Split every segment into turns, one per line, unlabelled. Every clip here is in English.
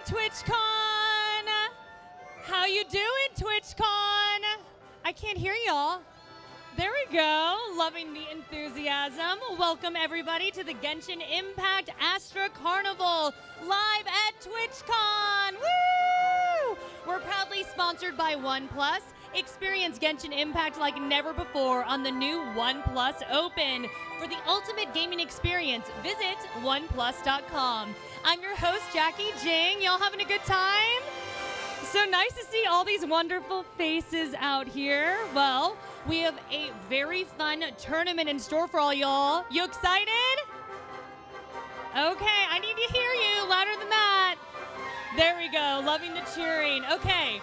TwitchCon! How you doing, TwitchCon? I can't hear y'all. There we go. Loving the enthusiasm. Welcome everybody to the Genshin Impact Astra Carnival live at TwitchCon. Woo! We're proudly sponsored by OnePlus. Experience Genshin Impact like never before on the new OnePlus Open. For the ultimate gaming experience, visit oneplus.com. I'm your host, Jackie Jing. Y'all having a good time? So nice to see all these wonderful faces out here. Well, we have a very fun tournament in store for all y'all. You excited? Okay, I need to hear you louder than that. There we go, loving the cheering. Okay,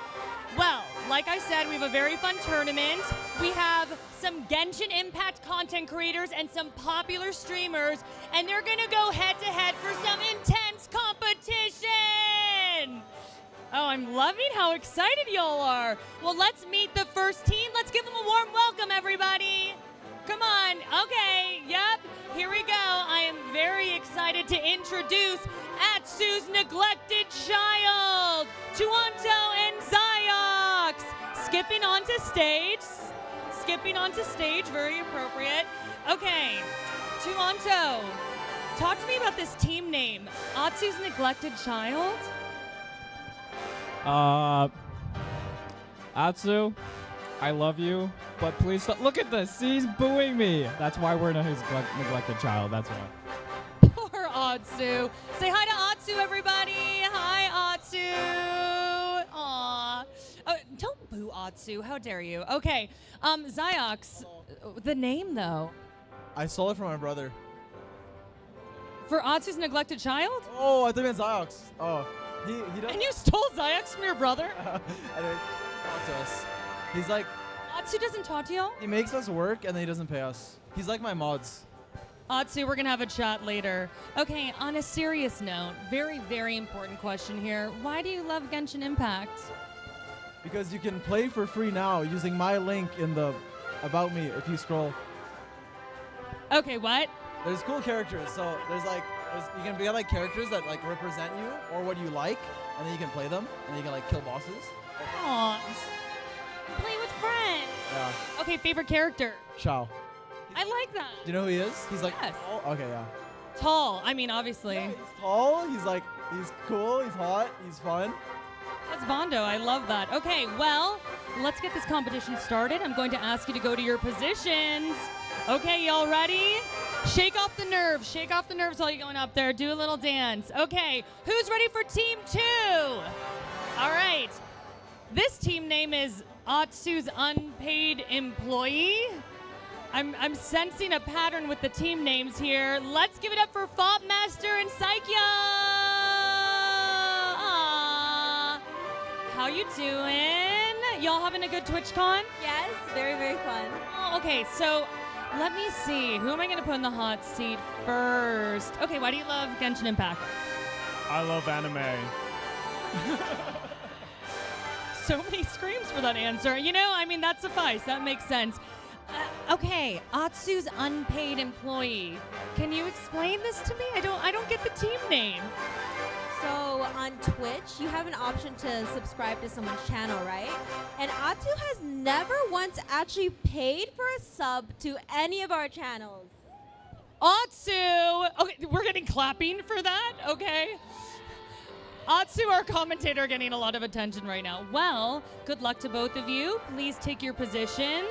well, like I said, we have a very fun tournament. We have some Genshin Impact content creators and some popular streamers, and they're gonna go head to head for some intense competition. Oh, I'm loving how excited y'all are. Well, let's meet the first team. Let's give them a warm welcome, everybody. Come on. Okay, yep, here we go. I am very excited to introduce Atsu's neglected child, TUONTO and ZYOX. Skipping onto stage, very appropriate. Okay, TUONTO, talk to me about this team name, Atsu's neglected child.
Atsu, I love you, but please stop. Look at this. He's booing me. That's why we're not his neglected child. That's why.
Poor Atsu. Say hi to Atsu, everybody. Hi, Atsu. Aw. Oh, don't boo Atsu. How dare you? Okay. ZYOX, the name, though.
I stole it from my brother.
For Atsu's neglected child?
Oh, I thought you meant Zy0x. Oh. He does.
And you stole ZYOX from your brother?
Anyway, talk to us. He's like,
Atsu doesn't talk to y'all?
he makes us work and then he doesn't pay us. He's like my mods.
Atsu, we're gonna have a chat later. Okay, on a serious note, very, very important question here. Why do you love Genshin Impact?
Because you can play for free now using my link in the About Me if you scroll.
Okay, what?
There's cool characters. So you can get like characters that like represent you or what you like, and then you can play them, and then you can like kill bosses.
Aw. Play with friends.
Yeah.
Okay, favorite character.
Shao.
I like that.
Do you know who he is? He's like,
Yes.
tall. Okay, yeah.
Tall. I mean, obviously.
Yeah, he's tall. He's cool. He's hot. He's fun.
That's Bondo. I love that. Okay, well, let's get this competition started. I'm going to ask you to go to your positions. Okay, y'all ready? Shake off the nerves. Shake off the nerves while you're going up there. Do a little dance. Okay, who's ready for team 2? All right. This team name is Atsu's unpaid employee. I'm sensing a pattern with the team names here. Let's give it up for Fobmaster and TSIKYO. Aww. How you doing? Y'all having a good TwitchCon?
Yes, very, very fun.
Oh, okay, so let me see. Who am I going to put in the hot seat first? Okay, why do you love Genshin Impact?
I love anime.
So many screams for that answer. You know, I mean, that suffice. That makes sense. Okay, Atsu's unpaid employee. Can you explain this to me? I don't get the team name.
So on Twitch, you have an option to subscribe to someone's channel, right? And Atsu has never once actually paid for a sub to any of our channels.
Atsu! Okay, we're getting clapping for that? Okay. Atsu, our commentator, getting a lot of attention right now. Well, good luck to both of you. Please take your positions.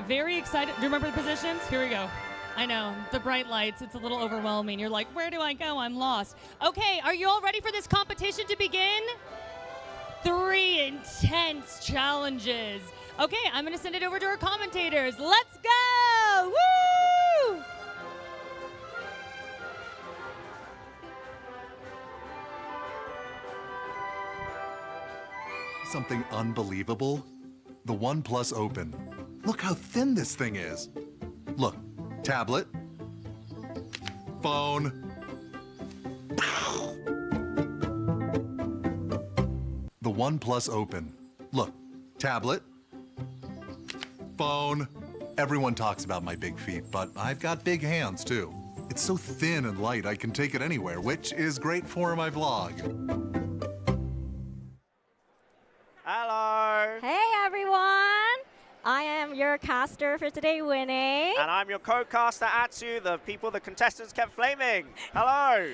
Very excited. Do you remember the positions? Here we go. I know, the bright lights, it's a little overwhelming. You're like, where do I go? I'm lost. Okay, are you all ready for this competition to begin? 3 intense challenges. Okay, I'm gonna send it over to our commentators. Let's go! Woo!
Something unbelievable? The OnePlus Open. Look how thin this thing is. Look, tablet, phone. The OnePlus Open. Look, tablet, phone. Everyone talks about my big feet, but I've got big hands too. It's so thin and light I can take it anywhere, which is great for my vlog.
I'm your caster for today, Winnie.
And I'm your co-caster, Atsu, the contestants kept flaming. Hello.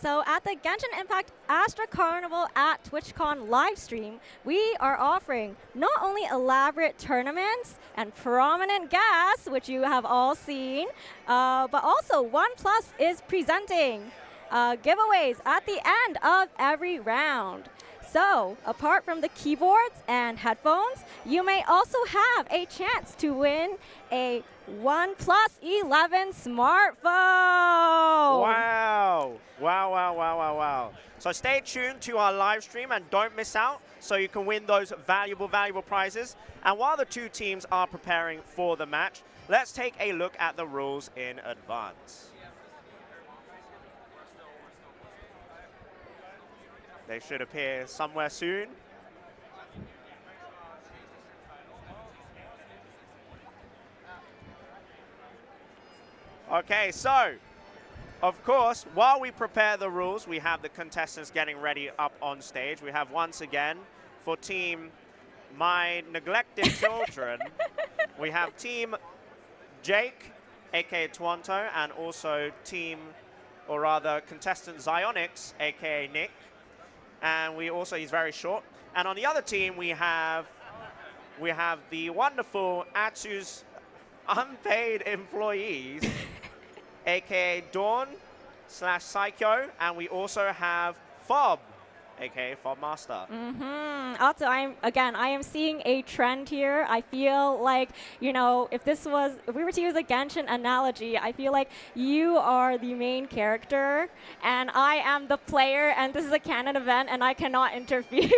So at the Genshin Impact Astra Carnival at TwitchCon livestream, we are offering not only elaborate tournaments and prominent guests, which you have all seen, but also OnePlus is presenting giveaways at the end of every round. So, apart from the keyboards and headphones, you may also have a chance to win a OnePlus 11 smartphone.
Wow. Wow. So stay tuned to our live stream and don't miss out so you can win those valuable prizes. And while the two teams are preparing for the match, let's take a look at the rules in advance. They should appear somewhere soon. Okay, so, of course, while we prepare the rules, we have the contestants getting ready up on stage. We have, once again, for team My Neglected Children, we have team Jake, aka TUONTO, and also team, or rather, contestant Zy0x, aka Nick. And we also, he's very short. And on the other team, we have the wonderful Atsu's unpaid employees, aka Dawn/TSIKYO, and we also have Fob, aka Fob Master.
Also, I am seeing a trend here. I feel like, you know, if we were to use a Genshin analogy, I feel like you are the main character and I am the player, and this is a canon event and I cannot interfere.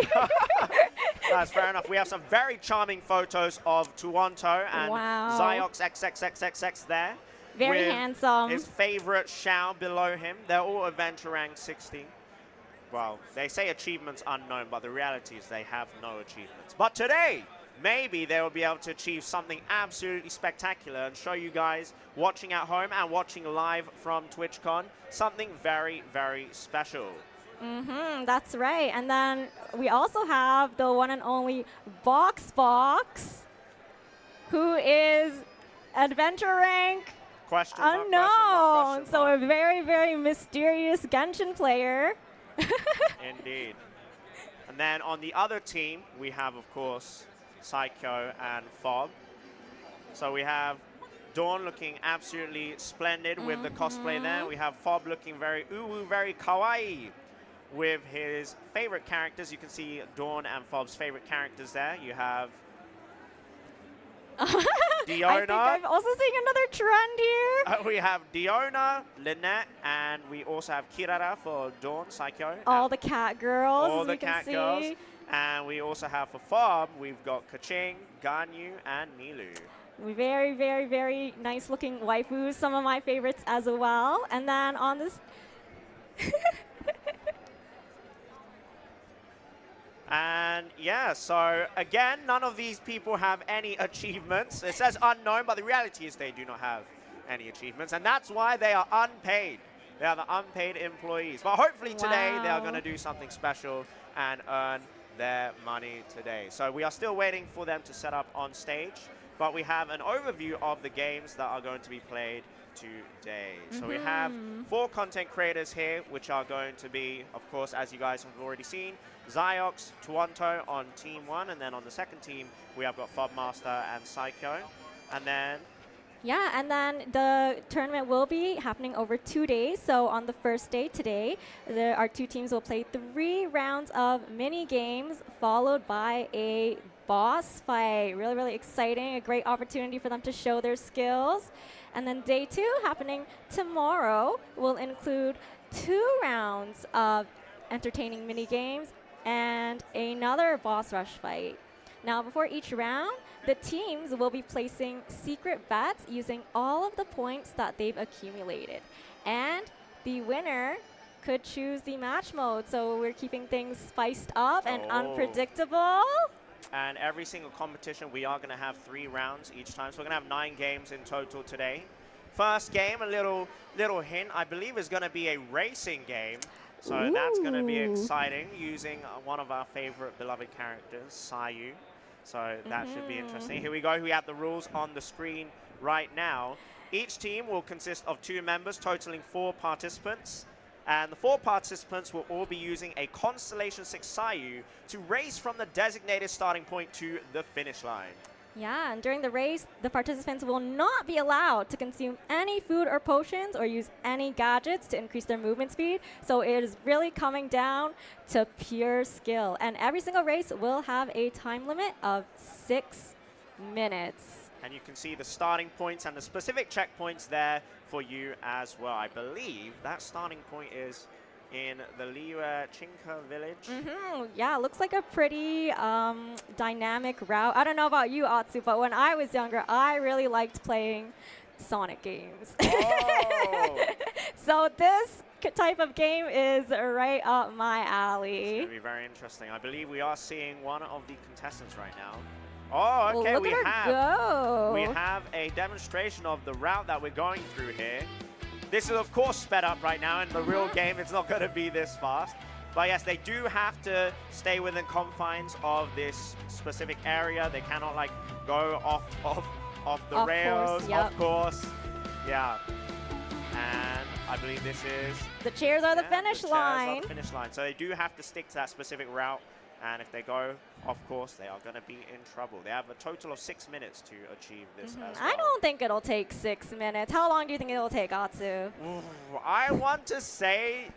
That's fair enough. We have some very charming photos of TUONTO and Zy0x XXXXX there.
Very handsome.
His favorite Xiao below him. They're all adventure rank 60. Well, they say achievements unknown, but the reality is they have no achievements. But today, maybe they will be able to achieve something absolutely spectacular and show you guys watching at home and watching live from TwitchCon something very, very special.
That's right. And then we also have the one and only Box, who is adventure rank unknown. So a very, very mysterious Genshin player.
Indeed. And then on the other team, we have, of course, TSIKYO and Fob. So we have Dawn looking absolutely splendid with the cosplay there. We have Fob looking very uwu, very kawaii with his favorite characters. You can see Dawn and Fob's favorite characters there. You have Diona.
I think I'm also seeing another trend here.
We have Diona, Lynette, and we also have Kirara for Dawn, TSIKYO.
All the cat girls,
all the cat girls. And we also have for Fob, we've got Kaching, Ganyu, and Nilu.
Very, very, very nice looking waifus, some of my favorites as well. And then on this...
And yeah, so again, none of these people have any achievements. It says unknown, but the reality is they do not have any achievements. And that's why they are unpaid. They are the unpaid employees. But hopefully today they are going to do something special and earn their money today. So we are still waiting for them to set up on stage. But we have an overview of the games that are going to be played today. So we have 4 content creators here, which are going to be, of course, as you guys have already seen, ZYOX, TUONTO on team 1, and then on the second team, we have got Fob Master and TSIKYO. And then...
Yeah, and then the tournament will be happening over 2 days. So on the first day today, our 2 teams will play 3 rounds of mini games, followed by a boss fight. Really, really exciting. A great opportunity for them to show their skills. And then day 2, happening tomorrow, will include 2 rounds of entertaining mini games and another boss rush fight. Now, before each round, the teams will be placing secret bets using all of the points that they've accumulated. And the winner could choose the match mode. So we're keeping things spiced up and unpredictable.
And every single competition, we are going to have 3 rounds each time. So we're going to have 9 games in total today. First game, a little hint, I believe is going to be a racing game. So that's going to be exciting, using one of our favorite beloved characters, Sayu. So that should be interesting. Here we go. We have the rules on the screen right now. Each team will consist of 2 members, totaling 4 participants. And the 4 participants will all be using a Constellation 6 Zy0x to race from the designated starting point to the finish line.
Yeah, and during the race, the participants will not be allowed to consume any food or potions or use any gadgets to increase their movement speed. So it is really coming down to pure skill. And every single race will have a time limit of 6 minutes.
And you can see the starting points and the specific checkpoints there for you as well. I believe that starting point is in the Chinka village.
Yeah, looks like a pretty dynamic route. I don't know about you, Atsu, but when I was younger, I really liked playing Sonic games.
Oh.
So this type of game is right up my alley.
It's going to be very interesting. I believe we are seeing one of the contestants right now. Oh, okay,
Look at her go.
We have a demonstration of the route that we're going through here. This is, of course, sped up right now. In the real game, it's not going to be this fast. But yes, they do have to stay within confines of this specific area. They cannot, like, go off the rails, of course. Yeah. And I believe this is...
The chairs are the finish line.
Chairs are the finish line. So they do have to stick to that specific route. And if they go, of course, they are going to be in trouble. They have a total of 6 minutes to achieve this as well.
I don't think it'll take 6 minutes. How long do you think it'll take, Atsu?
I want to say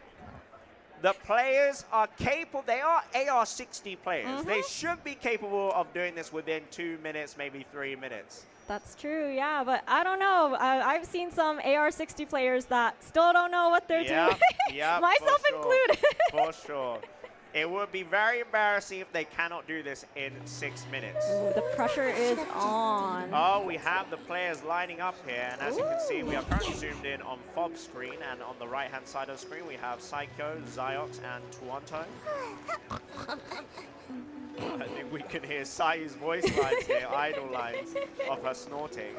the players are capable. They are AR-60 players. They should be capable of doing this within 2 minutes, maybe 3 minutes.
That's true, yeah, but I don't know. I've seen some AR-60 players that still don't know what they're doing.
Yeah,
myself included.
For sure. It would be very embarrassing if they cannot do this in 6 minutes.
Ooh, the pressure is on.
Oh, we have the players lining up here, and as you can see, we are currently zoomed in on FOB's screen, and on the right-hand side of the screen, we have TSIKYO, ZYOX, and TUONTO. I think we can hear Sayu's voice lines here, idle lines of her snorting.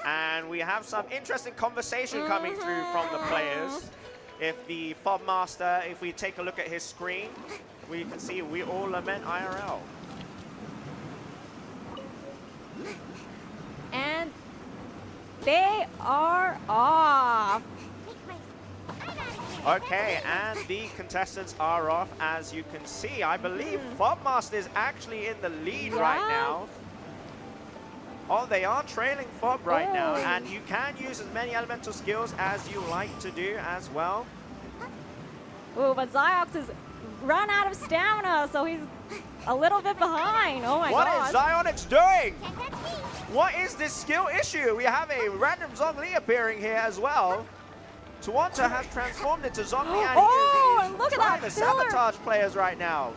And we have some interesting conversation coming through from the players. If the FOB master, if we take a look at his screen, we can see we all lament IRL.
And they are off.
Okay, and the contestants are off, as you can see. I believe FOB master is actually in the lead right now. Oh, they are trailing FOB right now, and you can use as many elemental skills as you like to do as well.
Ooh, but ZYOX has run out of stamina, so he's a little bit behind. Oh my god.
What is Zy0x doing? What is this skill issue? We have a random Zhongli appearing here as well. TUONTO has transformed into Zhongli, and
and look at
trying
that
to
pillar.
sabotage players right now.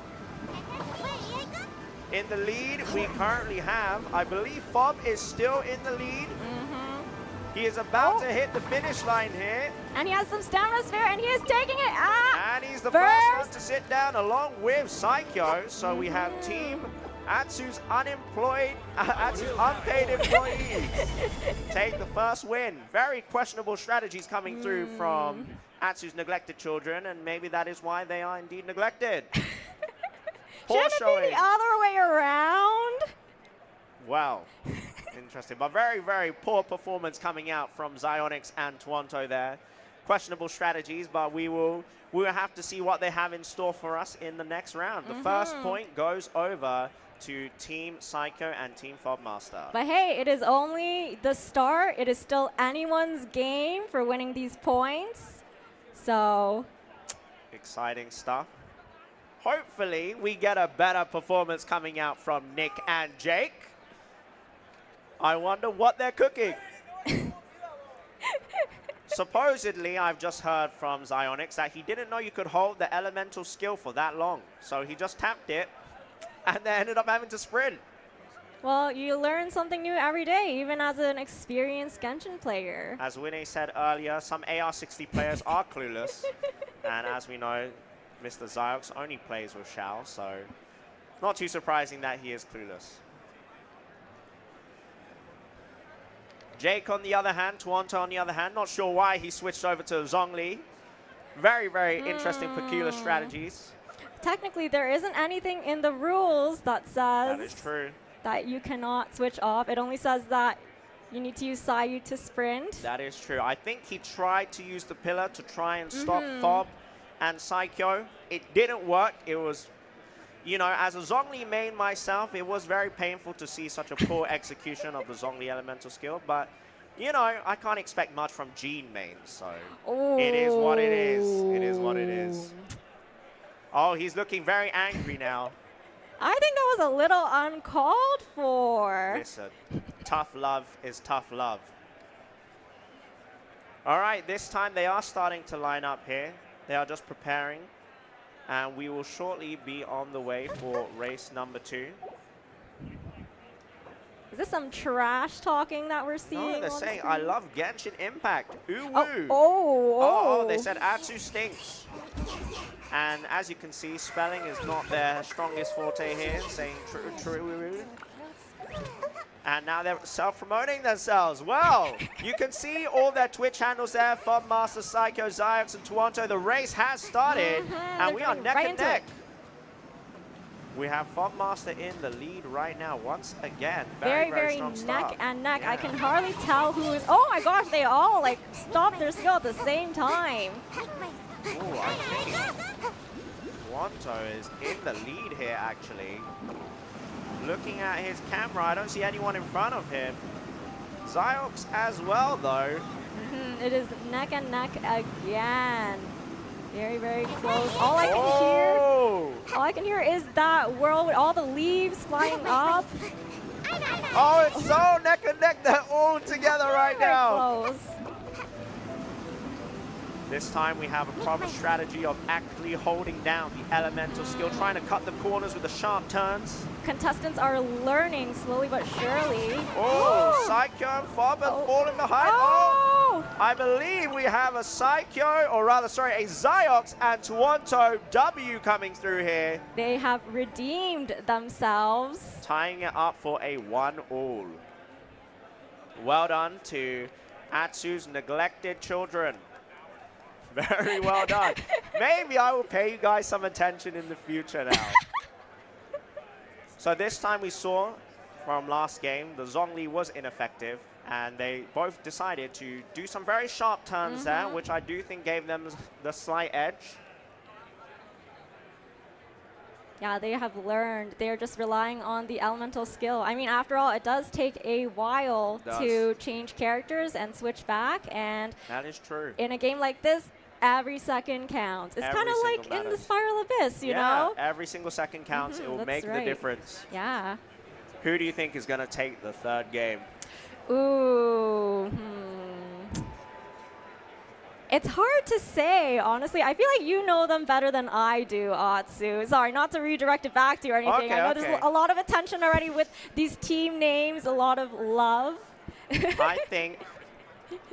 In the lead, we currently have, I believe FOB is still in the lead. He is about to hit the finish line here.
And he has some stamina spare, and he is taking it.
And he's the first one to sit down along with TSIKYO. So we have Team Atsu's unpaid employees take the first win. Very questionable strategies coming through from Atsu's neglected children, and maybe that is why they are indeed neglected.
Shouldn't it be the other way around?
Wow. Interesting, but very, very poor performance coming out from Zy0x and TUONTO there. Questionable strategies, but we will have to see what they have in store for us in the next round. The first point goes over to Team TSIKYO and Team FOB Master.
But hey, it is only the start. It is still anyone's game for winning these points. So
exciting stuff. Hopefully, we get a better performance coming out from Nick and Jake. I wonder what they're cooking. Supposedly, I've just heard from Zy0x that he didn't know you could hold the elemental skill for that long. So he just tapped it, and then ended up having to sprint.
well, you learn something new every day, even as an experienced Genshin player.
As Winnie said earlier, some AR-60 players are clueless. And as we know, Mr. ZYOX only plays with Shao, so not too surprising that he is clueless. Jake, on the other hand, TUONTO on the other hand, not sure why he switched over to Zhongli. Very, very interesting, peculiar strategies.
Technically, there isn't anything in the rules that says
That is true.
that you cannot switch off. It only says that you need to use Zy0x to sprint.
That is true. I think he tried to use the pillar to try and stop Fob and TSIKYO. It didn't work. It was, you know, as a Zhongli main myself, it was very painful to see such a poor execution of the Zhongli elemental skill. But, you know, I can't expect much from Gene main, so it is what it is. It is what it is. Oh, he's looking very angry now.
I think that was a little uncalled for.
Listen, tough love is tough love. All right, this time they are starting to line up here. They are just preparing. And we will shortly be on the way for race number 2.
Is this some trash talking that we're seeing?
No, they're
on
saying,
screen?
I love Genshin Impact. Ooh,
Oh,
woo.
oh.
They said Atsu stinks. And as you can see, spelling is not their strongest forte here, saying true. And now they're self-promoting themselves. Well, you can see all their Twitch handles there. Fobmaster, TSIKYO, Zy0x, and TUONTO. The race has started, and we are neck and neck. We have Fobmaster in the lead right now once again. Very strong start.
Neck and neck.
Yeah.
I can hardly tell who is. Oh my gosh, they all like stopped their skill at the same time.
Ooh, I think TUONTO is in the lead here, actually. Looking at his camera, I don't see anyone in front of him. ZYOX as well, though.
It is neck and neck again. Very close. All I can hear is that whirl with all the leaves flying up.
Oh, it's so neck and neck. They're all together right now.
Close.
This time we have a proper strategy of actually holding down the elemental skill, trying to cut the corners with the sharp turns.
Contestants are learning slowly but surely.
Oh, TSIKYO and Fob have fallen behind.
Oh!
I believe we have a TSIKYO, or rather, sorry, a ZYOX and TUONTO W coming through here.
They have redeemed themselves.
Tying it up for a 1-all. Well done to Atsu's neglected children. Very well done. Maybe I will pay you guys some attention in the future now. So this time we saw from last game, the Zhongli was ineffective, and they both decided to do some very sharp turns there, which I do think gave them the slight edge.
Yeah, they have learned. They're just relying on the elemental skill. I mean, after all, it does take a while to change characters and switch back. And
that is true.
In a game like this, every second counts. It's kind of like in the Spiral Abyss, you know?
Every single second counts. It will make the difference.
Yeah.
Who do you think is going to take the third game?
Ooh. It's hard to say, honestly. I feel like you know them better than I do, Atsu. Sorry, not to redirect it back to you or anything. I know there's a lot of attention already with these team names, a lot of love.
I think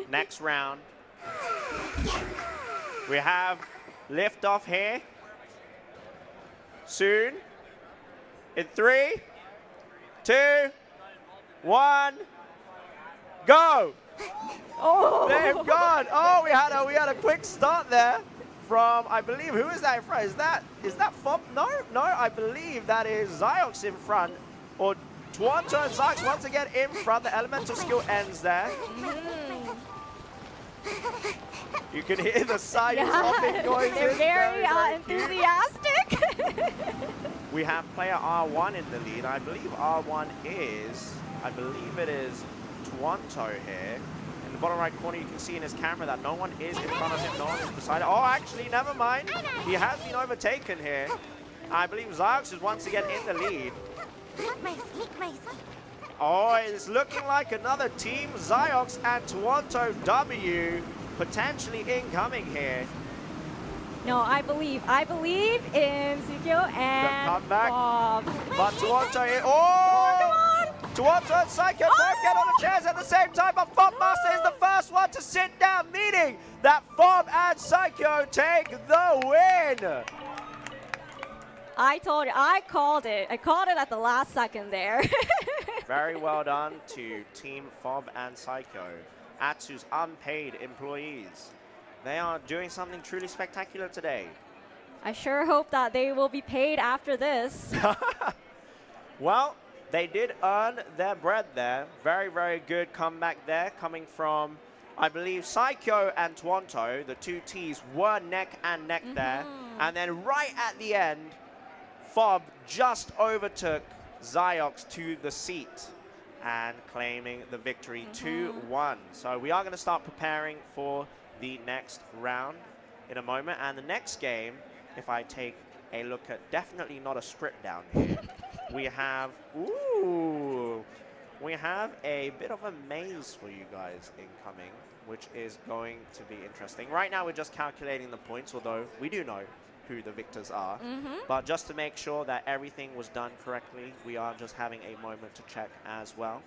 next round, we have liftoff here. Soon. In 3, 2, 1, go!
Oh!
They've gone. Oh, we had a quick start there from, I believe, who is that in front? Is that Fob? No, I believe that is ZYOX in front, or TUONTO and ZYOX once again in front. The elemental skill ends there. You can hear the silence hopping noises.
They're very enthusiastic.
We have player R1 in the lead. I believe R1 is, it is TUONTO here. In the bottom right corner, you can see in his camera that no one is in front of him, no one is beside him. Oh, actually, never mind. He has been overtaken here. I believe ZYOX is once again in the lead. Oh, it's looking like another team, ZYOX and TUONTO W, potentially incoming here.
No, I believe in TSIKYO and Fob.
But TUONTO, TUONTO and TSIKYO both get on the chairs at the same time, but Fobmaster is the first one to sit down, meaning that Fob and TSIKYO take the win.
I told you, I called it. I called it at the last second there.
Very well done to Team Fob and TSIKYO, Atsu's unpaid employees. They are doing something truly spectacular today.
I sure hope that they will be paid after this.
Well, they did earn their bread there. Very, very good comeback there coming from, I believe, TSIKYO and TUONTO. The two Ts were neck and neck there. And then right at the end, Fob just overtook ZYOX to the seat and claiming the victory 2-1. So we are going to start preparing for the next round in a moment. And the next game, if I take a look at definitely not a script down here, we have, we have a bit of a maze for you guys incoming, which is going to be interesting. Right now we're just calculating the points, although we do know who the victors are. But just to make sure that everything was done correctly, we are just having a moment to check as well.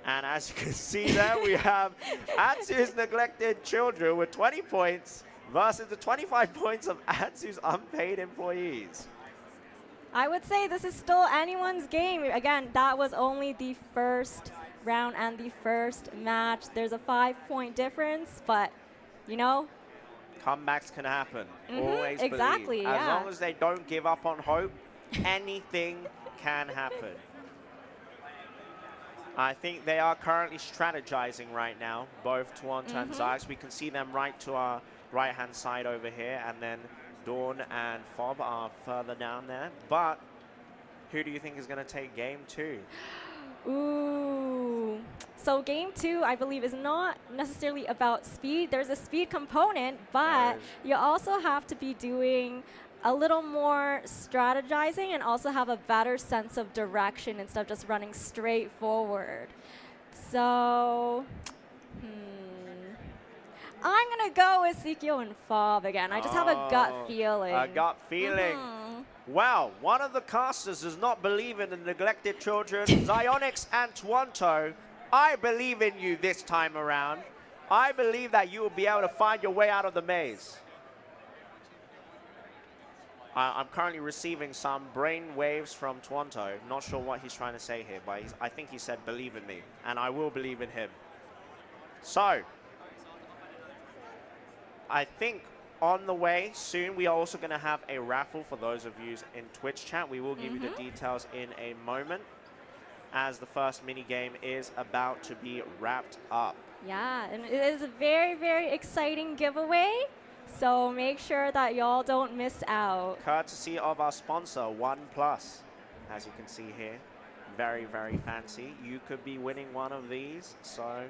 And as you can see there, we have Atsu's neglected children with 20 points versus the 25 points of Atsu's unpaid employees.
I would say this is still anyone's game. Again, that was only the first round and the first match. There's a 5-point difference, but you know,
comebacks can happen. Always
exactly,
believe. As long as they don't give up on hope, anything can happen. I think they are currently strategizing right now, both TUONTO and Zy0x. We can see them right to our right-hand side over here, and then Dawn and Fob are further down there. But who do you think is going to take game 2?
Ooh. So game 2, I believe, is not necessarily about speed. There's a speed component, but you also have to be doing a little more strategizing and also have a better sense of direction instead of just running straight forward. So, I'm going to go with TSIKYO and Fob again. I just have a gut feeling.
A gut feeling. Wow, one of the casters does not believe in the neglected children. Zy0x and TUONTO, I believe in you this time around. I believe that you will be able to find your way out of the maze. I'm currently receiving some brain waves from TUONTO. Not sure what he's trying to say here, but I think he said believe in me, and I will believe in him. So, I think on the way soon, we are also going to have a raffle for those of you in Twitch chat. We will give you the details in a moment, as the first mini game is about to be wrapped up.
Yeah, and it is a very, very exciting giveaway. So make sure that y'all don't miss out.
Courtesy of our sponsor, OnePlus. As you can see here, very, very fancy. You could be winning one of these. So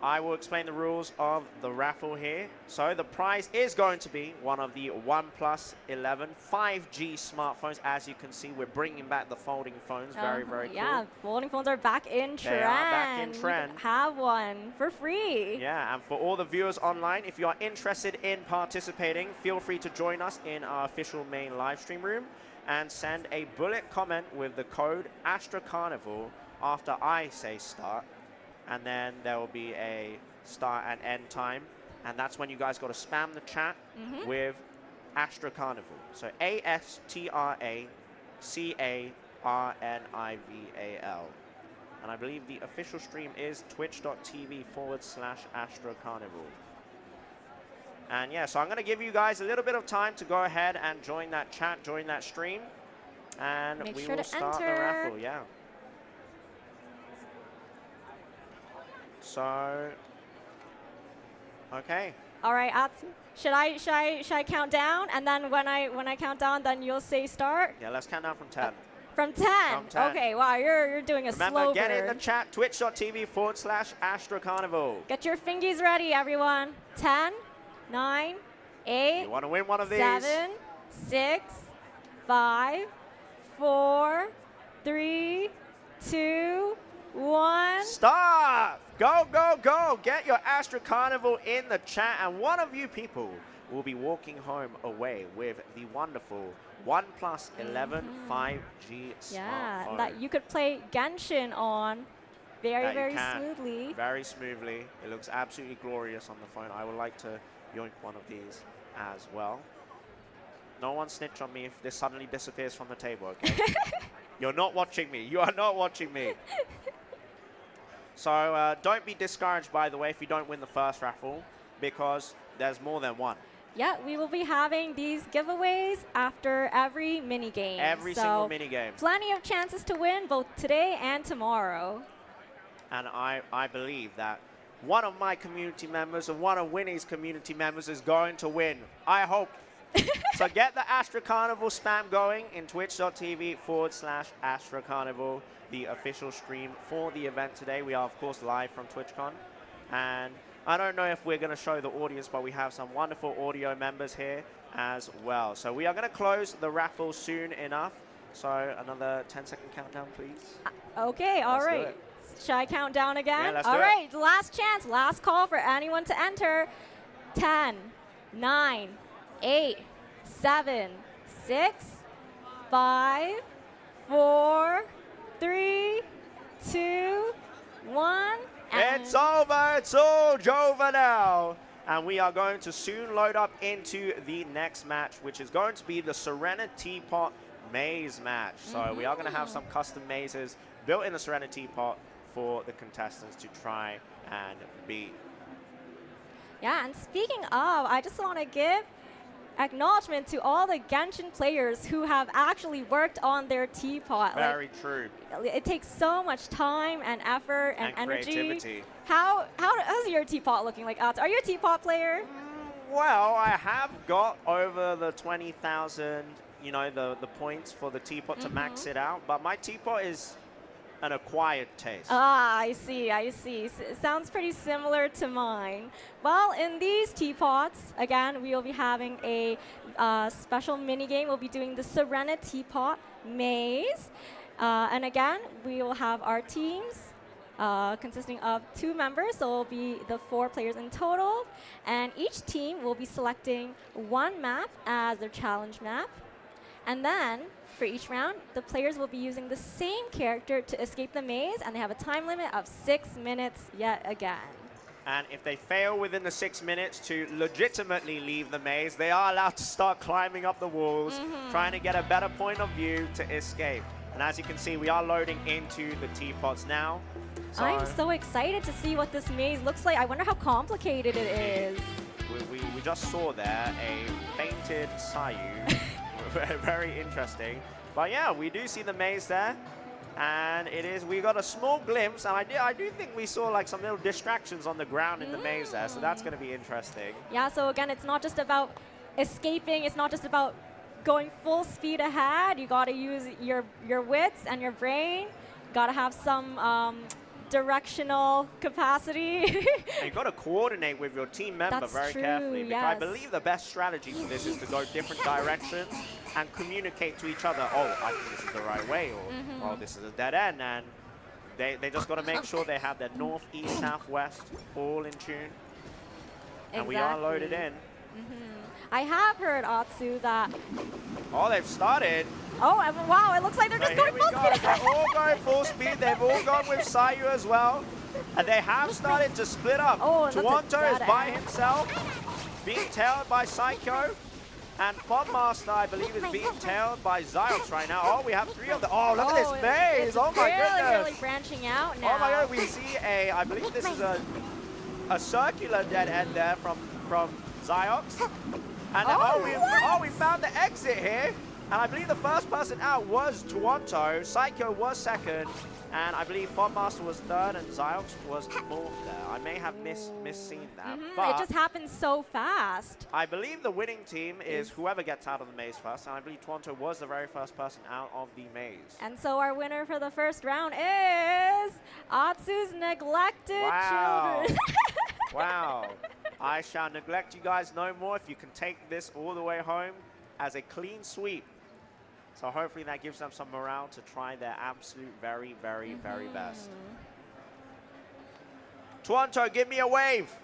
I will explain the rules of the raffle here. So the prize is going to be one of the OnePlus 11 5G smartphones. As you can see, we're bringing back the folding phones. Very, very cool.
Yeah, folding phones are back in trend.
They are back in trend.
Have one for free.
Yeah, and for all the viewers online, if you are interested in participating, feel free to join us in our official main live stream room and send a bullet comment with the code AstraCarnival after I say start. And then there will be a start and end time. And that's when you guys got to spam the chat with AstraCarnival. So AstraCarnival. And I believe the official stream is twitch.tv/AstraCarnival. And yeah, so I'm going to give you guys a little bit of time to go ahead and join that chat, join that stream. And we will start the raffle, yeah. So, okay.
All right, Atsu. Should I count down? And then when I count down, then you'll say start?
Yeah, let's count down from 10.
From 10?
From 10.
Okay, wow, you're doing a
Remember,
slow
get
burn.
in the chat, twitch.tv/AstraCarnival.
Get your fingies ready, everyone. 10, 9, 8,
You want to win one of these?
7, 6, 5, 4, 3, 2, 1.
Start! Go, go, go! Get your AstraCarnival in the chat, and one of you people will be walking home away with the wonderful OnePlus 11 5G
Yeah,
smartphone.
that you could play Genshin on very smoothly.
Very smoothly. It looks absolutely glorious on the phone. I would like to yoink one of these as well. No one snitch on me if this suddenly disappears from the table, okay? You're not watching me. You are not watching me. So don't be discouraged, by the way, if you don't win the first raffle, because there's more than one.
Yeah, we will be having these giveaways after every mini game.
Every single mini game.
Plenty of chances to win both today and tomorrow.
And I believe that one of my community members and one of Winnie's community members is going to win. I hope. So get the Astra Carnival spam going in twitch.tv/Astra Carnival, the official stream for the event today. We are, of course, live from TwitchCon. And I don't know if we're going to show the audience, but we have some wonderful audio members here as well. So we are going to close the raffle soon enough. So another 10-second countdown, please.
Okay, all
Let's do
right.
it.
Shall I count down again?
Yeah, let's
all
do it.
right, last chance, last call for anyone to enter. 10, 9, 8, 7, 6, 5, 4, 3, 2, 1.
It's over. It's all over now. And we are going to soon load up into the next match, which is going to be the Serenitea Pot maze match. So we are going to have some custom mazes built in the Serenitea Pot for the contestants to try and beat.
Yeah, and speaking of, I just want to give acknowledgement to all the Genshin players who have actually worked on their teapot.
Very true.
It takes so much time and effort and energy.
Creativity.
How's your teapot looking like? Are you a teapot player?
Well, I have got over the 20,000, you know, the points for the teapot to max it out, but my teapot is an acquired taste.
Ah, I see. It sounds pretty similar to mine. Well, in these teapots, again, we will be having a special mini game. We'll be doing the Serenitea Pot maze. And again, we will have our teams consisting of 2 members, so it will be the 4 players in total. And each team will be selecting 1 map as their challenge map. And then, for each round, the players will be using the same character to escape the maze, and they have a time limit of 6 minutes yet again.
And if they fail within the 6 minutes to legitimately leave the maze, they are allowed to start climbing up the walls, trying to get a better point of view to escape. And as you can see, we are loading into the teapots now. So
I'm so excited to see what this maze looks like. I wonder how complicated it is.
we just saw there a fainted Zy0x. Very interesting. But yeah, we do see the maze there. And we got a small glimpse, and I do think we saw like some little distractions on the ground in the maze there, so that's going to be interesting.
Yeah, so again, it's not just about escaping, it's not just about going full speed ahead. You got to use your wits and your brain. Got to have some directional capacity.
And you've got to coordinate with your team member very carefully. Because I believe the best strategy for this is to go different directions and communicate to each other, oh, I think this is the right way, or oh, this is a dead end. And they just got to make sure they have their north, east, south, west all in tune. And we are loaded in.
I have heard, Atsu, that...
Oh, they've started.
Oh, wow, it looks like they're just going full speed.
They're all going full speed. They've all gone with Zy0x as well. And they have started to split up.
Oh,
TUONTO is by himself, being tailed by TSIKYO. And Podmaster, I believe, is being tailed by Zy0x right now. Oh, we have 3 of them. Oh, look at this maze. Oh, my goodness.
Really branching out now.
Oh, my God. We see I believe this is a circular dead end there from Zy0x. And we found the exit here. And I believe the first person out was TUONTO. TSIKYO was second. And I believe Podmaster was third and Zy0x was fourth there. I may have misseen that. But
it just happened so fast.
I believe the winning team is whoever gets out of the maze first. And I believe TUONTO was the very first person out of the maze.
And so our winner for the first round is Atsu's Neglected Children.
Wow. I shall neglect you guys no more if you can take this all the way home as a clean sweep. So hopefully that gives them some morale to try their absolute very, very, very best. TUONTO, give me a wave.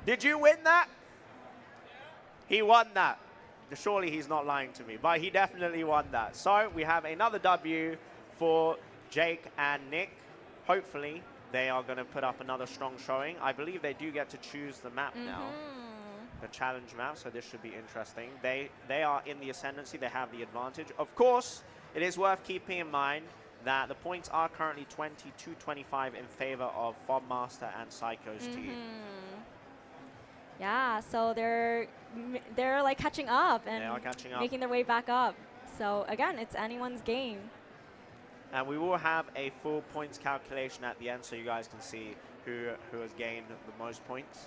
Did you win that? He won that. Surely he's not lying to me, but he definitely won that. So we have another W for Jake and Nick. Hopefully they are going to put up another strong showing. I believe they do get to choose the map now. The challenge map, so this should be interesting. They are in the ascendancy, they have the advantage. Of course, it is worth keeping in mind that the points are currently 20-25 in favor of Podmaster and TSIKYO's team.
Yeah, so they're like catching up and
They are catching up.
making their way back up. So again, it's anyone's game.
And we will have a full points calculation at the end so you guys can see who has gained the most points.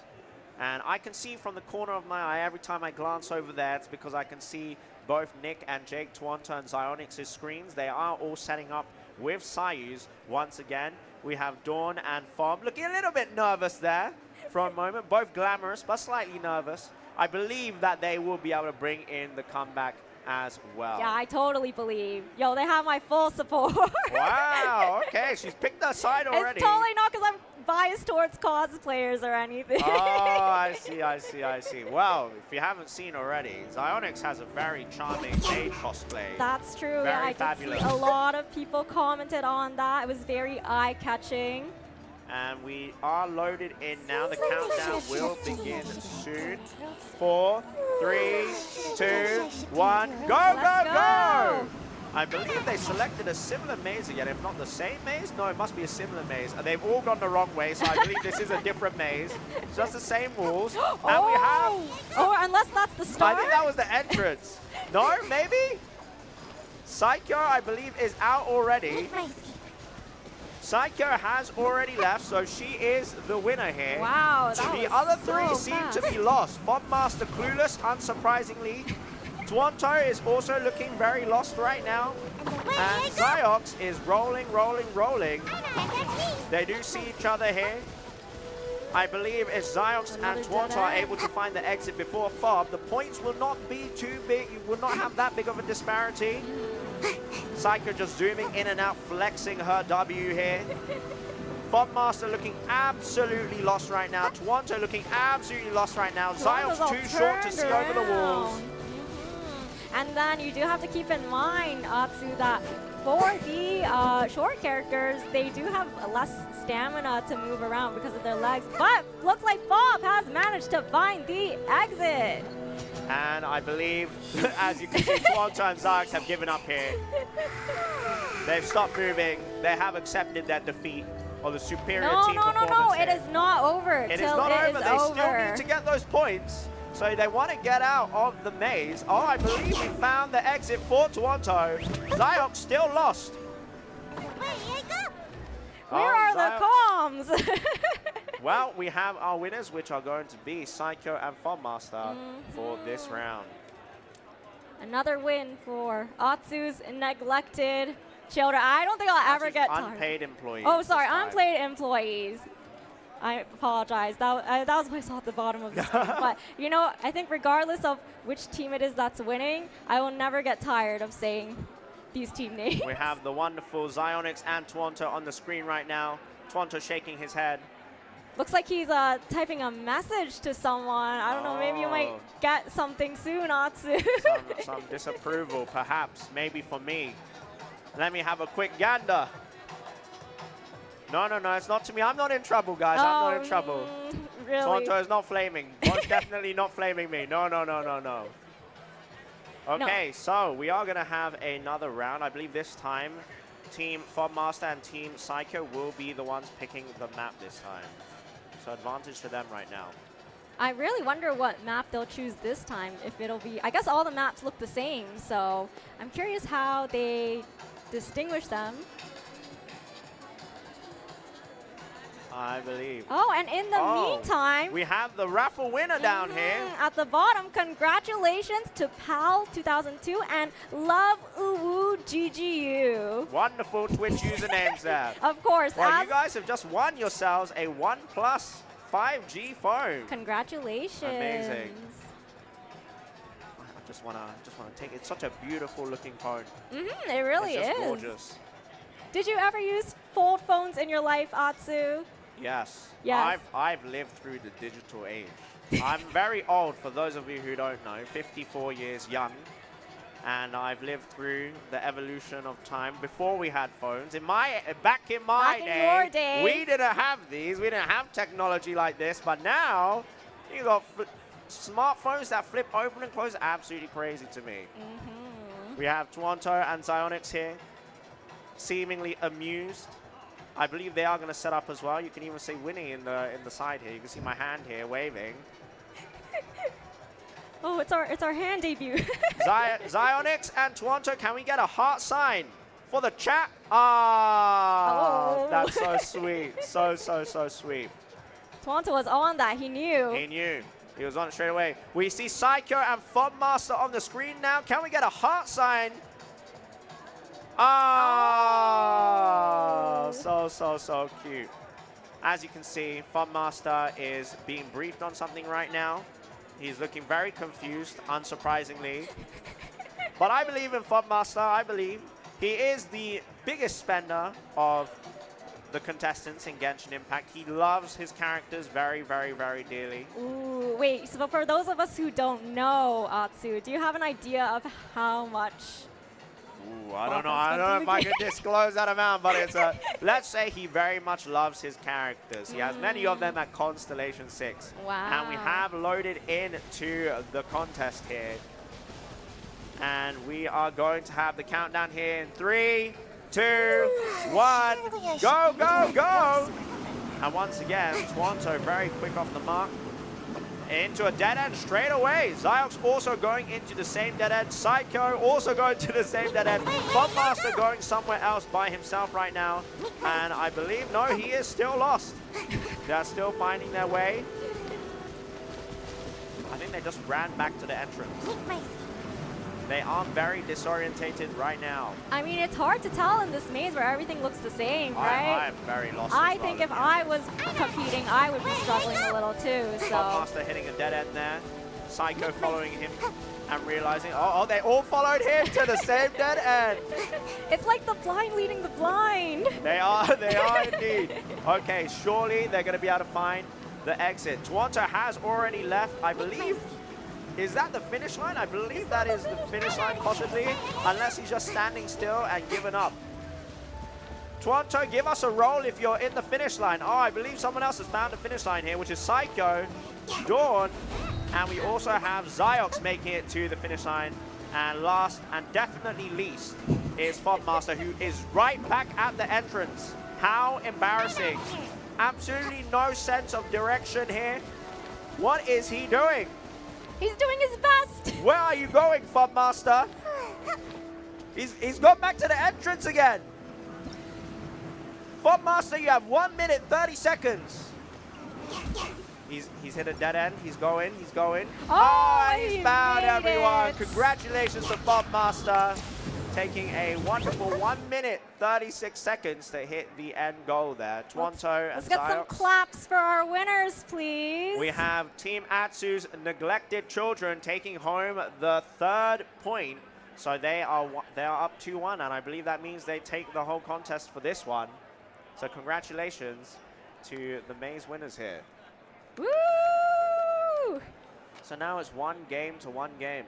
And I can see from the corner of my eye, every time I glance over there, it's because I can see both Nick and Jake, TUONTO and Zy0x's screens. They are all setting up with Sayus once again. We have Dawn and Fob looking a little bit nervous there for a moment. Both glamorous, but slightly nervous. I believe that they will be able to bring in the comeback as well.
Yeah, I totally believe. Yo, they have my full support.
Wow, okay, she's picked that side already.
It's totally not because I'm biased towards cosplayers or anything.
Oh, I see, I see, I see. Well, if you haven't seen already, Zy0x has a very charming maid cosplay.
That's true.
Very
Yeah, I
fabulous.
did see a lot of people commented on that. It was very eye-catching.
And we are loaded in now. The countdown will begin soon. 4, 3, 2, 1, go,
Let's
go! I believe they selected a similar maze again, if not the same maze. No, it must be a similar maze. And they've all gone the wrong way, so I believe this is a different maze. It's just the same rules. And we have...
Oh, unless that's the start.
I think that was the entrance. No, maybe? TSIKYO, I believe, is out already. TSIKYO has already left, so she is the winner here.
Wow, that
The
was
other
so
three seem
fast.
to be lost. Bobmaster clueless, unsurprisingly. TUONTO is also looking very lost right now. And ZYOX is rolling, rolling, rolling. They do see each other here. I believe if ZYOX and TUONTO are able to find the exit before Fob, the points will not be too big. You will not have that big of a disparity. TSIKYO just zooming in and out, flexing her W here. Bobmaster looking absolutely lost right now. TUONTO looking absolutely lost right now. ZYOX too short to see over the walls.
And then you do have to keep in mind, Atsu, that for the short characters, they do have less stamina to move around because of their legs. But looks like Fob has managed to find the exit.
And I believe, as you can see, TUONTO and ZYOX have given up here. They've stopped moving. They have accepted their defeat, or the superior team performance.
No,
here.
it is not over.
It is
till
not
it
over.
is
They
over.
still need to get those points. So they want to get out of the maze. Oh, I believe we found the exit for TUONTO. ZYOX still lost.
Where are the comms?
Well, we have our winners, which are going to be TSIKYO and Bobmaster for this round.
Another win for Atsu's neglected children. I don't think I'll ever get tired.
Unpaid employees.
Oh, sorry,
this time.
unpaid employees. I apologize. That was what I saw at the bottom of the screen. But, you know, I think regardless of which team it is that's winning, I will never get tired of saying these team names.
We have the wonderful Zy0x and TUONTO on the screen right now. TUONTO shaking his head.
Looks like he's typing a message to someone. I don't know, maybe you might get something soon, Atsu.
Some disapproval, perhaps, maybe for me. Let me have a quick gander. No, it's not to me. I'm not in trouble, guys. I'm not in trouble.
Really?
TUONTO is not flaming. Most definitely not flaming me. No. Okay, so we are going to have another round. I believe this time, Team Bobmaster and Team TSIKYO will be the ones picking the map this time. So advantage to them right now.
I really wonder what map they'll choose this time. If it'll be, I guess all the maps look the same, so I'm curious how they distinguish them.
I believe.
Oh, and in the meantime,
we have the raffle winner down here.
at the bottom, congratulations to PAL 2002 and Love Uwu GGU.
Wonderful Twitch usernames there.
Of course.
Well, you guys have just won yourselves a OnePlus 5G phone.
Congratulations.
Amazing. I just wanna take it. It's such a beautiful looking phone.
It really
it's just
is.
gorgeous.
Did you ever use fold phones in your life, Atsu?
Yes.
Yes.
I've lived through the digital age. I'm very old, for those of you who don't know, 54 years young. And I've lived through the evolution of time before we had phones. Back in
your day,
we didn't have these. We didn't have technology like this. But now, you got smartphones that flip open and close. Absolutely crazy to me. We have TUONTO and Zy0x here, seemingly amused. I believe they are going to set up as well. You can even see Winnie in the side here. You can see my hand here waving.
Oh, it's our hand debut.
Zy0x and TUONTO, can we get a heart sign for the chat? Ah,
Oh.
that's so sweet. So sweet.
TwitchCon was on that. He knew.
He knew. He was on it straight away. We see TSIKYO and FOBmaster on the screen now. Can we get a heart sign? Ah, so cute. As you can see, FOBmaster is being briefed on something right now. He's looking very confused, unsurprisingly. But I believe in FOBmaster. I believe he is the biggest spender of the contestants in Genshin Impact. He loves his characters very, very, very dearly.
Ooh, wait, so for those of us who don't know Atsu, do you have an idea of how much?
Ooh, I don't know if I can disclose that amount, but it's let's say he very much loves his characters. He has many of them at Constellation 6.
Wow.
And we have loaded into the contest here. And we are going to have the countdown here in 3, 2, 1, go, go, go! And once again, TUONTO very quick off the mark. Into a dead end straight away. ZYOX also going into the same dead end. TSIKYO also going to the same dead end. FOBmaster going somewhere else by himself right now. And I believe, no, he is still lost. They're still finding their way. I think they just ran back to the entrance. They are very disorientated right now.
I mean, it's hard to tell in this maze where everything looks the same, right?
I'm very lost.
I think if I was competing, I would be struggling a little too. So.
FOBmaster hitting a dead end there. TSIKYO following him and realizing, oh, they all followed him to the same dead end.
It's like the blind leading the blind.
They are indeed. Okay, surely they're going to be able to find the exit. TUONTO has already left, I believe. Is that the finish line? I believe that is the finish line, possibly, unless he's just standing still and given up. TUONTO, give us a roll if you're in the finish line. Oh, I believe someone else has found the finish line here, which is TSIKYO, Dawn, and we also have ZYOX making it to the finish line. And last and definitely least is FOBmaster, who is right back at the entrance. How embarrassing. Absolutely no sense of direction here. What is he doing?
He's doing his best.
Where are you going, FOBmaster? He's gone back to the entrance again. FOBmaster, you have 1 minute, 30 seconds. He's hit a dead end. He's going.
Oh,
he's
he
found
made
everyone.
it.
Congratulations to FOBmaster. Taking a wonderful 1 minute, 36 seconds to hit the end goal there. TUONTO and
Let's get some
ZYOX.
claps for our winners, please.
We have Team Atsu's Neglected Children taking home the 3rd point. So they are up 2-1, and I believe that means they take the whole contest for this one. So congratulations to the maze winners here.
Woo!
So now it's 1 game to 1 game.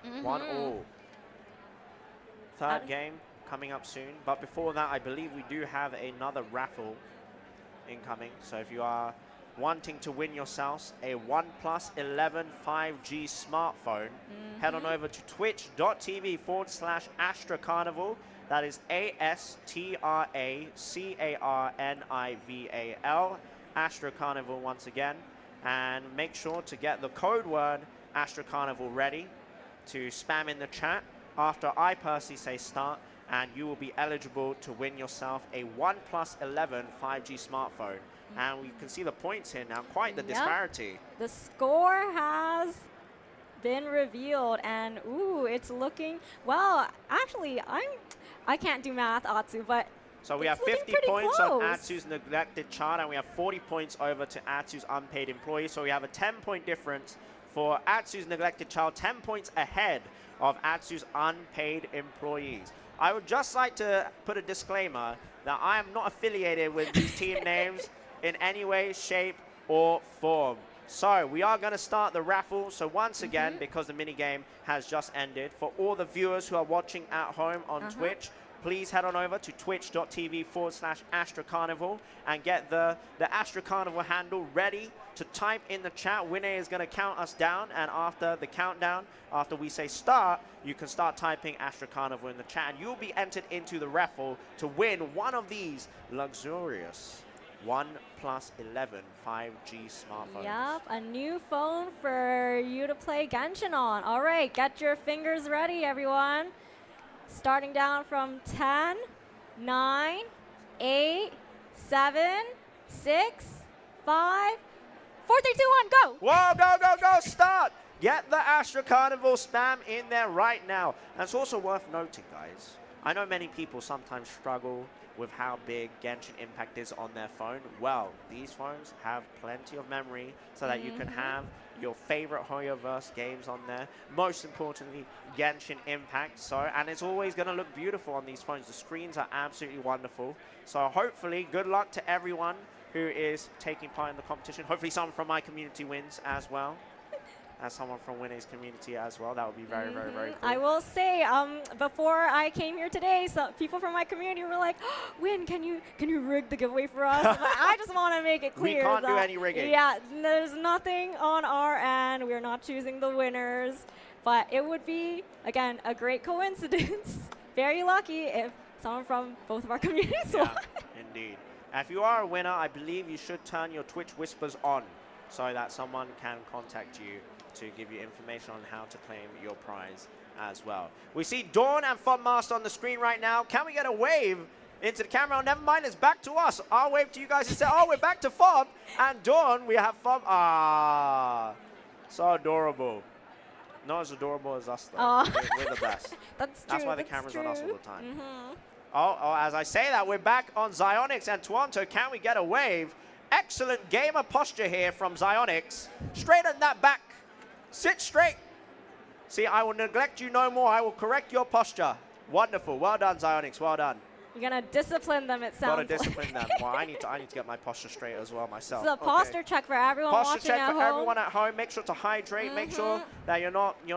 1-1. 3rd game coming up soon. But before that, I believe we do have another raffle incoming. So if you are wanting to win yourselves a OnePlus 11 5G smartphone, head on over to twitch.tv/AstraCarnival. That is ASTRACARNIVAL. AstraCarnival once again. And make sure to get the code word AstraCarnival ready to spam in the chat after I personally say start, and you will be eligible to win yourself a OnePlus 11 5G smartphone. And we can see the points here now, quite the disparity.
The score has been revealed, and ooh, it's looking, well, actually, I can't do math, Atsu, but
so we have 50 points on Atsu's Neglected Child, and we have 40 points over to Atsu's Unpaid Employee. So we have a 10-point difference for Atsu's Neglected Child, 10 points ahead of Atsu's Unpaid Employees. I would just like to put a disclaimer that I am not affiliated with these team names in any way, shape, or form. So we are going to start the raffle. So once again, because the minigame has just ended, for all the viewers who are watching at home on Twitch, please head on over to twitch.tv/AstraCarnival and get the AstraCarnival handle ready to type in the chat. Winner is going to count us down, and after the countdown, after we say start, you can start typing AstraCarnival in the chat, and you'll be entered into the raffle to win one of these luxurious OnePlus 11 5G smartphones.
Yep, a new phone for you to play Genshin on. All right, get your fingers ready, everyone. Starting down from 10, 9, 8, 7, 6, 5, 4, 3, 2, 1, go!
Whoa, go, go, go, start! Get the Astra Carnival spam in there right now. And it's also worth noting, guys, I know many people sometimes struggle with how big Genshin Impact is on their phone. Well, these phones have plenty of memory so that you can have your favorite Hoyoverse games on there. Most importantly, Genshin Impact. And it's always going to look beautiful on these phones. The screens are absolutely wonderful. So hopefully, good luck to everyone who is taking part in the competition. Hopefully someone from my community wins as well. As someone from Winnie's community as well. That would be very, very, very cool.
I will say, before I came here today, some people from my community were like, oh, Win, can you rig the giveaway for us? But I just want to make it clear
We can't
that,
do any rigging.
Yeah, there's nothing on our end. We're not choosing the winners. But it would be, again, a great coincidence. Very lucky if someone from both of our communities won.
Indeed. If you are a winner, I believe you should turn your Twitch whispers on so that someone can contact you to give you information on how to claim your prize as well. We see Dawn and Funmaster on the screen right now. Can we get a wave into the camera? Oh, never mind, it's back to us. I'll wave to you guys and say, oh, we're back to Fob and Dawn. We have Fob. Ah, so adorable. Not as adorable as us, though. We're the best. That's why the camera's on us all the time. Oh, as I say that, we're back on Zy0x and TUONTO. Can we get a wave? Excellent gamer posture here from Zy0x. Straighten that back. Sit straight. See, I will neglect you no more. I will correct your posture. Wonderful. Well done, Zy0x. Well done.
You're going to discipline them, it sounds
like. Got to discipline them. Well, I need to get my posture straight as well myself.
It's a posture check for everyone watching at home.
Posture check for everyone at home. Make sure to hydrate. Make sure that you're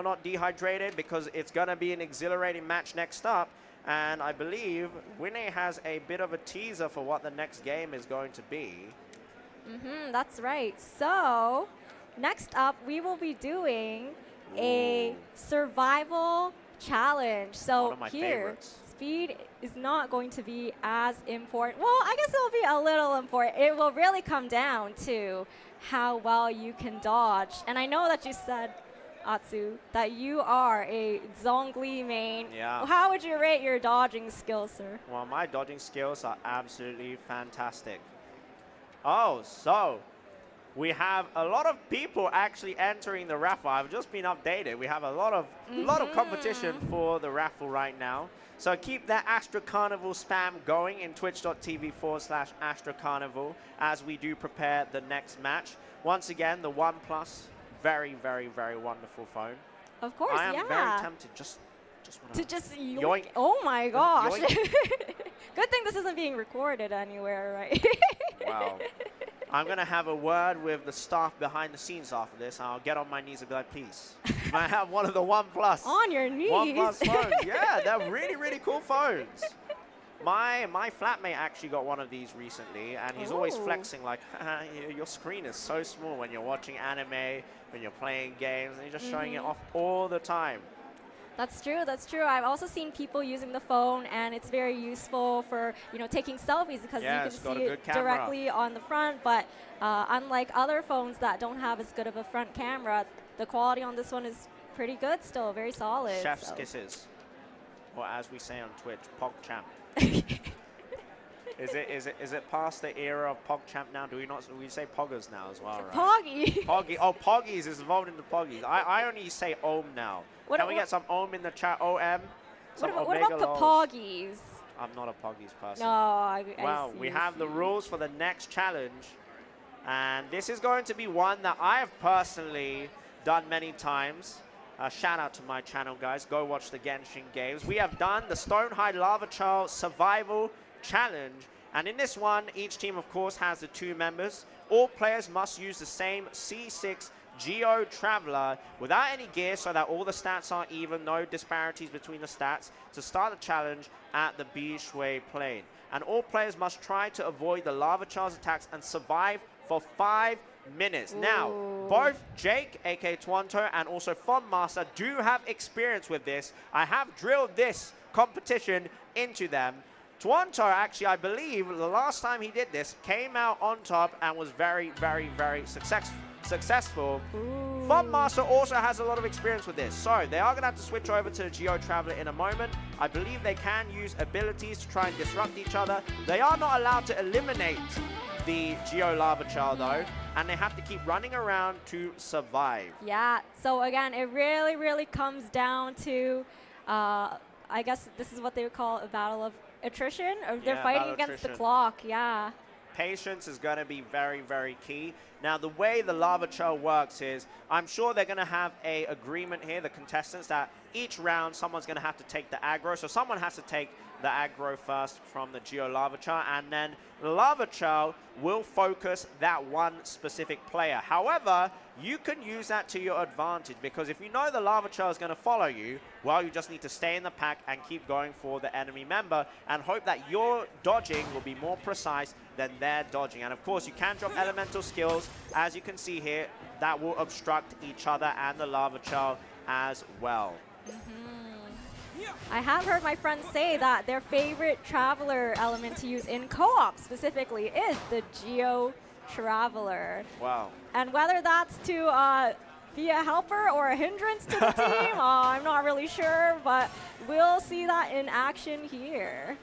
not dehydrated because it's going to be an exhilarating match next up. And I believe Winnie has a bit of a teaser for what the next game is going to be.
That's right. So, next up, we will be doing a survival challenge. So here, speed is not going to be as important. Well, I guess it'll be a little important. It will really come down to how well you can dodge. And I know that you said, Atsu, that you are a Zhongli main.
Yeah.
How would you rate your dodging skills, sir?
Well, my dodging skills are absolutely fantastic. Oh, so we have a lot of people actually entering the raffle. I've just been updated. We have a lot of competition for the raffle right now. So keep that Astra Carnival spam going in twitch.tv/Astra Carnival as we do prepare the next match. Once again, the OnePlus, very, very, very wonderful phone.
Of course,
I am very tempted just
to just
yoink.
Oh my gosh. Good thing this isn't being recorded anywhere, right?
Wow. I'm going to have a word with the staff behind the scenes after this. I'll get on my knees and be like, please, can I have one of the OnePlus?
On your knees?
OnePlus phones. Yeah, they're really, really cool phones. My flatmate actually got one of these recently, and he's always flexing like, your screen is so small when you're watching anime, when you're playing games, and you're just showing it off all the time.
That's true. That's true. I've also seen people using the phone, and it's very useful for taking selfies because you can see it directly on the front. But unlike other phones that don't have as good of a front camera, the quality on this one is pretty good still, very solid.
Chef's kisses, or as we say on Twitch, PogChamp. Is it past the era of PogChamp now? Do we say Poggers now as well, right?
Poggy.
Poggy. Oh, Poggies is involved in the Poggies. I only say Ohm now. Can we get some Ohm in the chat? OM.
What about the Poggies?
I'm not a Poggies person.
No, I
well, we have the rules for the next challenge, and this is going to be one that I have personally done many times. Shout out to my channel, guys. Go watch the Genshin games. We have done the Stonehide Lava Child Survival Challenge. And in this one, each team, of course, has the 2 members. All players must use the same C6 Geo Traveler without any gear so that all the stats are even, no disparities between the stats, to start the challenge at the Bishui Plain. And all players must try to avoid the Lava Child's attacks and survive for 5 minutes. Now, both Jake, aka TUONTO, and also Funmaster do have experience with this. I have drilled this competition into them. TUONTO actually, I believe, the last time he did this, came out on top and was very, very, very successful. Funmaster also has a lot of experience with this, so they are going to have to switch over to the Geo Traveler in a moment. I believe they can use abilities to try and disrupt each other. They are not allowed to eliminate the Geo Lava Child though, and they have to keep running around to survive.
Yeah, so again, it really, really comes down to, I guess this is what they would call a battle of attrition, or they're fighting against the clock, yeah.
Patience is going to be very, very key. Now, the way the Lava Child works is, I'm sure they're going to have a agreement here, the contestants, that each round someone's going to have to take the aggro. So someone has to take the aggro first from the Geo Lava Child, and then the Lava Child will focus that one specific player. However, you can use that to your advantage, because if you know the Lava Child is going to follow you, well, you just need to stay in the pack and keep going for the enemy member and hope that your dodging will be more precise than their dodging. And of course, you can drop elemental skills, as you can see here, that will obstruct each other and the Lava Child as well.
I have heard my friends say that their favorite Traveler element to use in co-op specifically is the Geo Traveler.
Wow.
And whether that's to be a helper or a hindrance to the team, I'm not really sure, but we'll see that in action here.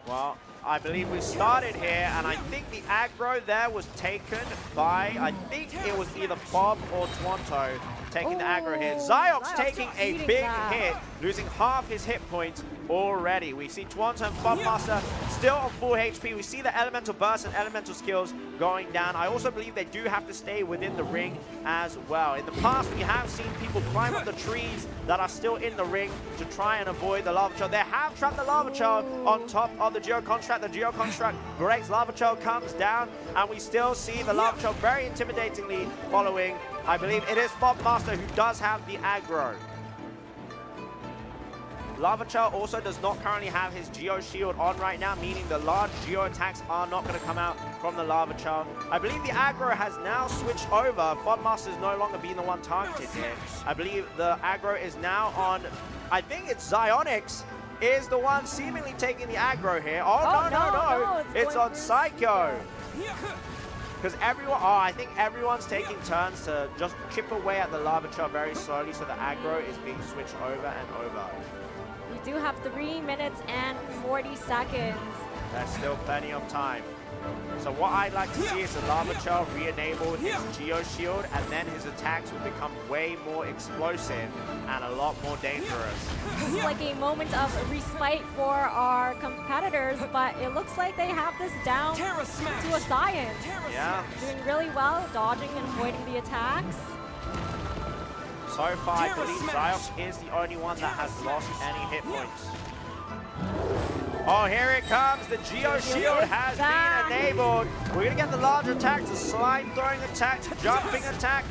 Well, I believe we started here, and I think the aggro there was taken by, I think it was either Bob or TUONTO taking the aggro here. ZYOX taking a big hit, losing half his hit points already. We see TUONTO and Funmaster still on full HP. We see the elemental burst and elemental skills going down. I also believe they do have to stay within the ring as well. In the past, we have seen people climb up the trees that are still in the ring to try and avoid the Lava Child. They have trapped the Lava Child on top of the Geo Construct. The Geo Construct breaks, Lava Child comes down, and we still see the Lava Child very intimidatingly following. I believe it is Funmaster who does have the aggro. Lava Child also does not currently have his Geo Shield on right now, meaning the large Geo attacks are not going to come out from the Lava Child. I believe the aggro has now switched over. Funmaster is no longer being the one targeted here. I believe the aggro is now on, I think it's Zy0x is the one seemingly taking the aggro here. Oh, no. It's on TSIKYO. Because everyone, I think everyone's taking turns to just chip away at the Lava Child very slowly, so the aggro is being switched over and over.
We do have 3 minutes and 40 seconds.
There's still plenty of time. So what I'd like to see is the Lava Child re-enable his Geo Shield, and then his attacks will become way more explosive and a lot more dangerous.
This is like a moment of respite for our competitors, but it looks like they have this down to a science.
Yeah.
Doing really well, dodging and avoiding the attacks.
So far, I believe ZYOX is the only one that has lost any hit points. Oh, here it comes. The Geo Shield has been enabled. We're going to get the larger attacks, the slide throwing attack, jumping attack.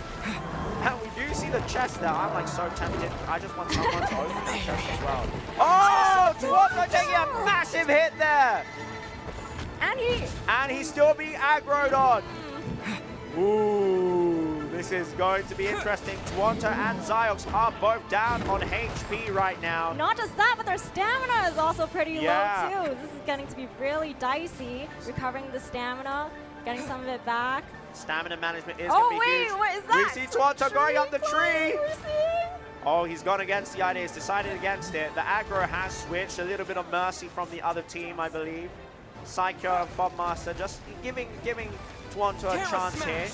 And we do see the chest there. I'm like so tempted. I just want someone to open the chest as well. Oh, TUONTO taking a massive hit there. And he's still being aggroed on. Ooh, this is going to be interesting. TUONTO and ZYOX are both down on HP right now.
Not just that, but their stamina is also pretty low too. This is getting to be really dicey. Recovering the stamina, getting some of it back.
Stamina management is going to be huge.
What is that?
We see TUONTO going up the tree. Oh, he's gone against the idea. He's decided against it. The aggro has switched. A little bit of mercy from the other team, I believe. TSIKYO and Funmaster just giving TUONTO a chance here.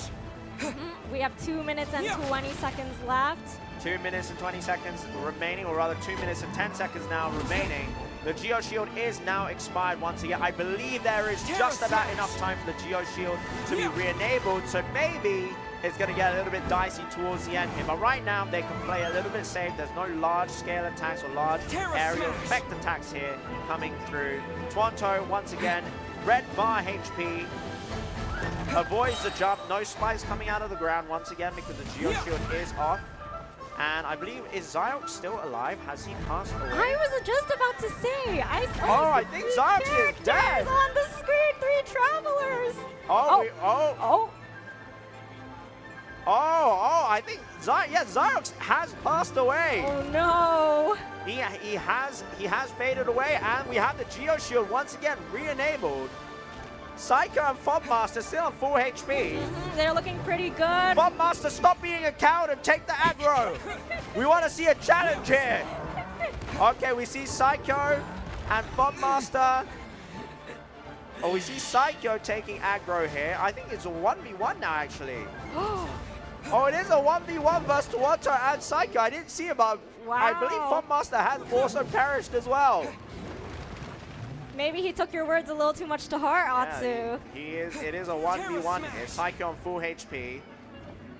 We have 2 minutes and 20 seconds left.
2 minutes and 20 seconds remaining, or rather 2 minutes and 10 seconds now remaining. The Geo Shield is now expired once again. I believe there is just about enough time for the Geo Shield to be re-enabled, so maybe it's going to get a little bit dicey towards the end here. But right now, they can play a little bit safe. There's no large-scale attacks or large aerial effect attacks here coming through. TUONTO, once again, red bar HP. Avoids the jump. No spikes coming out of the ground once again because the Geo Shield is off. And I believe, is ZYOX still alive? Has he passed away?
I was just about to say.
I think ZYOX is dead.
On the screen, 3 travelers.
I think ZYOX has passed away.
Oh no!
He has faded away, and we have the Geo Shield once again re-enabled. TSIKYO and FOBmaster still on full HP.
They're looking pretty good.
FOBmaster, stop being a coward and take the aggro. We want to see a challenge here. Okay, we see TSIKYO and FOBmaster. Oh, we see TSIKYO taking aggro here. I think it's a 1v1 now, actually. Oh, it is a 1v1 versus TUONTO and TSIKYO. I didn't see it, but I believe FOBmaster has also perished as well.
Maybe he took your words a little too much to heart, Atsu.
Yeah, it is a 1v1 here. TSIKYO on full HP.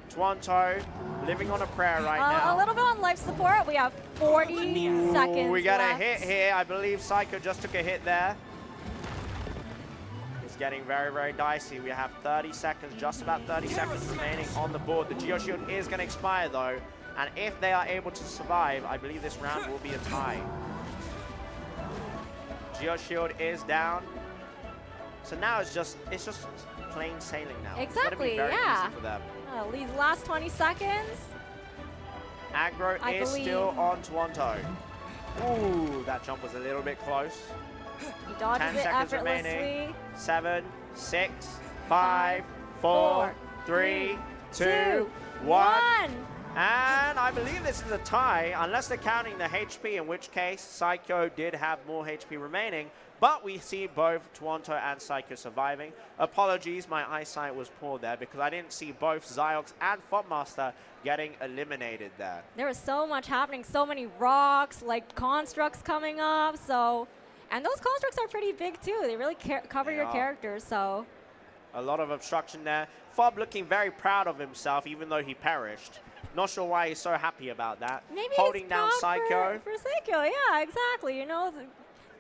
TUONTO living on a prayer right now.
A little bit on life support. We have 40 seconds
We got
left.
a hit here. I believe TSIKYO just took a hit there. It's getting very, very dicey. We have 30 seconds, just about 30 seconds remaining on the board. The Geo Shield is going to expire though. And if they are able to survive, I believe this round will be a tie. Geo Shield is down. So now it's just plain sailing now.
Exactly,
it's gonna be very
yeah.
easy for them.
These last 20 seconds.
Aggro is still on TUONTO. Ooh, that jump was a little bit close.
He dodges
10
it
seconds
effortlessly.
remaining. 7, 6, 5, 4, 3, 2, 1. And I believe this is a tie, unless they're counting the HP, in which case TSIKYO did have more HP remaining. But we see both TUONTO and TSIKYO surviving. Apologies, my eyesight was poor there because I didn't see both ZYOX and FOBmaster getting eliminated there.
There was so much happening, so many rocks, like constructs coming up, so... And those constructs are pretty big too. They really cover your characters, so...
A lot of obstruction there. Fob looking very proud of himself, even though he perished. Not sure why he's so happy about that.
Maybe
holding down TSIKYO.
For TSIKYO, yeah, exactly. You know,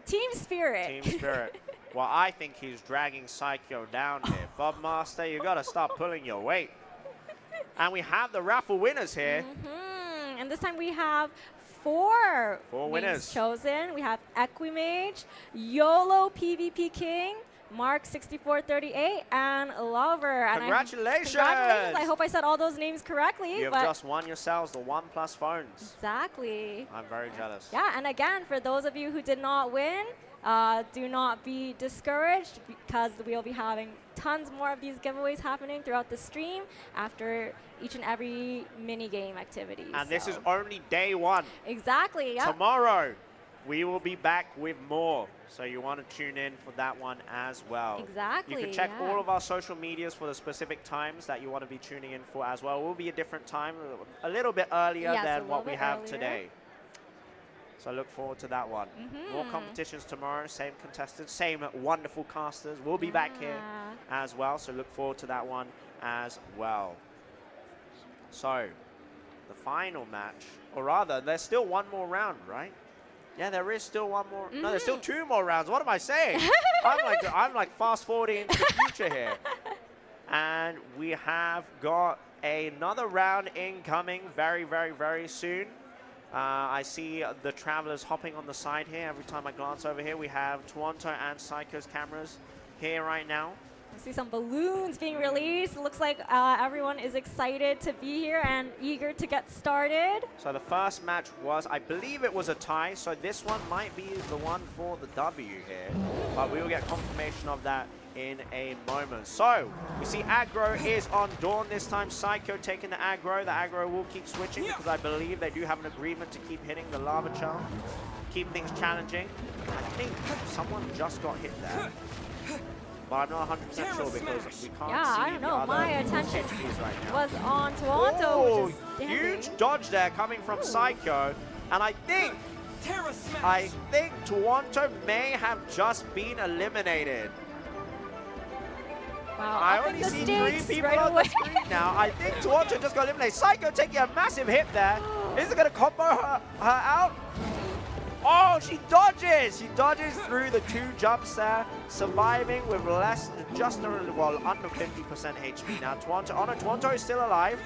team spirit.
Team spirit. Well, I think he's dragging TSIKYO down here. FOBmaster, you got to stop pulling your weight. And we have the raffle winners here.
And this time we have four
winners
chosen. We have Equimage, YOLO PvP King, Mark6438, and Lover.
Congratulations!
Congratulations! I hope I said all those names correctly.
You have just won yourselves the OnePlus phones.
Exactly.
I'm very jealous.
Yeah, and again, for those of you who did not win, do not be discouraged because we'll be having tons more of these giveaways happening throughout the stream after each and every mini game activity.
And this is only day one.
Exactly, yeah.
Tomorrow, we will be back with more. So you want to tune in for that one as well.
Exactly.
You can check all of our social medias for the specific times that you want to be tuning in for as well. It will be a different time, a little bit earlier than what we have today. So look forward to that one. More competitions tomorrow, same contestants, same wonderful casters. We'll be back here as well, so look forward to that one as well. So, the final match, or rather, there's still one more round, right? Yeah, there is still one more. No, there's still two more rounds. What am I saying? I'm like fast forwarding into the future here. And we have got another round incoming very, very, very soon. I see the Travelers hopping on the side here. Every time I glance over here, we have TUONTO and TSIKYO's cameras here right now.
I see some balloons being released. It looks like everyone is excited to be here and eager to get started.
So the first match was, I believe it was a tie, so this one might be the one for the W here. But we will get confirmation of that in a moment. So, we see aggro is on Dawn this time. TSIKYO taking the aggro. The aggro will keep switching because I believe they do have an agreement to keep hitting the lava charm. Keep things challenging. I think someone just got hit there. But I'm not 100% sure because we can't see
I don't know. My attention
right now.
was on TUONTO, which is
huge dodge there coming from TSIKYO. And I think TUONTO may have just been eliminated.
Wow,
I only see 3 people on the screen now. I think TUONTO just got eliminated. TSIKYO taking a massive hit there. Is it going to combo her out? Oh, she dodges! She dodges through the 2 jumps there, surviving with less, just under 50% HP. Now, TUONTO is still alive.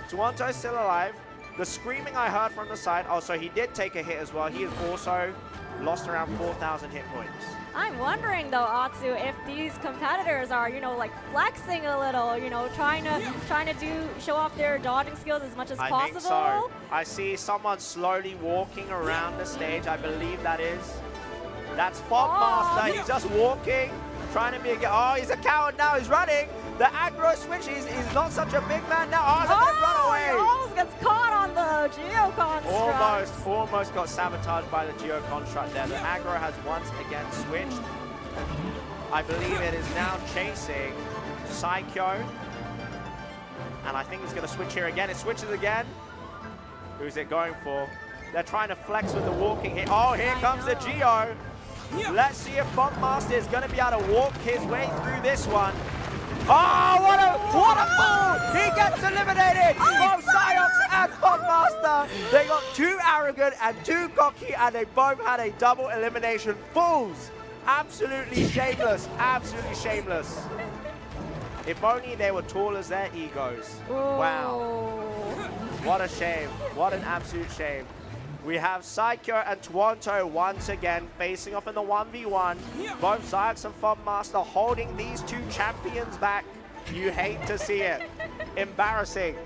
TUONTO is still alive. The screaming I heard from the side, oh, so he did take a hit as well. He is also lost around 4,000 hit points.
I'm wondering though, Atsu, if these competitors are, like flexing a little, trying to show off their dodging skills as much as possible.
I think so. I see someone slowly walking around the stage. I believe that's Fogmaster. He's just walking, trying to be he's a coward now. He's running. The aggro switch, he's not such a big man now. Oh, look at him run away.
He almost gets caught on the Geo construct.
Almost got sabotaged by the Geo construct there. The aggro has once again switched. I believe it is now chasing TSIKYO. And I think he's going to switch here again. It switches again. Who's it going for? They're trying to flex with the walking here. Oh, here comes the Geo. Let's see if Fogmaster is going to be able to walk his way through this one. Oh, what a fool! He gets eliminated! Both ZYOX and Fogmaster. They got too arrogant and too cocky, and they both had a double elimination. Fools! Absolutely shameless. Absolutely shameless. If only they were tall as their egos. Wow. What a shame. What an absolute shame. We have TSIKYO and TUONTO once again facing off in the 1v1. Both ZYOX and Fogmaster holding these two champions back. You hate to see it. Embarrassing.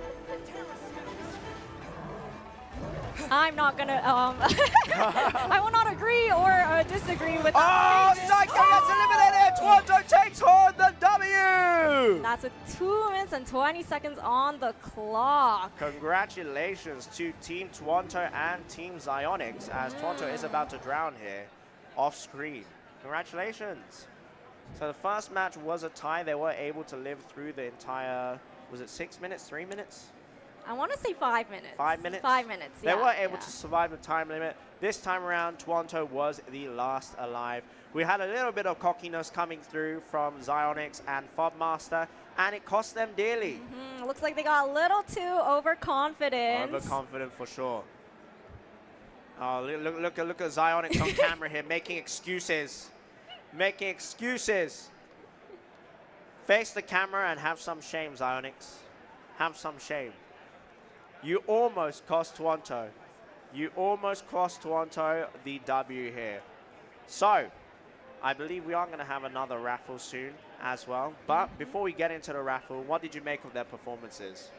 I'm not gonna, I will not agree or disagree with
that.
Oh,
TSIKYO gets eliminated! TUONTO takes home the W!
That's with 2 minutes and 20 seconds on the clock.
Congratulations to Team TUONTO and Team Zy0x, as TUONTO is about to drown here off screen. Congratulations. So the first match was a tie. They were able to live through the entire, was it 6 minutes, 3 minutes?
I want to say 5 minutes.
5 minutes?
5 minutes, yeah.
They were able to survive the time limit. This time around, TUONTO was the last alive. We had a little bit of cockiness coming through from Zy0x and Fogmaster, and it cost them dearly.
Looks like they got a little too overconfident.
Overconfident for sure. Oh, look at Zy0x on camera here, making excuses. Making excuses. Face the camera and have some shame, Zy0x. Have some shame. You almost cost TUONTO. You almost cost TUONTO the W here. So, I believe we are going to have another raffle soon as well. But before we get into the raffle, what did you make of their performances?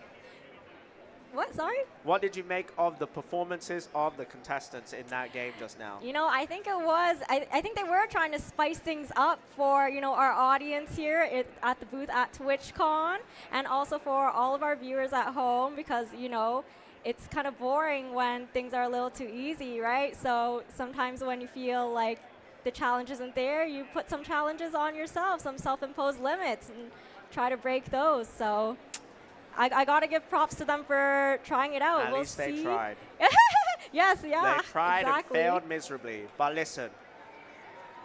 What, sorry?
What did you make of the performances of the contestants in that game just now?
I think it was, I think they were trying to spice things up for, our audience here at the booth at TwitchCon, and also for all of our viewers at home, because, it's kind of boring when things are a little too easy, right? So sometimes when you feel like the challenge isn't there, you put some challenges on yourself, some self-imposed limits, and try to break those. So I got to give props to them for trying it out.
At least they tried.
Yes, yeah.
They tried
exactly.
and failed miserably. But listen,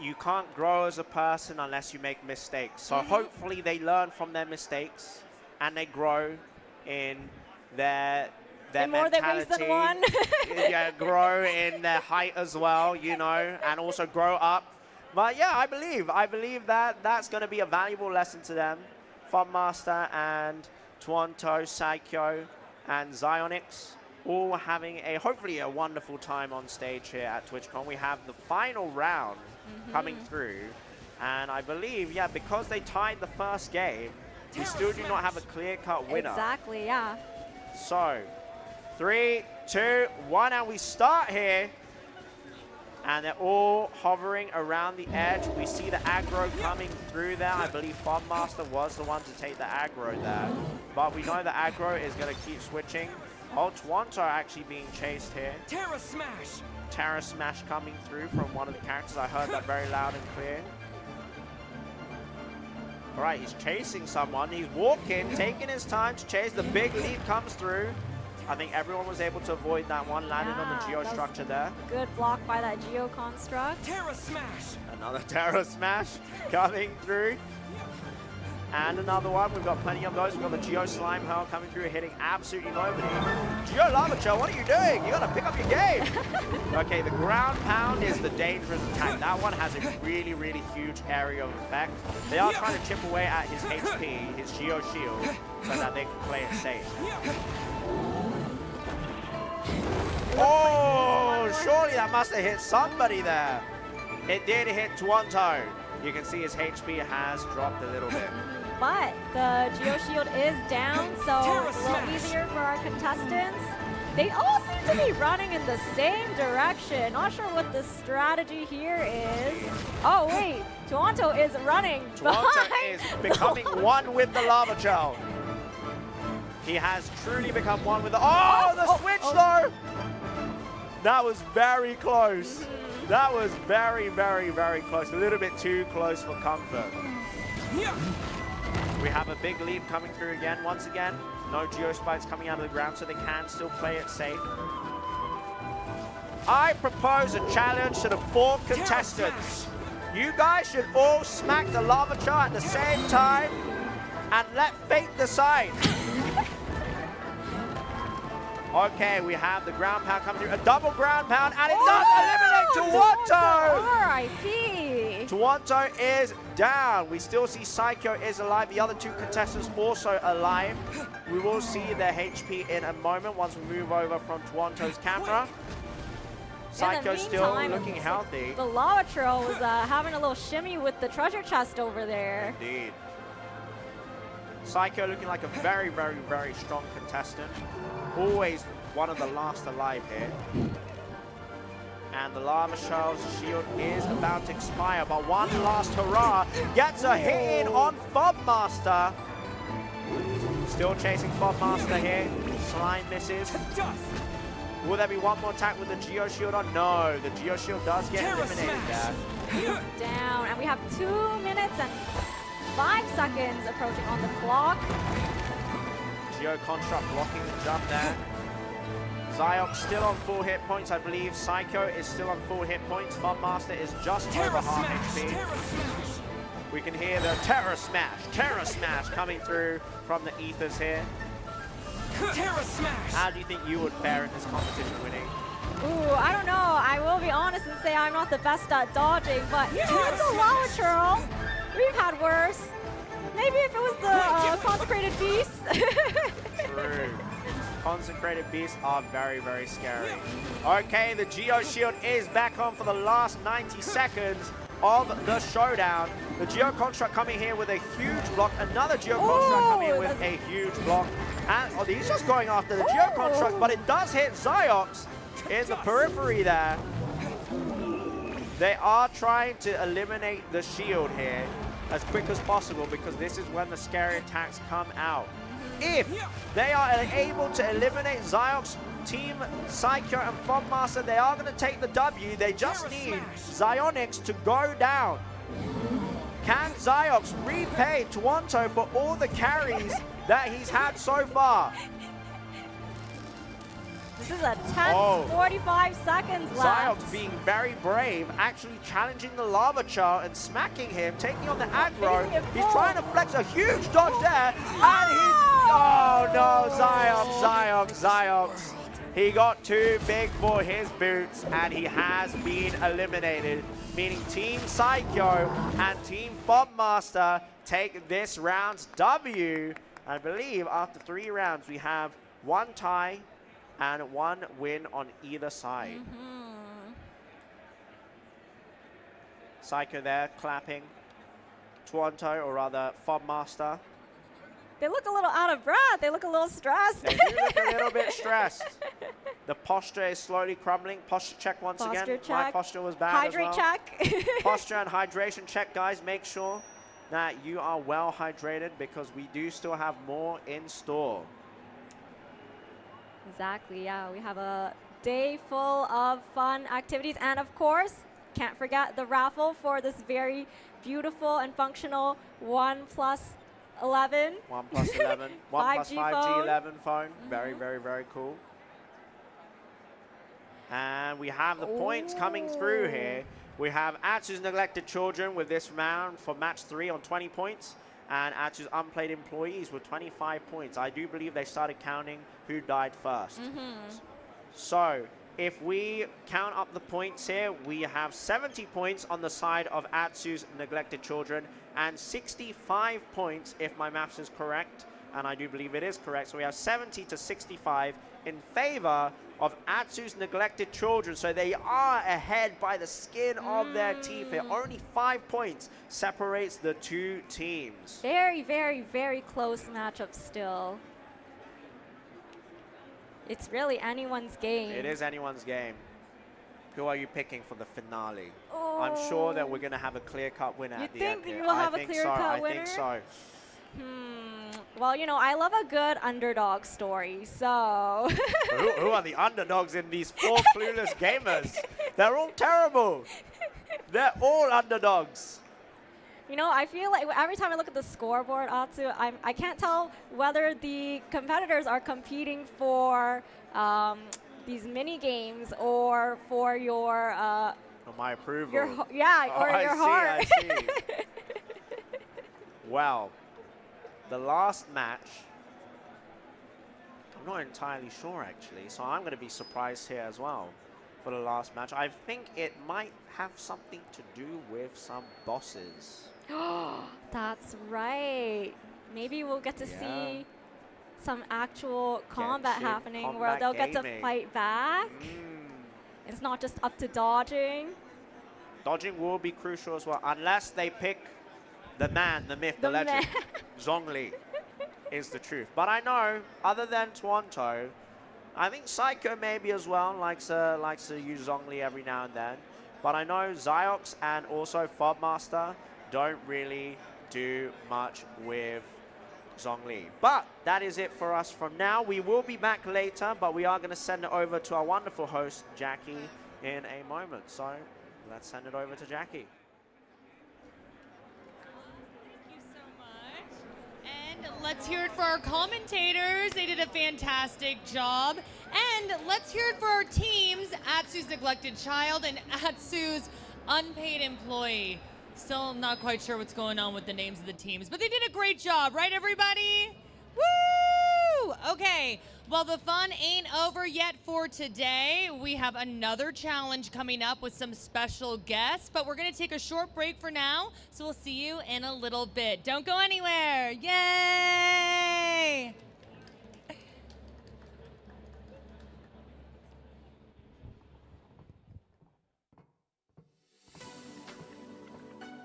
you can't grow as a person unless you make mistakes. So hopefully they learn from their mistakes and they grow in their
in more
mentality.
Than one.
Yeah, grow in their height as well, and also grow up. But yeah, I believe that that's going to be a valuable lesson to them. Fogmaster and TUONTO, TSIKYO, and Zy0x, all having hopefully a wonderful time on stage here at TwitchCon. We have the final round coming through, and I believe, because they tied the first game, we still do not have a clear-cut winner.
Exactly, yeah.
So, 3, 2, 1, and we start here. And they're all hovering around the edge. We see the aggro coming through there. I believe Fogmaster was the one to take the aggro there. But we know the aggro is going to keep switching. Oh, TUONTO actually being chased here.
Terra Smash!
Terra Smash coming through from one of the characters. I heard that very loud and clear. All right, he's chasing someone. He's walking, taking his time to chase. The big leap comes through. I think everyone was able to avoid that one, landed on the Geo structure there.
Good block by that Geo construct.
Terra Smash!
Another Terra Smash coming through. And another one. We've got plenty of those. We've got the Geo Slime Hurl coming through, hitting absolutely nobody. Geo Lava Chill, what are you doing? You gotta pick up your game. Okay, the Ground Pound is the dangerous attack. That one has a really, really huge area of effect. They are trying to chip away at his HP, his Geo Shield, so that they can play it safe. Oh, Oh, surely that must have hit somebody there. It did hit TUONTO. You can see his HP has dropped a little bit.
But the Geo Shield is down, so
Terra
it's a little
Smash.
easier for our contestants. They all seem to be running in the same direction. Not sure what the strategy here is. Oh wait, TUONTO is running
TUONTO
behind.
is becoming one with the lava child. He has truly become one with the. Oh, the switch though! That was very close. That was very, very, very close. A little bit too close for comfort. We have a big lead coming through again. Once again, no Geospikes coming out of the ground, so they can still play it safe. I propose a challenge to the 4 contestants. You guys should all smack the lava chart at the same time and let fate decide. Okay, we have the ground pound coming through. A double ground pound, and it does eliminate TUONTO!
R.I.P.
TUONTO is down. We still see TSIKYO is alive. The other 2 contestants also alive. We will see their HP in a moment once we move over from TUONTO's camera. TSIKYO still looking healthy.
The lava trail was having a little shimmy with the treasure chest over there.
Indeed. TSIKYO looking like a very, very, very strong contestant. Always one of the last alive here. And the lava shell's shield is about to expire, but one last hurrah gets a hit in on Fobmaster. Still chasing Fobmaster here. Slime misses. Will there be one more attack with the Geo Shield on? No, the Geo Shield does get eliminated there.
Down, and we have 2 minutes and 5 seconds approaching on the clock.
Geo Construct blocking the jump there. ZYOX still on full hit points, I believe. TSIKYO is still on full hit points. Fobmaster is just over half HP. We can hear the Terra Smash coming through from the ethers here.
Terra Smash!
How do you think you would fare in this competition, Winnie?
Ooh, I don't know. I will be honest and say I'm not the best at dodging, but it's a lava churl. We've had worse. Maybe if it was the consecrated beast.
True. Consecrated beasts are very, very scary. Okay, the Geo Shield is back on for the last 90 seconds of the showdown. The Geo Construct coming here with a huge block. Another Geo Construct coming in with a huge block. And he's just going after the Geo Construct, but it does hit ZYOX in the periphery there. They are trying to eliminate the shield here as quick as possible because this is when the scary attacks come out. If they are able to eliminate ZYOX, Team TSIKYO and Fobmaster, they are going to take the W. They just need Zy0x to go down. Can ZYOX repay TUONTO for all the carries that he's had so far?
This is a tense 45 seconds left.
ZYOX being very brave, actually challenging the lava child and smacking him, taking on the aggro. He's trying to flex a huge dodge there, and he's... Oh no, ZYOX. He got too big for his boots, and he has been eliminated, meaning Team TSIKYO and Team Fobmaster take this round's W. I believe after 3 rounds, we have 1 tie and 1 win on either side. TSIKYO there clapping TUONTO, or rather Fobmaster.
They look a little out of breath. They look a little stressed.
They do look a little bit stressed. The posture is slowly crumbling. Posture check once again.
Check.
My posture was bad
Hydrate
as well.
check.
Posture and hydration check, guys. Make sure that you are well hydrated because we do still have more in store.
Exactly, yeah. We have a day full of fun activities. And of course, can't forget the raffle for this very beautiful and functional 1+11.
1+11. 5G11 phone. Very, very, very cool. And we have the points coming through here. We have Atsu's Neglected Children with this round for match 3 on 20 points. And Atsu's Unplayed Employees with 25 points. I do believe they started counting who died first. So if we count up the points here, we have 70 points on the side of Atsu's Neglected Children and 65 points, if my maths is correct, and I do believe it is correct. So we have 70 to 65 in favor of Atsu's neglected children. So they are ahead by the skin of their teeth here. Only 5 points separates the two teams.
Very, very, very close matchup still. It's really anyone's game.
It is anyone's game. Who are you picking for the finale? Oh. I'm sure that we're going to have a clear-cut winner at the end.
You think we'll have a clear-cut winner?
I think so.
Well, you know, I love a good underdog story, so...
who are the underdogs in these 4 clueless gamers? They're all terrible. They're all underdogs.
You know, I feel like every time I look at the scoreboard, Atsu, I can't tell whether the competitors are competing for these mini games or for your...
for my approval.
Your or your heart.
I see. Well, the last match, I'm not entirely sure actually, so I'm going to be surprised here as well for the last match. I think it might have something to do with some bosses.
That's right. Maybe we'll get to see some actual combat happening where they'll get to fight back. It's not just up to dodging.
Dodging will be crucial as well, unless they pick the man, the myth, the legend. Zhongli is the truth. But I know, other than TUONTO, I think TSIKYO maybe as well likes to use Zhongli every now and then. But I know Zy0x and also Fobmaster don't really do much with Zhongli. But that is it for us from now. We will be back later, but we are going to send it over to our wonderful host, Jackie, in a moment. So let's send it over to Jackie.
Thank you so much. And let's hear it for our commentators. They did a fantastic job. And let's hear it for our teams, Atsu's neglected child and Atsu's unpaid employee. Still not quite sure what's going on with the names of the teams, but they did a great job, right, everybody? Woo! Okay, well, the fun ain't over yet for today. We have another challenge coming up with some special guests, but we're going to take a short break for now, so we'll see you in a little bit. Don't go anywhere. Yay!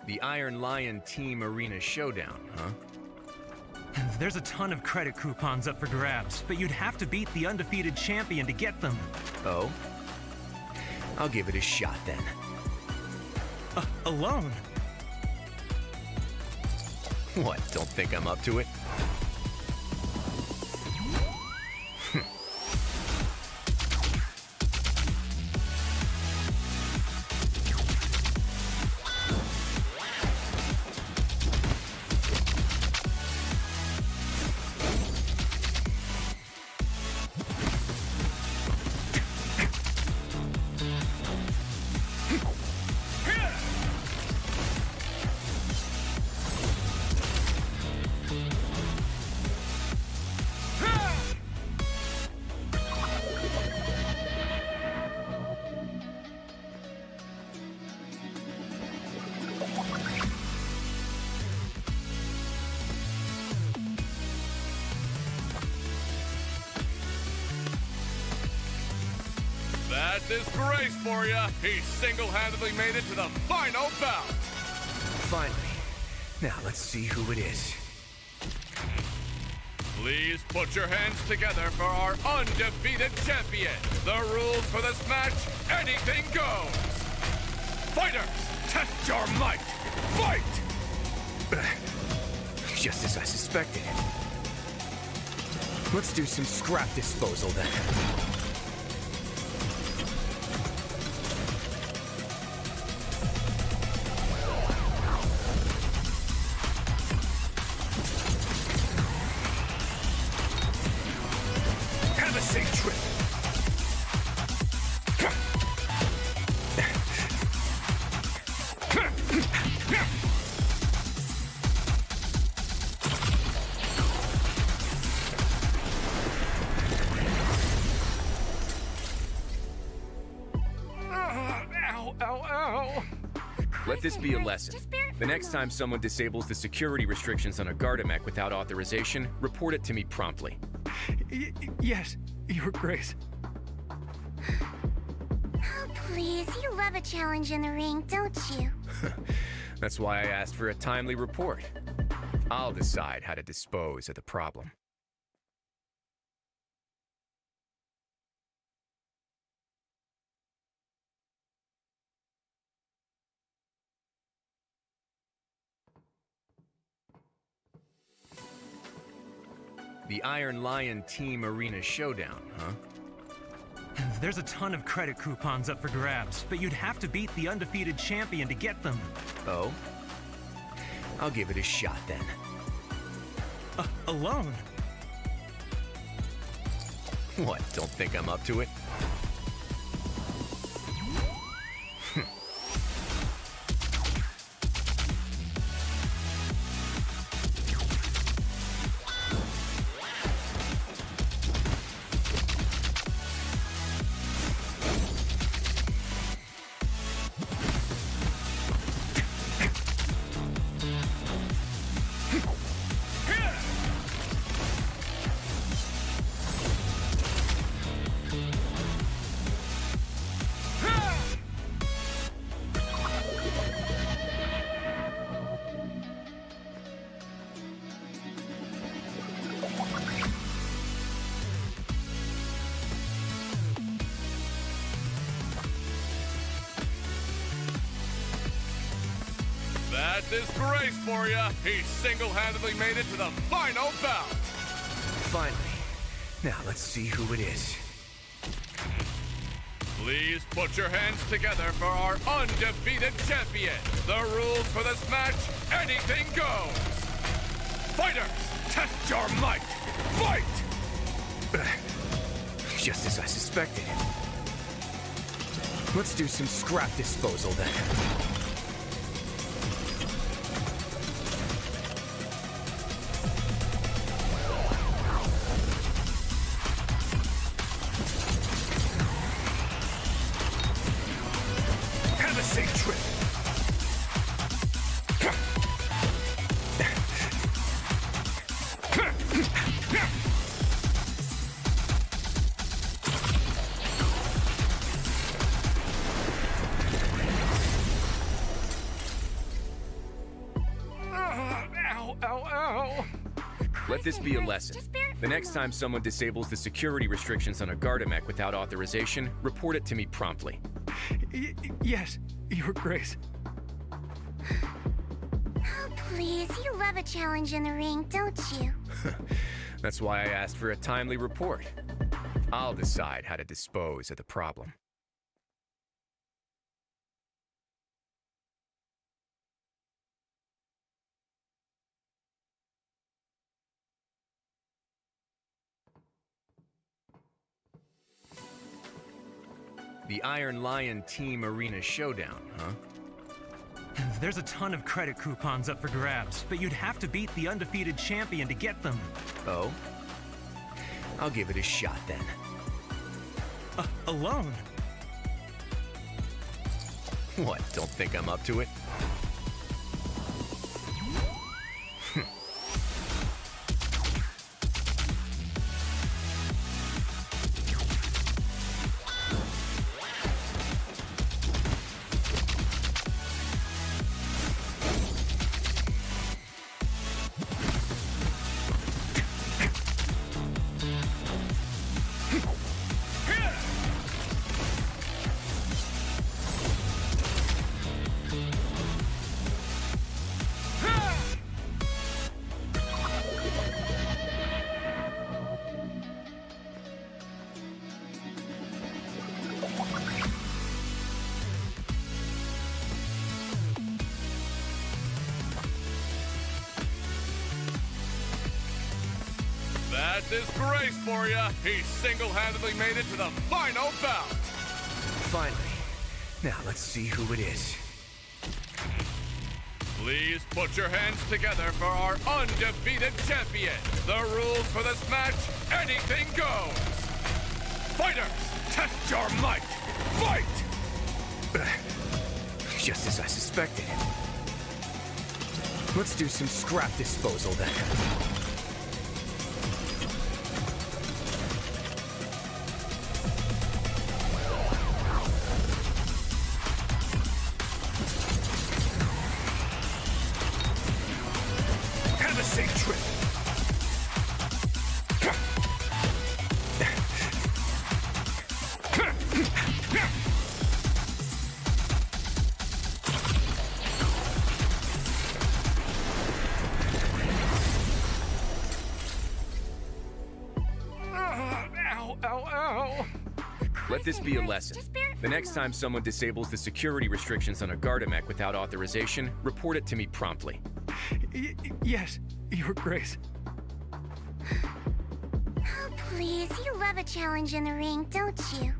The Iron Lion Team Arena Showdown, huh?
There's a ton of credit coupons up for grabs, but you'd have to beat the undefeated champion to get them.
Oh? I'll give it a shot then.
Alone?
What, don't think I'm up to it?
That's his grace for you. He single-handedly made it to the final bout.
Finally. Now let's see who it is.
Please put your hands together for our undefeated champion. The rules for this match, anything goes. Fighters, test your might. Fight!
Just as I suspected. Let's do some scrap disposal then. Have a safe trip. Let this be a lesson.
Just bear
The next time someone disables the security restrictions on a Gardamek without authorization, report it to me promptly.
Yes, Your Grace.
Oh, please, you love a challenge in the ring, don't you?
That's why I asked for a timely report. I'll decide how to dispose of the problem. The Iron Lion Team Arena Showdown, huh?
There's a ton of credit coupons up for grabs, but you'd have to beat the undefeated champion to get them.
Oh? I'll give it a shot then.
Alone?
What, don't think I'm up to it?
That's disgrace for you. He single-handedly made it to the final bout.
Finally. Now let's see who it is.
Please put your hands together for our undefeated champion. The rules for this match, anything goes. Fighters, test your might. Fight!
Just as I suspected. Let's do some scrap disposal then.
Have a safe trip.
Ow, ow, ow.
Let this be a lesson. The next time someone disables the security restrictions on a Gardamek without authorization, report it to me promptly.
Yes, Your Grace.
Oh, please, you love a challenge in the ring, don't you?
That's why I asked for a timely report. I'll decide how to dispose of the problem. The Iron Lion Team Arena Showdown, huh?
There's a ton of credit coupons up for grabs, but you'd have to beat the undefeated champion to get them.
Oh? I'll give it a shot then.
Alone?
What, don't think I'm up to it?
That's disgrace for you. He single-handedly made it to the final bout.
Finally. Now let's see who it is.
Please put your hands together for our undefeated champion. The rules for this match, anything goes. Fighters, test your might. Fight!
Just as I suspected. Let's do some scrap disposal then. Have a safe trip. Let this be a lesson. The next time someone disables the security restrictions on a Gardamech without authorization, report it to me promptly.
Yes, Your Grace.
Oh, please, you love a challenge in the ring, don't you?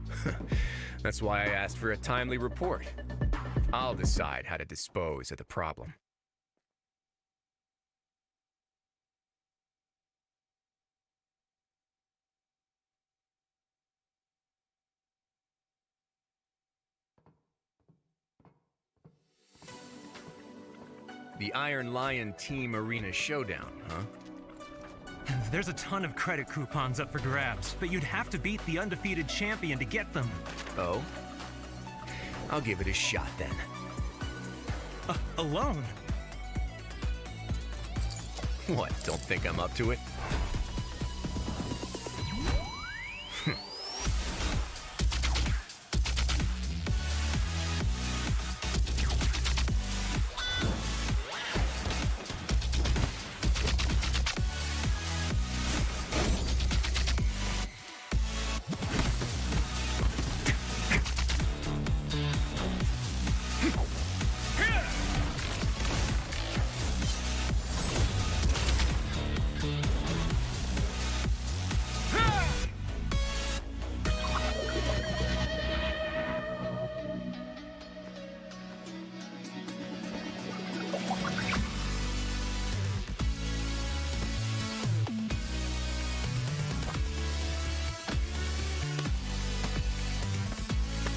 That's why I asked for a timely report. I'll decide how to dispose of the problem. The Iron Lion Team Arena Showdown, huh?
There's a ton of credit coupons up for grabs, but you'd have to beat the undefeated champion to get them.
Oh? I'll give it a shot then.
Alone?
What, don't think I'm up to it?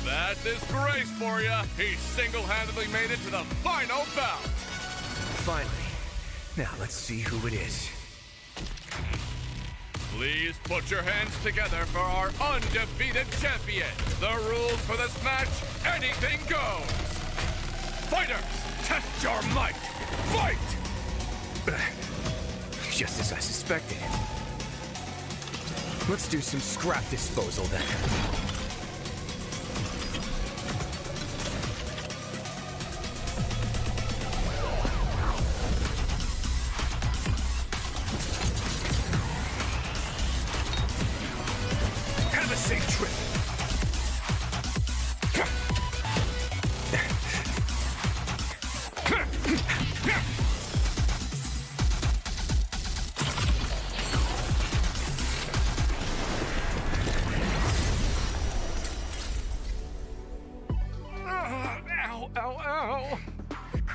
That's his grace for you. He single-handedly made it to the final bout.
Finally. Now let's see who it is.
Please put your hands together for our undefeated champion. The rules for this match, anything goes. Fighters, test your might. Fight!
Just as I suspected. Let's do some scrap disposal then. Have a safe trip.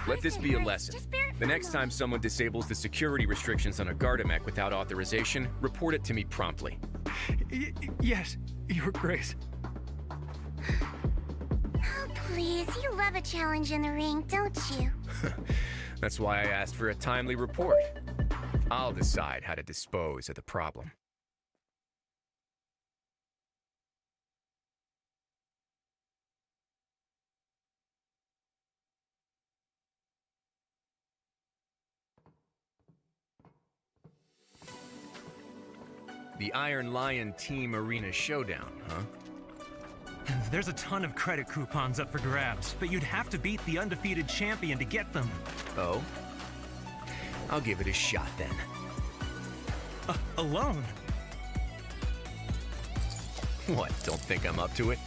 Let this be a lesson. The next time someone disables the security restrictions on a Gardamech without authorization, report it to me promptly.
Yes, Your Grace.
Oh, please, you love a challenge in the ring, don't you?
That's why I asked for a timely report. I'll decide how to dispose of the problem. The Iron Lion Team Arena Showdown, huh?
There's a ton of credit coupons up for grabs, but you'd have to beat the undefeated champion to get them.
Oh? I'll give it a shot then.
Alone?
What, don't think I'm up to it?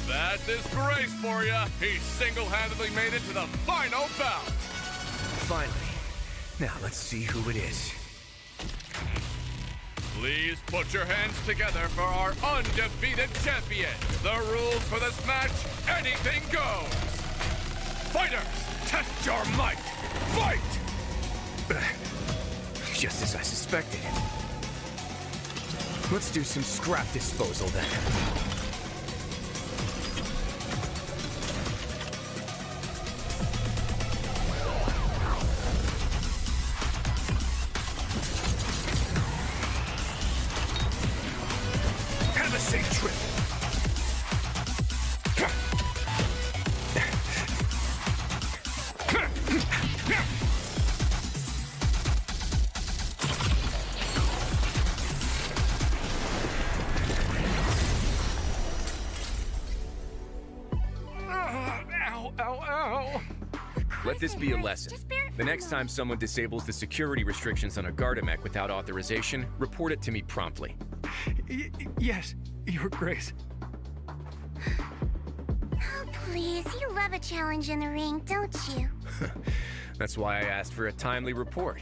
That's his brace for you. He single-handedly made it to the final bout.
Finally. Now let's see who it is.
Please put your hands together for our undefeated champion. The rules for this match, anything goes. Fighters, test your might. Fight!
Just as I suspected. Let's do some scrap disposal then. Have a safe trip. Let this be a lesson. The next time someone disables the security restrictions on a Gardamech without authorization, report it to me promptly.
Yes, Your Grace.
Oh, please, you love a challenge in the ring, don't you?
That's why I asked for a timely report.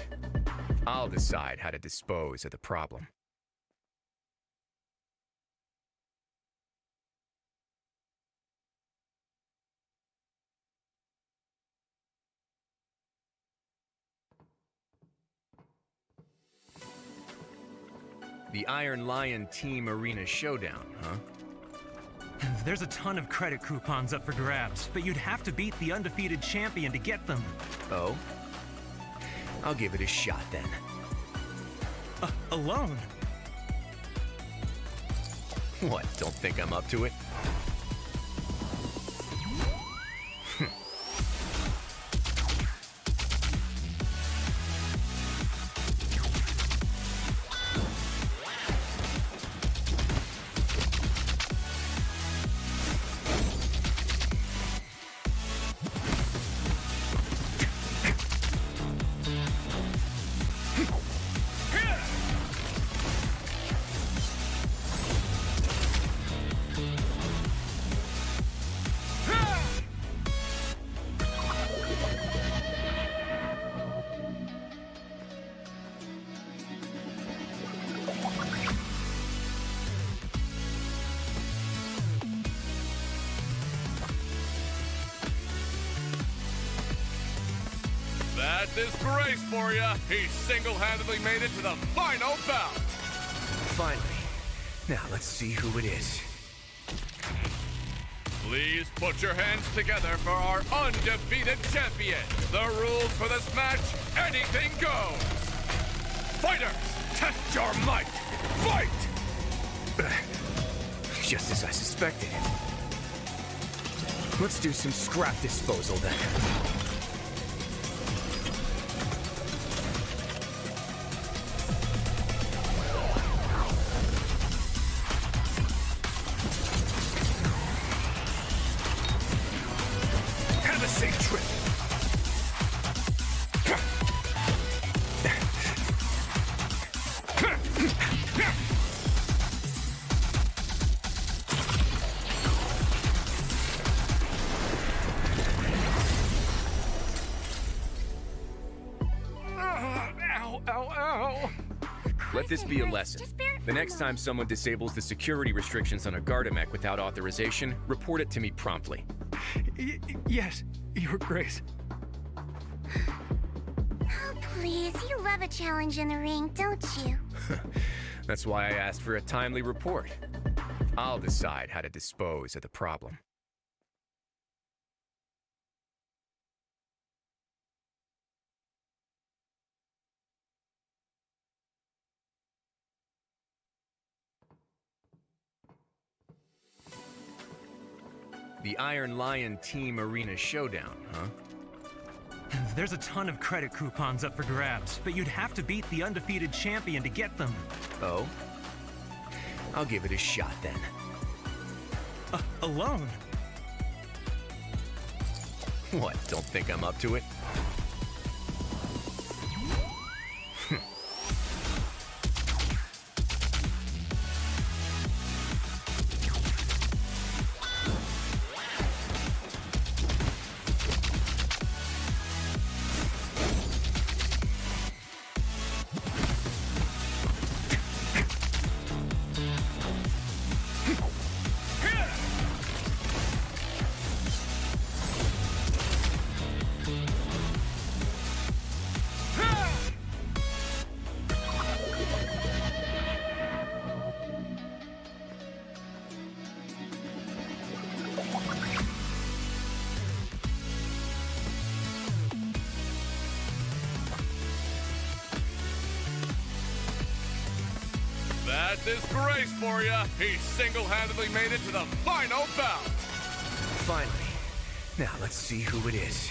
I'll decide how to dispose of the problem. The Iron Lion Team Arena Showdown, huh?
There's a ton of credit coupons up for grabs, but you'd have to beat the undefeated champion to get them.
Oh? I'll give it a shot then.
Alone?
What, don't think I'm up to it?
That's his brace for you. He single-handedly made it to the final bout.
Finally. Now let's see who it is.
Please put your hands together for our undefeated champion. The rules for this match, anything goes. Fighters, test your might. Fight!
Just as I suspected. Let's do some scrap disposal then. Have a safe trip. Let this be a lesson. The next time someone disables the security restrictions on a Gardamech without authorization, report it to me promptly.
Yes, Your Grace.
Oh, please, you love a challenge in the ring, don't you?
That's why I asked for a timely report. I'll decide how to dispose of the problem. The Iron Lion Team Arena Showdown, huh?
There's a ton of credit coupons up for grabs, but you'd have to beat the undefeated champion to get them.
Oh? I'll give it a shot then.
Alone?
What, don't think I'm up to it?
That's his grace for you. He single-handedly made it to the final bout.
Finally. Now let's see who it is.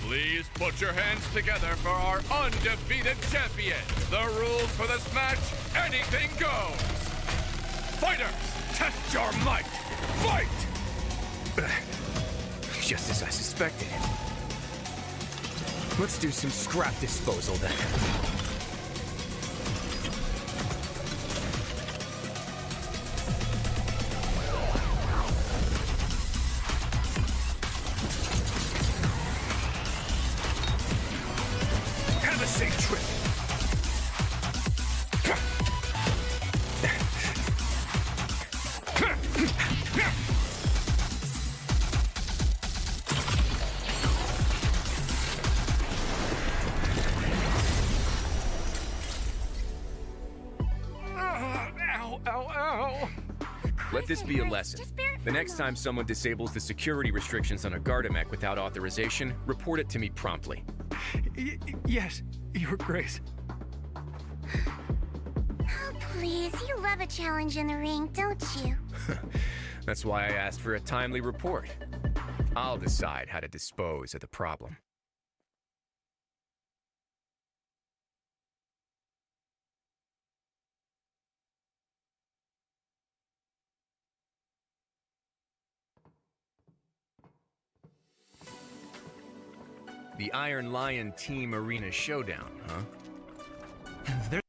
Please put your hands together for our undefeated champion. The rules for this match, anything goes. Fighters, test your might. Fight!
Just as I suspected. Let's do some scrap disposal then. Have a safe trip. Let this be a lesson. The next time someone disables the security restrictions on a Gardamech without authorization, report it to me promptly.
Yes, Your Grace.
Oh, please, you love a challenge in the ring, don't you?
That's why I asked for a timely report. I'll decide how to dispose of the problem. The Iron Lion Team Arena Showdown, huh?
There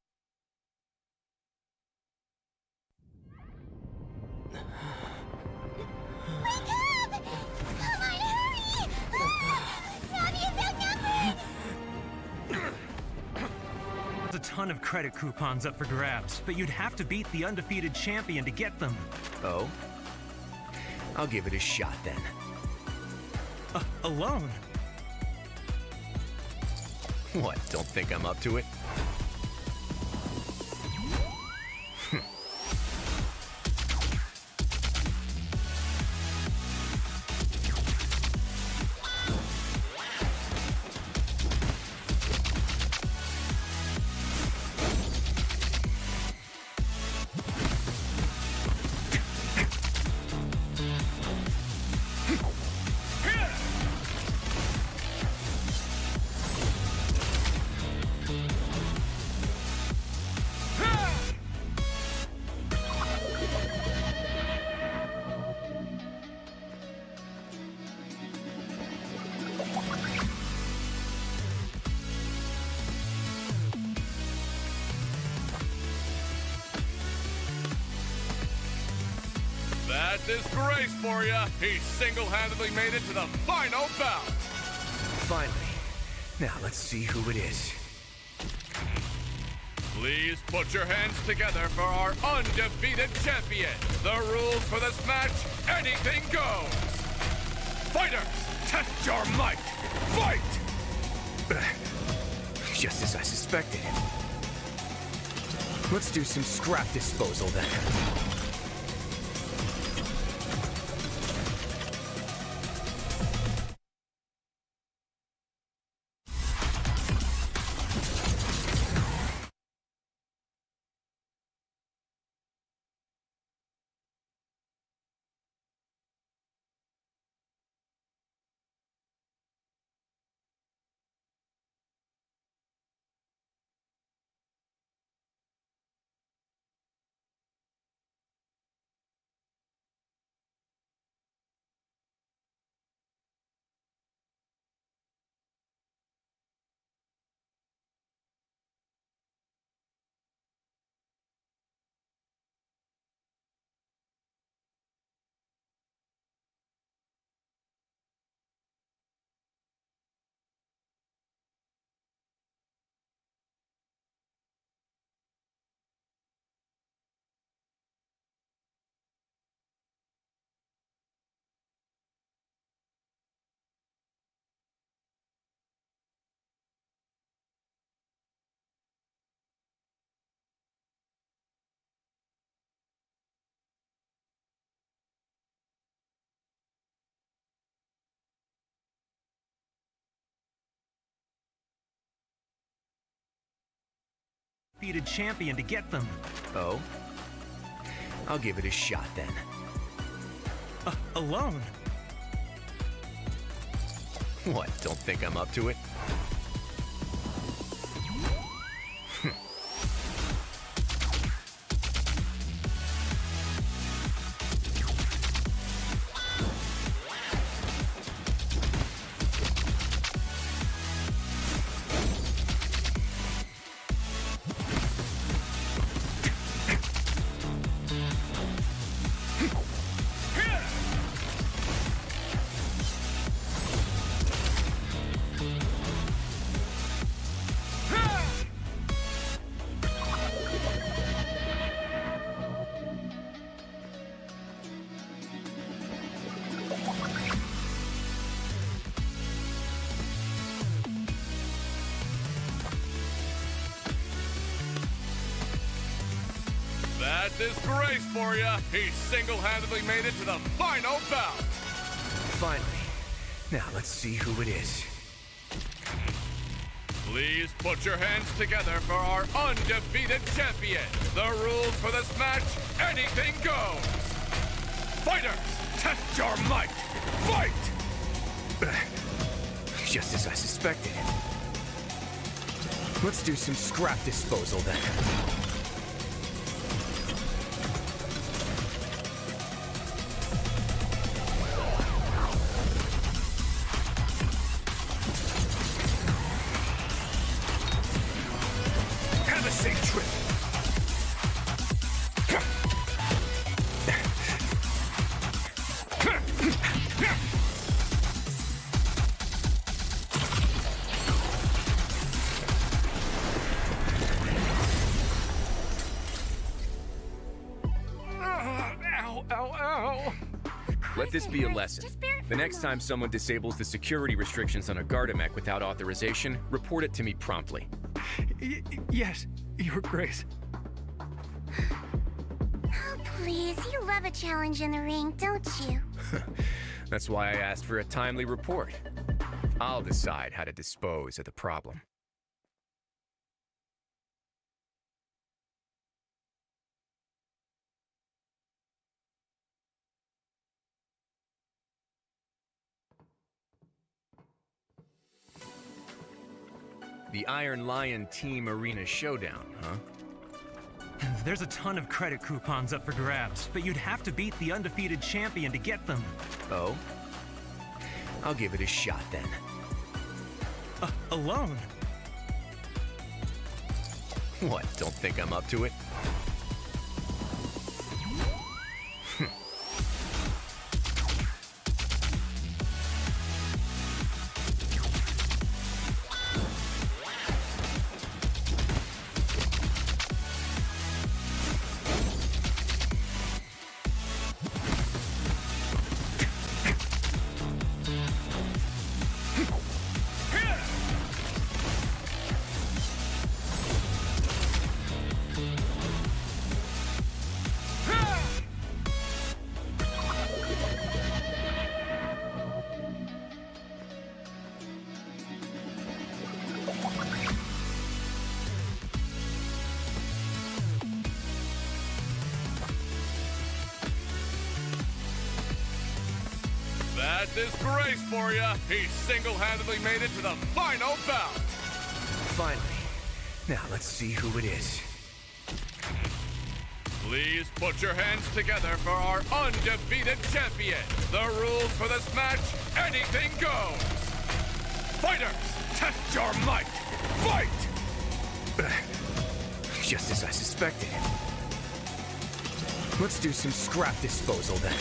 There's a ton of credit coupons up for grabs, but you'd have to beat the undefeated champion to get them.
Oh? I'll give it a shot then.
Alone?
What, don't think I'm up to it?
That's his grace for you. He single-handedly made it to the final bout.
Finally. Now let's see who it is.
Please put your hands together for our undefeated champion. The rules for this match, anything goes. Fighters, test your might. Fight!
Just as I suspected. Let's do some scrap disposal then.
undefeated champion to get them.
Oh? I'll give it a shot then.
Alone?
What, don't think I'm up to it?
That's disgrace for you. He single-handedly made it to the final bout.
Finally. Now let's see who it is.
Please put your hands together for our undefeated champion. The rules for this match, anything goes. Fighters, test your might. Fight!
Just as I suspected. Let's do some scrap disposal then. Have a safe trip. Let this be a lesson. The next time someone disables the security restrictions on a Gardamech without authorization, report it to me promptly.
Yes, Your Grace.
Oh, please, you love a challenge in the ring, don't you?
That's why I asked for a timely report. I'll decide how to dispose of the problem. The Iron Lion Team Arena Showdown, huh?
There's a ton of credit coupons up for grabs, but you'd have to beat the undefeated champion to get them.
Oh? I'll give it a shot then.
Alone?
What, don't think I'm up to it?
That's disgrace for you. He single-handedly made it to the final bout.
Finally. Now let's see who it is.
Please put your hands together for our undefeated champion. The rules for this match, anything goes. Fighters, test your might. Fight!
Just as I suspected. Let's do some scrap disposal then.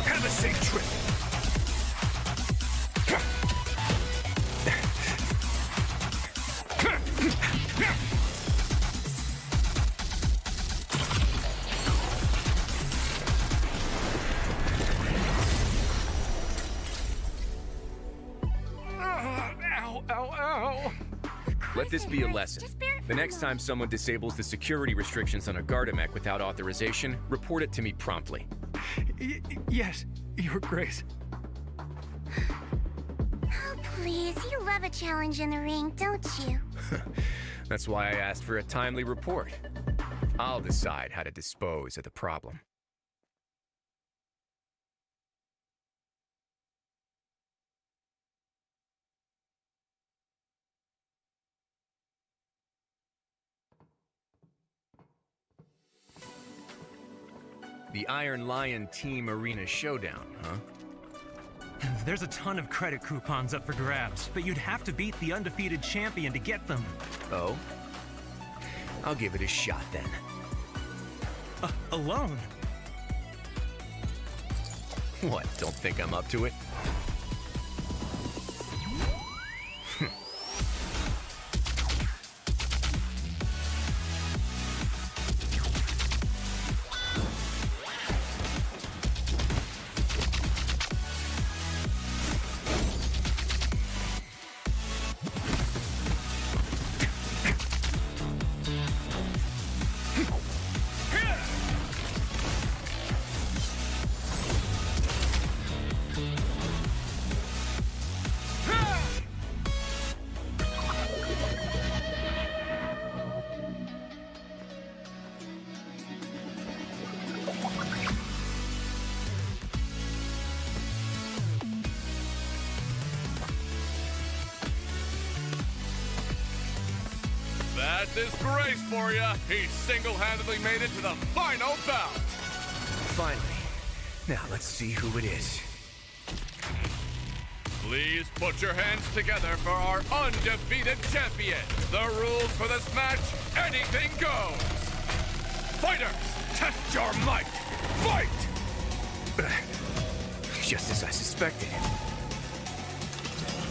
Have a safe trip.
Ow, ow, ow.
Let this be a lesson. The next time someone disables the security restrictions on a Gardamech without authorization, report it to me promptly.
Yes, Your Grace.
Oh, please, you love a challenge in the ring, don't you?
That's why I asked for a timely report. I'll decide how to dispose of the problem. The Iron Lion Team Arena Showdown, huh?
There's a ton of credit coupons up for grabs, but you'd have to beat the undefeated champion to get them.
Oh? I'll give it a shot then.
Alone?
What, don't think I'm up to it?
That's his grace for you. He single-handedly made it to the final bout.
Finally. Now let's see who it is.
Please put your hands together for our undefeated champion. The rules for this match, anything goes. Fighters, test your might. Fight!
Just as I suspected.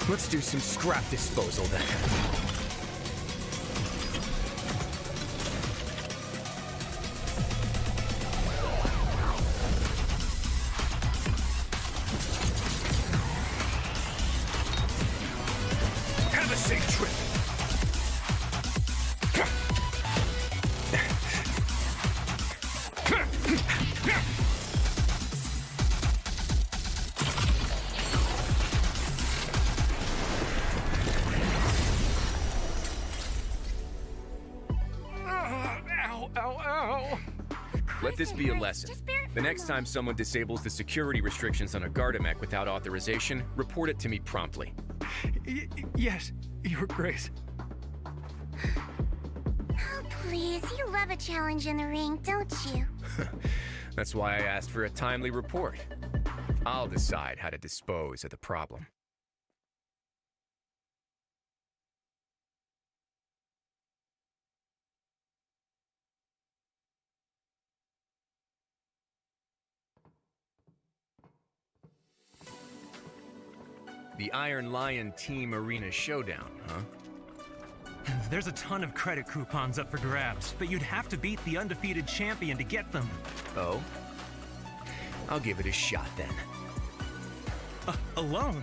Let's do some scrap disposal then.
Have a safe trip.
Let this be a lesson. The next time someone disables the security restrictions on a Gardamech without authorization, report it to me promptly.
Yes, Your Grace.
Oh, please, you love a challenge in the ring, don't you?
That's why I asked for a timely report. I'll decide how to dispose of the problem. The Iron Lion Team Arena Showdown, huh?
There's a ton of credit coupons up for grabs, but you'd have to beat the undefeated champion to get them.
Oh? I'll give it a shot then.
Alone?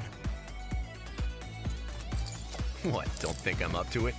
What, don't think I'm up to it?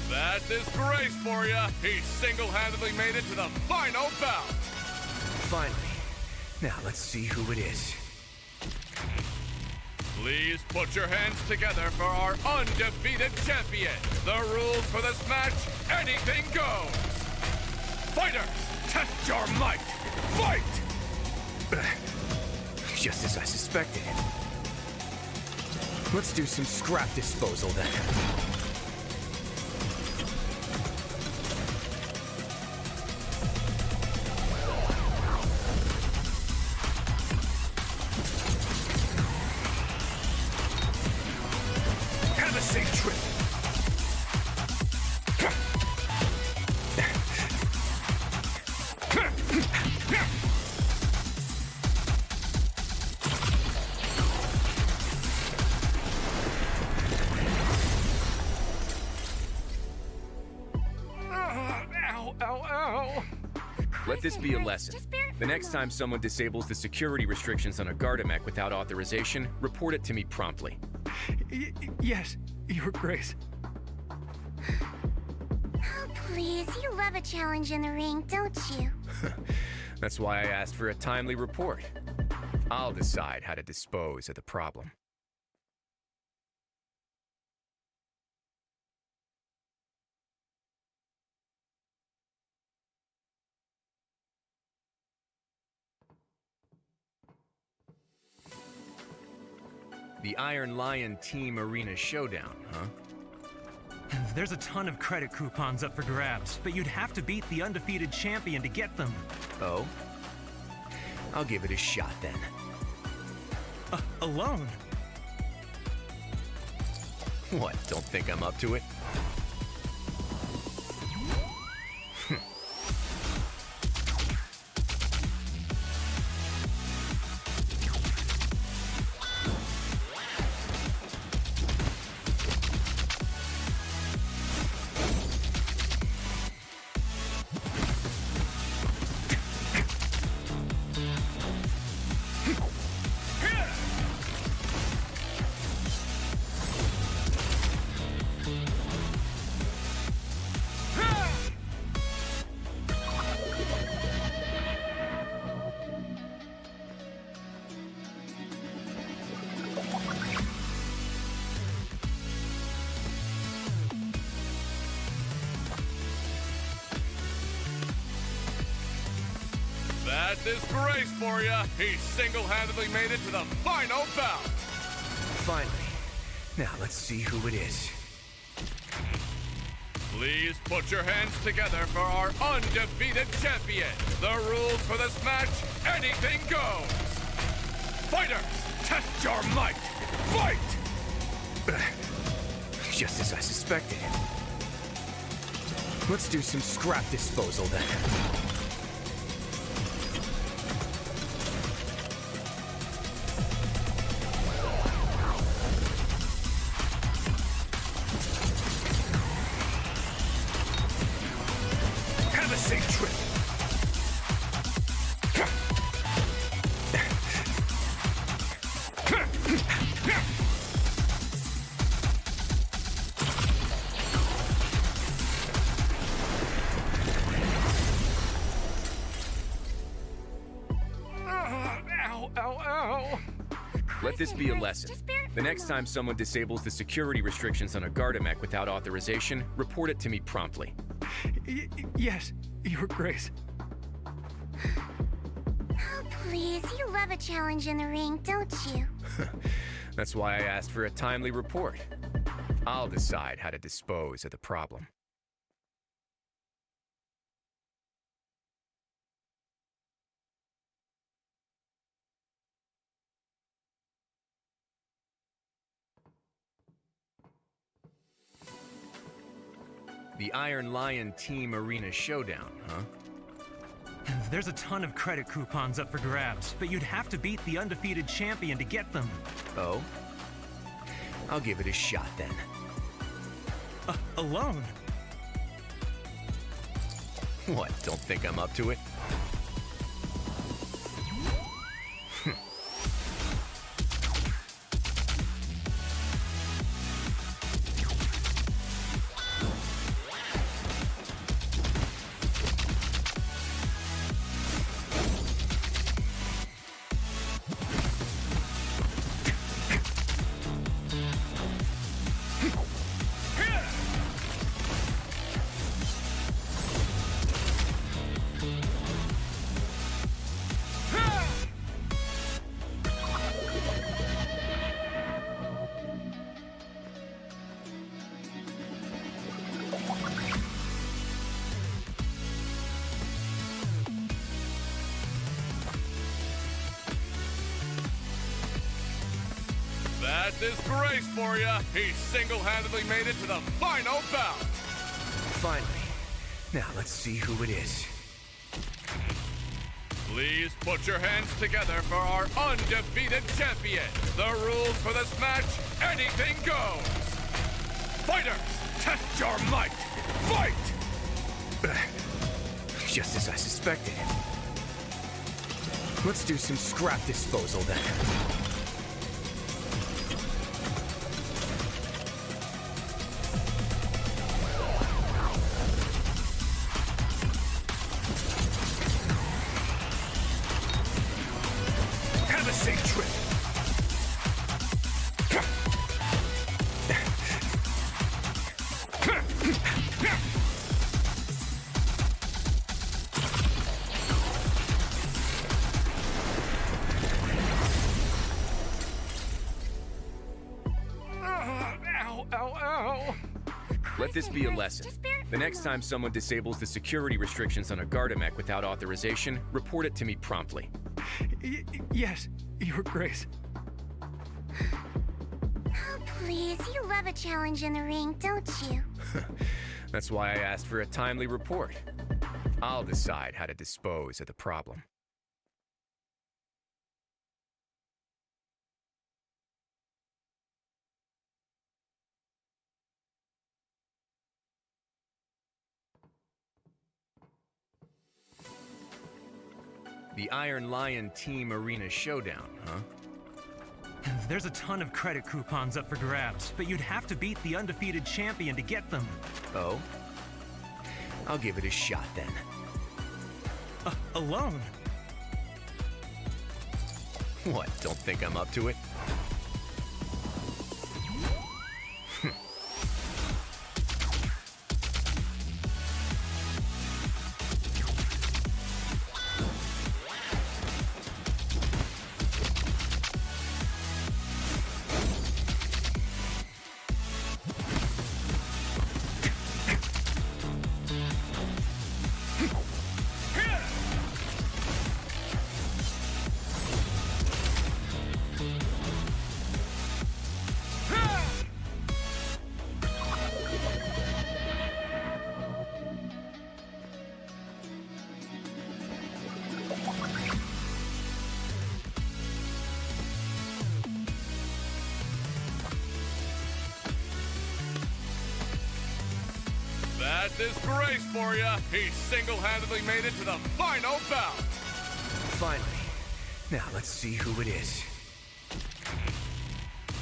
That's his grace for you. He single-handedly made it to the final bout.
Finally. Now let's see who it is.
Please put your hands together for our undefeated champion. The rules for this match, anything goes. Fighters, test your might. Fight!
Just as I suspected. Let's do some scrap disposal then. Have a safe trip. Let this be a lesson. The next time someone disables the security restrictions on a Gardamech without authorization, report it to me promptly.
Yes, Your Grace.
Oh, please, you love a challenge in the ring, don't you?
That's why I asked for a timely report. I'll decide how to dispose of the problem. The Iron Lion Team Arena Showdown, huh?
There's a ton of credit coupons up for grabs, but you'd have to beat the undefeated champion to get them.
Oh? I'll give it a shot then.
Alone?
What, don't think I'm up to it?
That's his grace for you. He single-handedly made it to the final bout.
Finally. Now let's see who it is.
Please put your hands together for our undefeated champion. The rules for this match, anything goes. Fighters, test your might. Fight!
Just as I suspected. Let's do some scrap disposal then. Have a safe trip. Let this be a lesson. The next time someone disables the security restrictions on a Gardamech without authorization, report it to me promptly.
Yes, Your Grace.
Oh, please, you love a challenge in the ring, don't you?
That's why I asked for a timely report. I'll decide how to dispose of the problem. The Iron Lion Team Arena Showdown, huh?
There's a ton of credit coupons up for grabs, but you'd have to beat the undefeated champion to get them.
Oh? I'll give it a shot then.
Alone?
What, don't think I'm up to it?
That disgrace for you. He single-handedly made it to the final bout.
Finally. Now let's see who it is.
Please put your hands together for our undefeated champion. The rules for this match, anything goes. Fighters, test your might. Fight!
Just as I suspected. Let's do some scrap disposal then. Have a safe trip. Let this be a lesson. The next time someone disables the security restrictions on a Gardamech without authorization, report it to me promptly.
Yes, Your Grace.
Oh, please, you love a challenge in the ring, don't you?
That's why I asked for a timely report. I'll decide how to dispose of the problem. The Iron Lion Team Arena Showdown, huh?
There's a ton of credit coupons up for grabs, but you'd have to beat the undefeated champion to get them.
Oh? I'll give it a shot then.
Alone?
What, don't think I'm up to it?
That disgrace for you. He single-handedly made it to the final bout.
Finally. Now let's see who it is.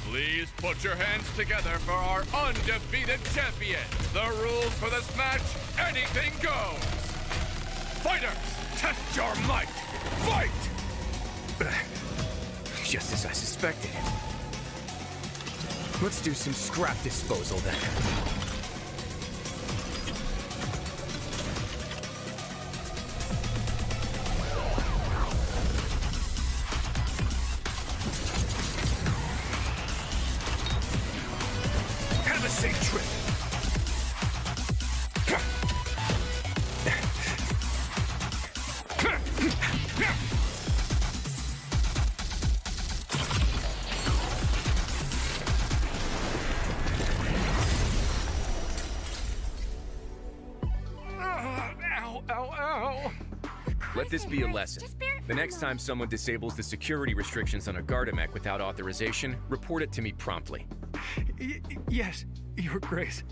Please put your hands together for our undefeated champion. The rules for this match, anything goes. Fighters, test your might. Fight!
Just as I suspected. Let's do some scrap disposal then. Have a safe trip. Let this be a lesson. The next time someone disables the security restrictions on a Gardamech without authorization, report it to me promptly.
Yes, Your Grace.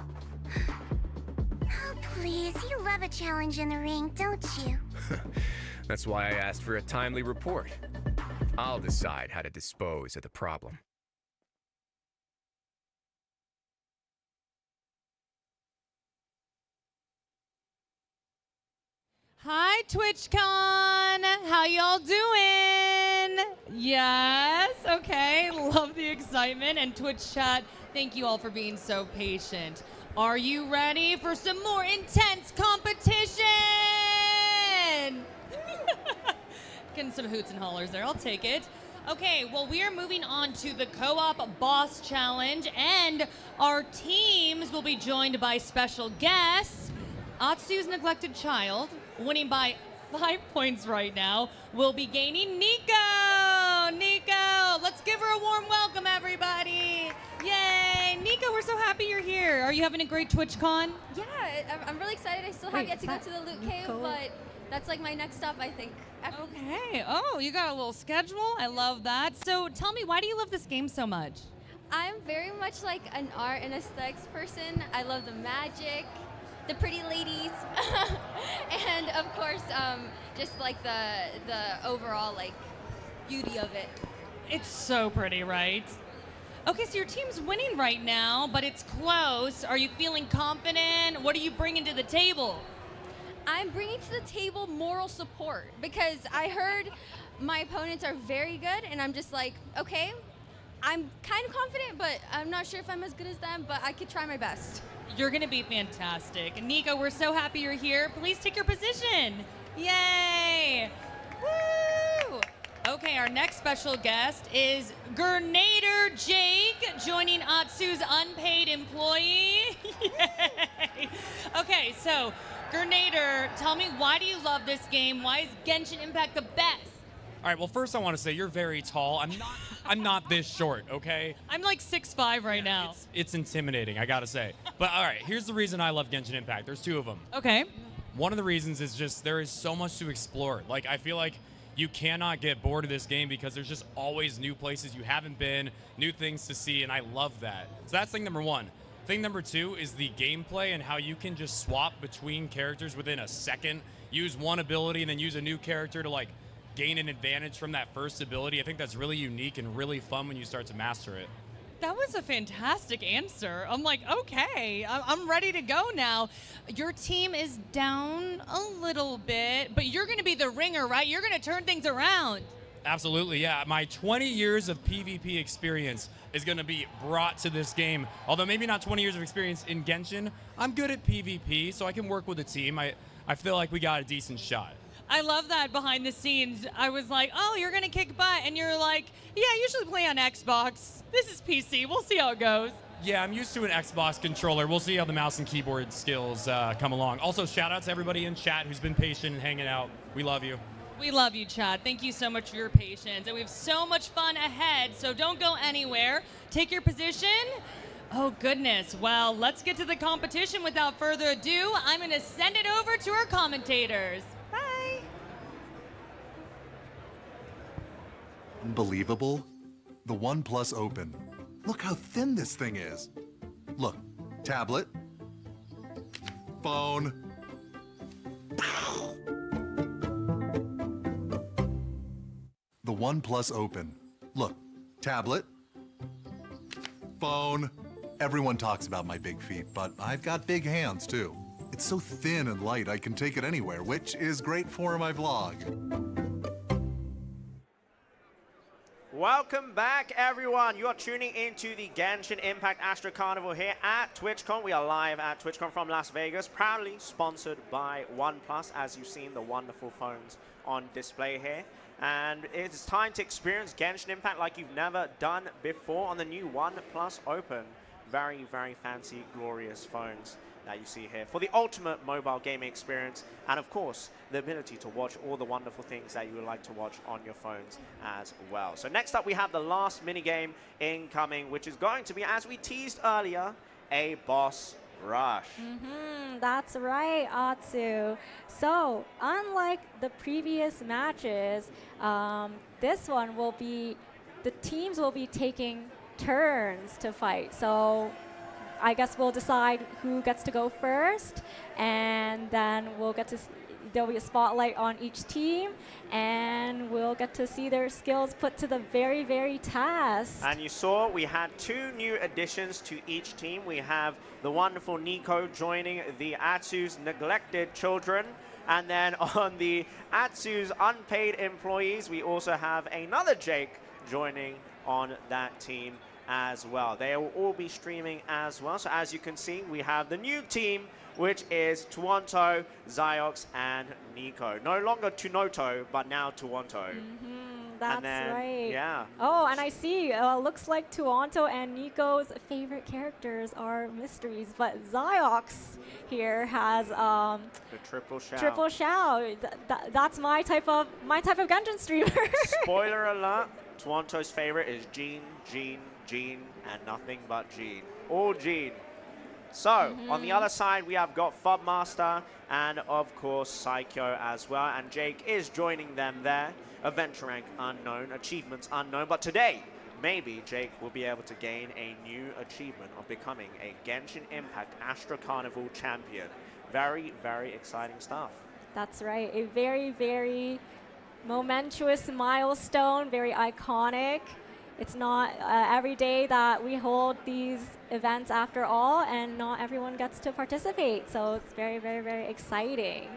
Oh, please, you love a challenge in the ring, don't you?
That's why I asked for a timely report. I'll decide how to dispose of the problem.
Hi, TwitchCon. How y'all doing? Yes, okay. Love the excitement. And Twitch chat, thank you all for being so patient. Are you ready for some more intense competition? Getting some hoots and hollers there. I'll take it. Okay, well, we are moving on to the Co-op Boss Challenge, and our teams will be joined by special guests. Atsu's neglected child, winning by 5 points right now, will be gaining Nico. Nico, let's give her a warm welcome, everyone. so happy you're here. Are you having a great TwitchCon?
Yeah, I'm really excited. I still have yet to go to the loot cave, but that's like my next stop, I think.
Okay. Oh, you got a little schedule. I love that. So tell me, why do you love this game so much?
I'm very much like an art and aesthetics person. I love the magic, the pretty ladies, and of course, just like the overall like beauty of it.
It's so pretty, right? Okay, so your team's winning right now, but it's close. Are you feeling confident? What are you bringing to the table?
I'm bringing to the table moral support because I heard my opponents are very good, and I'm just like, okay, I'm kind of confident, but I'm not sure if I'm as good as them, but I could try my best.
You're going to be fantastic. Nico, we're so happy you're here. Please take your position. Yay! Woo! Okay, our next special guest is Grenadier Jake, joining Atsu's unpaid employee. Yay! Okay, so Grenadier, tell me, why do you love this game? Why is Genshin Impact the best?
All right, well, first I want to say you're very tall. I'm not this short, okay?
I'm like 6'5" right now.
It's intimidating, I gotta say. But all right, here's the reason I love Genshin Impact. There's two of them.
Okay.
One of the reasons is just there is so much to explore. Like, I feel like you cannot get bored of this game because there's just always new places you haven't been, new things to see, and I love that. So that's thing number one. Thing number two is the gameplay and how you can just swap between characters within a second, use one ability and then use a new character to like gain an advantage from that first ability. I think that's really unique and really fun when you start to master it.
That was a fantastic answer. I'm like, okay, I'm ready to go now. Your team is down a little bit, but you're going to be the ringer, right? You're going to turn things around.
Absolutely, yeah. My 20 years of PvP experience is going to be brought to this game. Although maybe not 20 years of experience in Genshin, I'm good at PvP, so I can work with a team. I feel like we got a decent shot.
I love that behind the scenes. I was like, oh, you're going to kick butt. And you're like, yeah, I usually play on Xbox. This is PC. We'll see how it goes.
Yeah, I'm used to an Xbox controller. We'll see how the mouse and keyboard skills come along. Also, shout out to everybody in chat who's been patient and hanging out. We love you.
We love you, Chad. Thank you so much for your patience. And we have so much fun ahead, so don't go anywhere. Take your position. Oh, goodness. Well, let's get to the competition without further ado. I'm going to send it over to our commentators. Bye.
Unbelievable? The OnePlus Open. Look how thin this thing is. Look, tablet, phone. The OnePlus Open. Look, tablet, phone. Everyone talks about my big feet, but I've got big hands too. It's so thin and light I can take it anywhere, which is great for my vlog.
Welcome back, everyone. You are tuning into the Genshin Impact Astro Carnival here at TwitchCon. We are live at TwitchCon from Las Vegas, proudly sponsored by OnePlus, as you've seen the wonderful phones on display here. And it's time to experience Genshin Impact like you've never done before on the new OnePlus Open. Very, very fancy, glorious phones that you see here for the ultimate mobile gaming experience, and of course the ability to watch all the wonderful things that you would like to watch on your phones as well. So next up we have the last minigame incoming, which is going to be, as we teased earlier, a boss rush.
That's right, Atsu. So unlike the previous matches, this one will be, the teams will be taking turns to fight. So I guess we'll decide who gets to go first, and then we'll get to, there'll be a spotlight on each team, and we'll get to see their skills put to the very, very test.
And you saw we had 2 new additions to each team. We have the wonderful Nico joining the Atsu's neglected children. And then on the Atsu's unpaid employees, we also have another Jake joining on that team as well. They will all be streaming as well. So as you can see, we have the new team, which is TUONTO, ZYOX, and Nico. No longer TUONTO, but now TUONTO.
That's right.
Yeah.
Oh, and I see, looks like TUONTO and Nico's favorite characters are mysteries, but ZYOX here has
the triple shout.
Triple shout. That's my type of Genshin streamer.
Spoiler alert. TUONTO's favorite is Jean, Jean, Jean, and nothing but Jean. All Jean. So, on the other side, we have got Fubmaster and, of course, TSIKYO as well. And Jake is joining them there. Adventure rank unknown, achievements unknown. But today, maybe Jake will be able to gain a new achievement of becoming a Genshin Impact Astra Carnival champion. Very, very exciting stuff.
That's right. A very, very momentous milestone, very iconic. It's not every day that we hold these events after all, and not everyone gets to participate. So it's very, very, very exciting.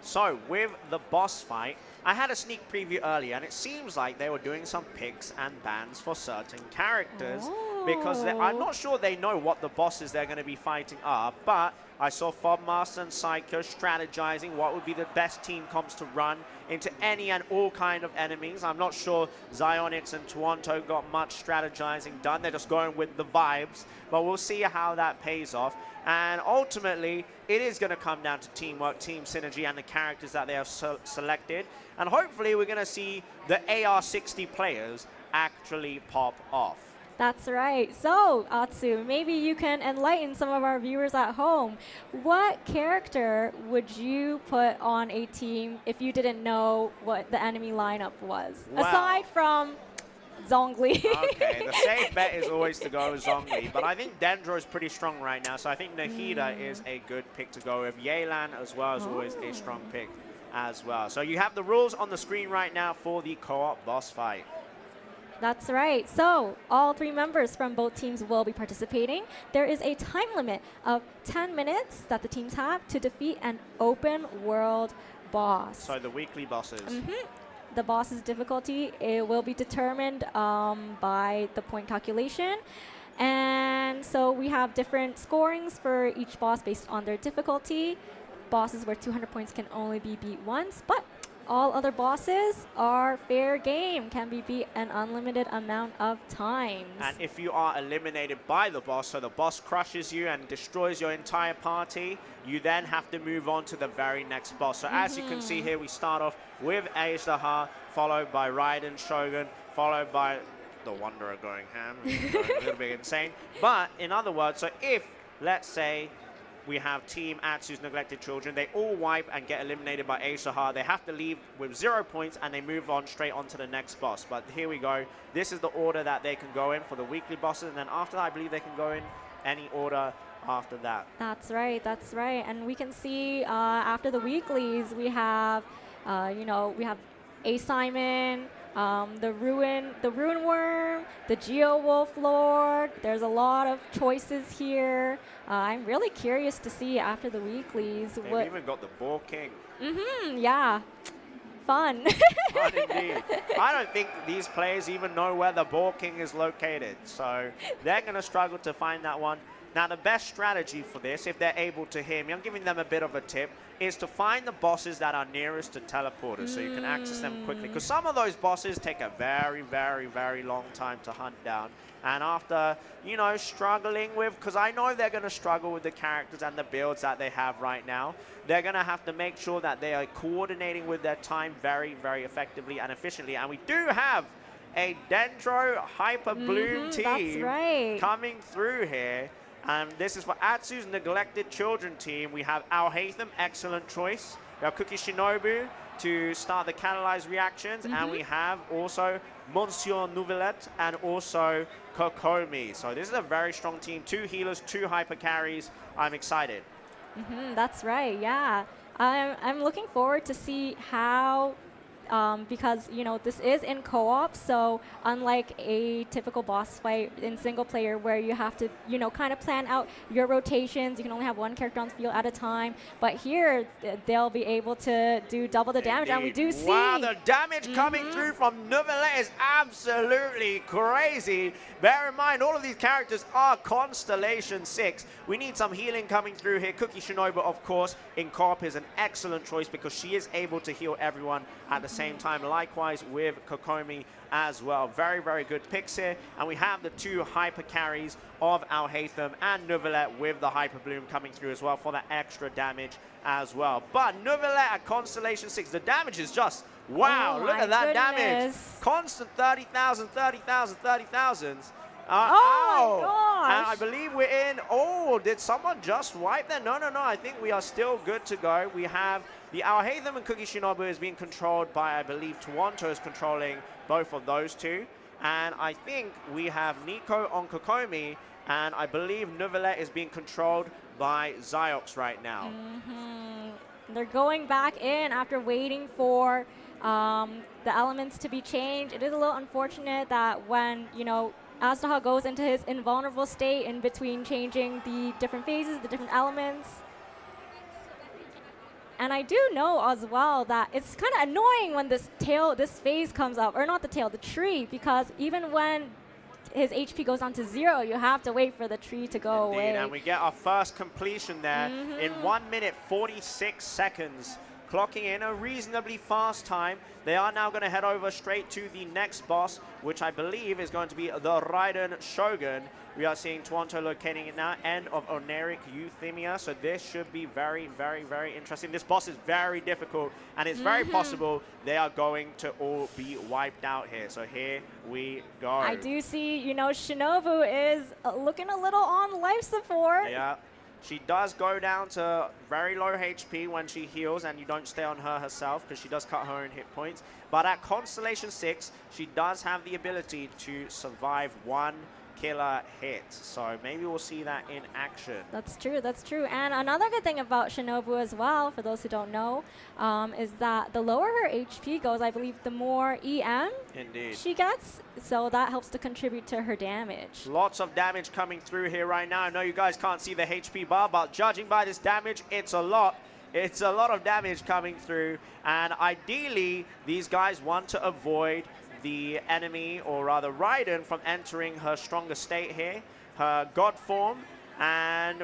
So with the boss fight, I had a sneak preview earlier, and it seems like they were doing some picks and bans for certain characters because I'm not sure they know what the bosses they're going to be fighting are, but I saw Fubmaster and TSIKYO strategizing what would be the best team comps to run into any and all kind of enemies. I'm not sure Zy0x and TUONTO got much strategizing done. They're just going with the vibes, but we'll see how that pays off. And ultimately, it is going to come down to teamwork, team synergy, and the characters that they have selected. And hopefully, we're going to see the AR60 players actually pop off.
That's right. So, Atsu, maybe you can enlighten some of our viewers at home. What character would you put on a team if you didn't know what the enemy lineup was?
Wow.
Aside from Zhongli.
Okay, the safe bet is always to go with Zhongli, but I think Dendro is pretty strong right now, so I think Nahida is a good pick to go with. Yelan as well is always a strong pick as well. So you have the rules on the screen right now for the co-op boss fight.
That's right. So all 3 members from both teams will be participating. There is a time limit of 10 minutes that the teams have to defeat an open world boss.
So the weekly bosses.
The boss's difficulty, it will be determined by the point calculation. And so we have different scorings for each boss based on their difficulty. Bosses where 200 points can only be beat once, but all other bosses are fair game, can be beat an unlimited amount of times.
And if you are eliminated by the boss, so the boss crushes you and destroys your entire party, you then have to move on to the very next boss. So as you can see here, we start off with Aizdaha, followed by Raiden Shogun, followed by the Wanderer going ham, going a little bit insane. But in other words, so if, let's say, we have Team Atsu's Neglected Children. They all wipe and get eliminated by Aizdaha. They have to leave with 0 points, and they move on straight on to the next boss. But here we go. This is the order that they can go in for the weekly bosses, and then after that, I believe they can go in any order after that.
That's right. That's right. And we can see after the weeklies, we have, we have A. Simon, the Ruin Worm, the Geo Wolf Lord. There's a lot of choices here. I'm really curious to see after the weeklies.
They've even got the Boar King.
Yeah. Fun.
Fun indeed. I don't think these players even know where the Boar King is located, so they're going to struggle to find that one. Now, the best strategy for this, if they're able to hear me, I'm giving them a bit of a tip, is to find the bosses that are nearest to teleporters so you can access them quickly. Because some of those bosses take a very, very, very long time to hunt down. And after, struggling with, because I know they're going to struggle with the characters and the builds that they have right now, they're going to have to make sure that they are coordinating with their time very, very effectively and efficiently. And we do have a Dendro Hyper Bloom team coming through here. And this is for Atsu's Neglected Children team. We have Al-Haytham, excellent choice. We have Cookie Shinobu to start the catalyzed reactions. And we have also Monsieur Nouvelette and also Kokomi. So this is a very strong team. 2 healers, 2 hyper carries. I'm excited.
That's right, yeah. I'm looking forward to see how, because, this is in co-op, so unlike a typical boss fight in single player where you have to, kind of plan out your rotations, you can only have 1 character on the field at a time, but here they'll be able to do double the damage, and we do see...
Wow, the damage coming through from Nouvelette is absolutely crazy. Bear in mind, all of these characters are Constellation 6. We need some healing coming through here. Cookie Shinobu, of course, in co-op is an excellent choice because she is able to heal everyone at the same time. Likewise with Kokomi as well. Very, very good picks here. And we have the 2 hyper carries of Alhaitham and Neuvillette with the Hyper Bloom coming through as well for that extra damage as well. But Neuvillette at Constellation 6, the damage is just, wow, look at that damage. Constant 30,000, 30,000, 30,000.
Oh my gosh.
And I believe we're in, oh, did someone just wipe there? No, I think we are still good to go. We have the Alhaitham and Cookie Shinobu is being controlled by, I believe, TUONTO is controlling both of those 2. And I think we have Nico on Kokomi, and I believe Neuvillette is being controlled by ZYOX right now.
They're going back in after waiting for the elements to be changed. It is a little unfortunate that when, you know, Astaha goes into his invulnerable state in between changing the different phases, the different elements. And I do know as well that it's kind of annoying when this phase comes up, or not the tail, the tree, because even when his HP goes down to 0, you have to wait for the tree to go away.
And we get our first completion there in 1 minute 46 seconds. Clocking in a reasonably fast time. They are now going to head over straight to the next boss, which I believe is going to be the Raiden Shogun. We are seeing TUONTO locating it now, end of Oneric Euthymia. So this should be very, very, very interesting. This boss is very difficult, and it's very possible they are going to all be wiped out here. So here we go.
I do see, you know, Shinobu is looking a little on life support.
Yeah. She does go down to very low HP when she heals, and you don't stay on her herself because she does cut her own hit points. But at Constellation 6, she does have the ability to survive 1 killer hit. So maybe we'll see that in action.
That's true, that's true. And another good thing about Shinobu as well, for those who don't know, is that the lower her HP goes, I believe the more EM she gets. So that helps to contribute to her damage.
Lots of damage coming through here right now. I know you guys can't see the HP bar, but judging by this damage, it's a lot. It's a lot of damage coming through. And ideally, these guys want to avoid the enemy, or rather Raiden, from entering her stronger state here, her God form, and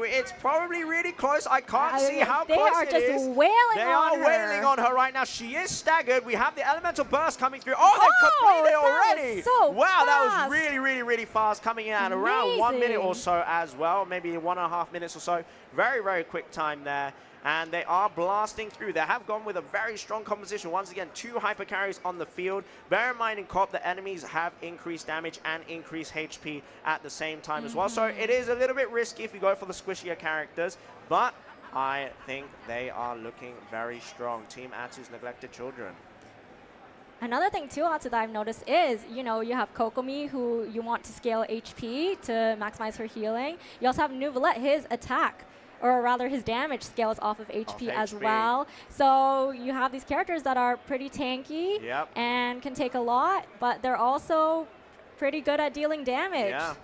it's probably really close. I can't see how close it is.
They are just wailing on her.
They are wailing on her right now. She is staggered. We have the elemental burst coming through. Oh, they completed it already.
So
wow,
fast.
That was really, really, really fast, coming in at around 1 minute or so as well, maybe 1.5 minutes or so. Very, very quick time there. And they are blasting through. They have gone with a very strong composition. Once again, 2 hyper carries on the field. Bear in mind in co-op, the enemies have increased damage and increased HP at the same time as well. So it is a little bit risky if you go for the squishier characters, but I think they are looking very strong. Team Atsu's Neglected Children.
Another thing too, Atsu, that I've noticed is, you know, you have Kokomi, who you want to scale HP to maximize her healing. You also have Neuvillette, his attack, or rather his damage scales off of HP as well. So you have these characters that are pretty tanky and can take a lot, but they're also pretty good at dealing damage.
Yeah.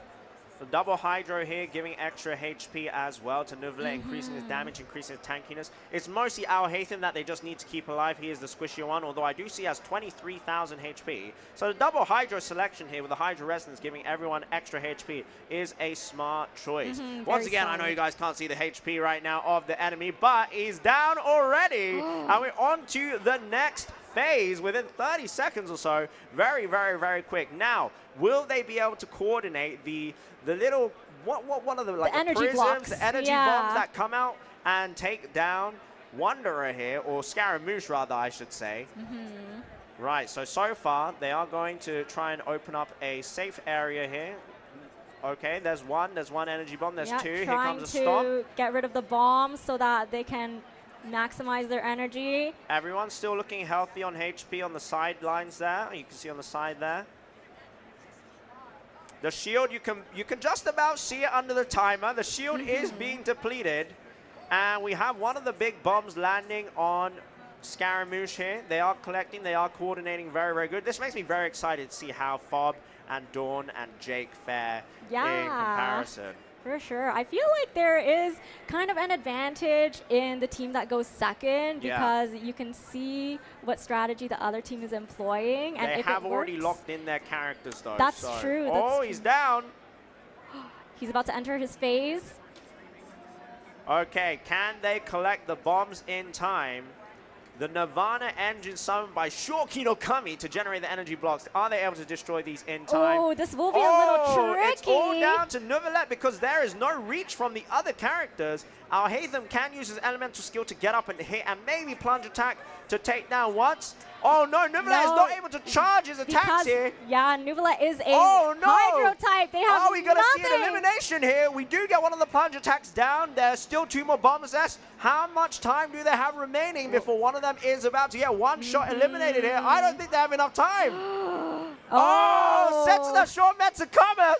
The double Hydro here giving extra HP as well to Neuvillette, increasing his damage, increasing his tankiness. It's mostly Alhaitham that they just need to keep alive. He is the squishier one, although I do see he has 23,000 HP. So the double Hydro selection here with the Hydro Resonance giving everyone extra HP is a smart choice. Once again, I know you guys can't see the HP right now of the enemy, but he's down already. And we're on to the next phase within 30 seconds or so. Very, very, very quick. Now, will they be able to coordinate the little, what are the, like,
the energy
prisms,
blocks.
the energy bombs that come out and take down Wanderer here, or Scaramouche rather, I should say. Right, so far they are going to try and open up a safe area here. Okay, there's one energy bomb, there's 2, here comes a stop.
Trying to get rid of the bombs so that they can maximize their energy.
Everyone's still looking healthy on HP on the sidelines there. You can see on the side there. The shield, you can just about see it under the timer. The shield is being depleted. And we have one of the big bombs landing on Scaramouche here. They are collecting, they are coordinating very, very good. This makes me very excited to see how Fob and Dawn and Jake fare in comparison.
For sure. I feel like there is kind of an advantage in the team that goes second because you can see what strategy the other team is employing. And
they
if
have
it
already
works,
locked in their characters though.
That's true.
Oh, he's down.
He's about to enter his phase.
Okay, can they collect the bombs in time? The Nirvana engine summoned by Shoki no Kami to generate the energy blocks. Are they able to destroy these in time?
Oh, this will be a little tricky.
It's all down to Neuvillette because there is no reach from the other characters. Our Hatham can use his elemental skill to get up and hit and maybe plunge attack to take down once. Oh no, Neuvillette is not able to charge his attacks here.
Yeah, Neuvillette is a hydro type. They have
Are we going to see an
nothing.
elimination here? We do get one of the plunge attacks down. There's still 2 more bombs left. How much time do they have remaining before one of them is about to get one shot eliminated here? I don't think they have enough time. Oh, Setsuna short Metsukama.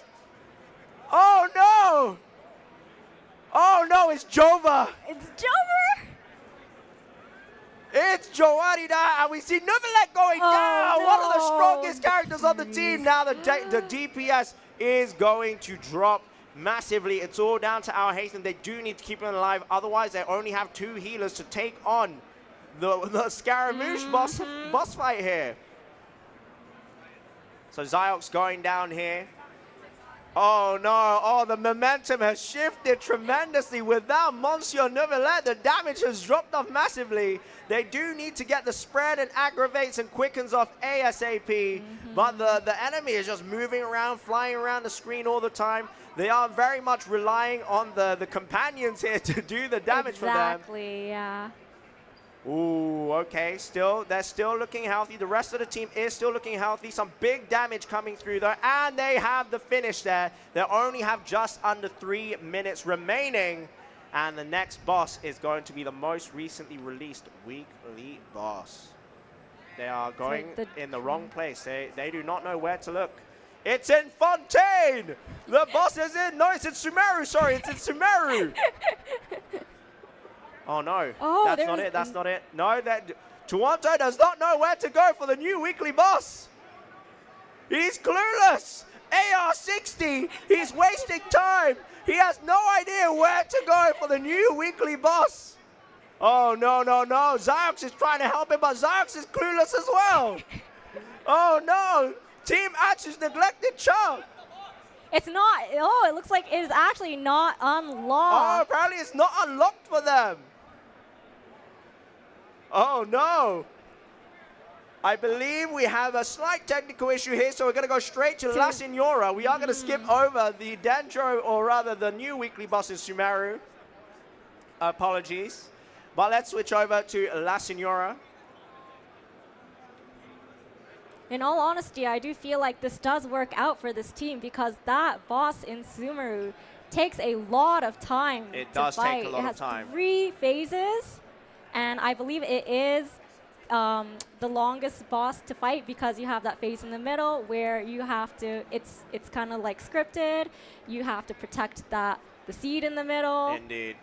Oh no. Oh no, it's Jova.
It's Jova.
It's Joarida, and we see Neuvillette going down.
No.
One of the strongest characters on the team. Now the DPS is going to drop massively. It's all down to our Hasten. They do need to keep him alive. Otherwise, they only have 2 healers to take on the Scaramouche boss fight here. So ZYOX going down here. Oh no, oh the momentum has shifted tremendously. Without Monsieur Neuvillette, the damage has dropped off massively. They do need to get the spread and aggravates and quickens off ASAP. But the enemy is just moving around, flying around the screen all the time. They are very much relying on the companions here to do the damage for them.
Exactly, yeah.
Ooh, okay, they're still looking healthy. The rest of the team is still looking healthy. Some big damage coming through there, and they have the finish there. They only have just under 3 minutes remaining, and the next boss is going to be the most recently released weekly boss. They are going in the wrong place. They do not know where to look. It's in Fontaine! The boss is in, no, it's in Sumeru, sorry, it's in Sumeru! Oh no, that's not it, that's not it. No, TUONTO does not know where to go for the new weekly boss. He's clueless. AR60, he's wasting time. He has no idea where to go for the new weekly boss. Oh no, no, no, ZYOX is trying to help him, but ZYOX is clueless as well. Oh no, Team Atsu's neglected Chunk.
It's not, it looks like it is actually not unlocked.
Oh, apparently it's not unlocked for them. Oh no! I believe we have a slight technical issue here, so we're going to go straight to La Signora. We are going to skip over the Dendro, or rather the new weekly boss in Sumeru. Apologies. But let's switch over to La Signora.
In all honesty, I do feel like this does work out for this team because that boss in Sumeru takes a lot of time to fight.
It does take a lot of time.
It has 3 phases. And I believe it is the longest boss to fight because you have that phase in the middle where you have to, it's kind of like scripted. You have to protect the seed in the middle.
Indeed.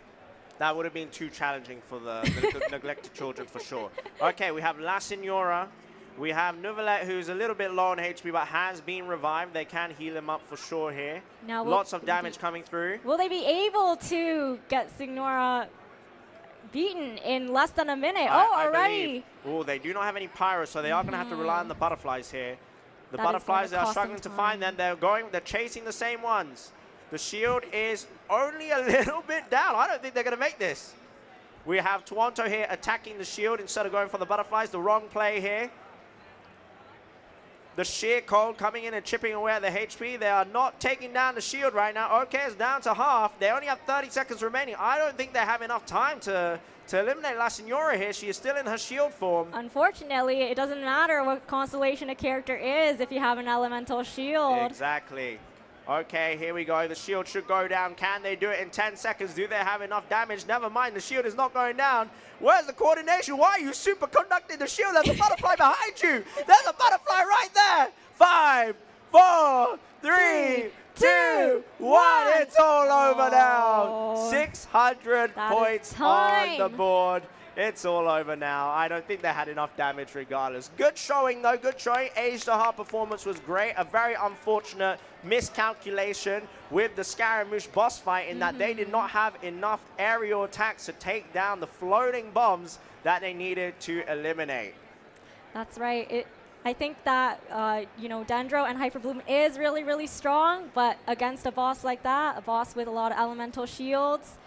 That would have been too challenging for the neglected children for sure. Okay, we have La Signora. We have Neuvillette, who's a little bit low on HP but has been revived. They can heal him up for sure here.
Now
lots of damage coming through.
Will they be able to get Signora beaten in less than a minute? Already.
Oh, they do not have any pyros, so they are going to have to rely on the butterflies here. The butterflies are struggling to find them. They're chasing the same ones. The shield is only a little bit down. I don't think they're going to make this. We have TUONTO here attacking the shield instead of going for the butterflies. The wrong play here. The sheer cold coming in and chipping away at the HP. They are not taking down the shield right now. Okay, it's down to half. They only have 30 seconds remaining. I don't think they have enough time to eliminate La Signora here. She is still in her shield form.
Unfortunately, it doesn't matter what constellation a character is if you have an elemental shield.
Exactly. Okay, here we go. The shield should go down. Can they do it in 10 seconds? Do they have enough damage? Never mind, the shield is not going down. Where's the coordination? Why are you superconducting the shield? There's a butterfly behind you. There's a butterfly right there. 5, 4, 3, 2, 1. It's all over now. 600 points on the board. It's all over now. I don't think they had enough damage regardless. Good showing though, good showing. Age to Heart performance was great. A very unfortunate miscalculation with the Scaramouche boss fight in that they did not have enough aerial attacks to take down the floating bombs that they needed to eliminate.
That's right. I think that, Dendro and Hyperbloom is really, really strong, but against a boss like that, a boss with a lot of elemental shields,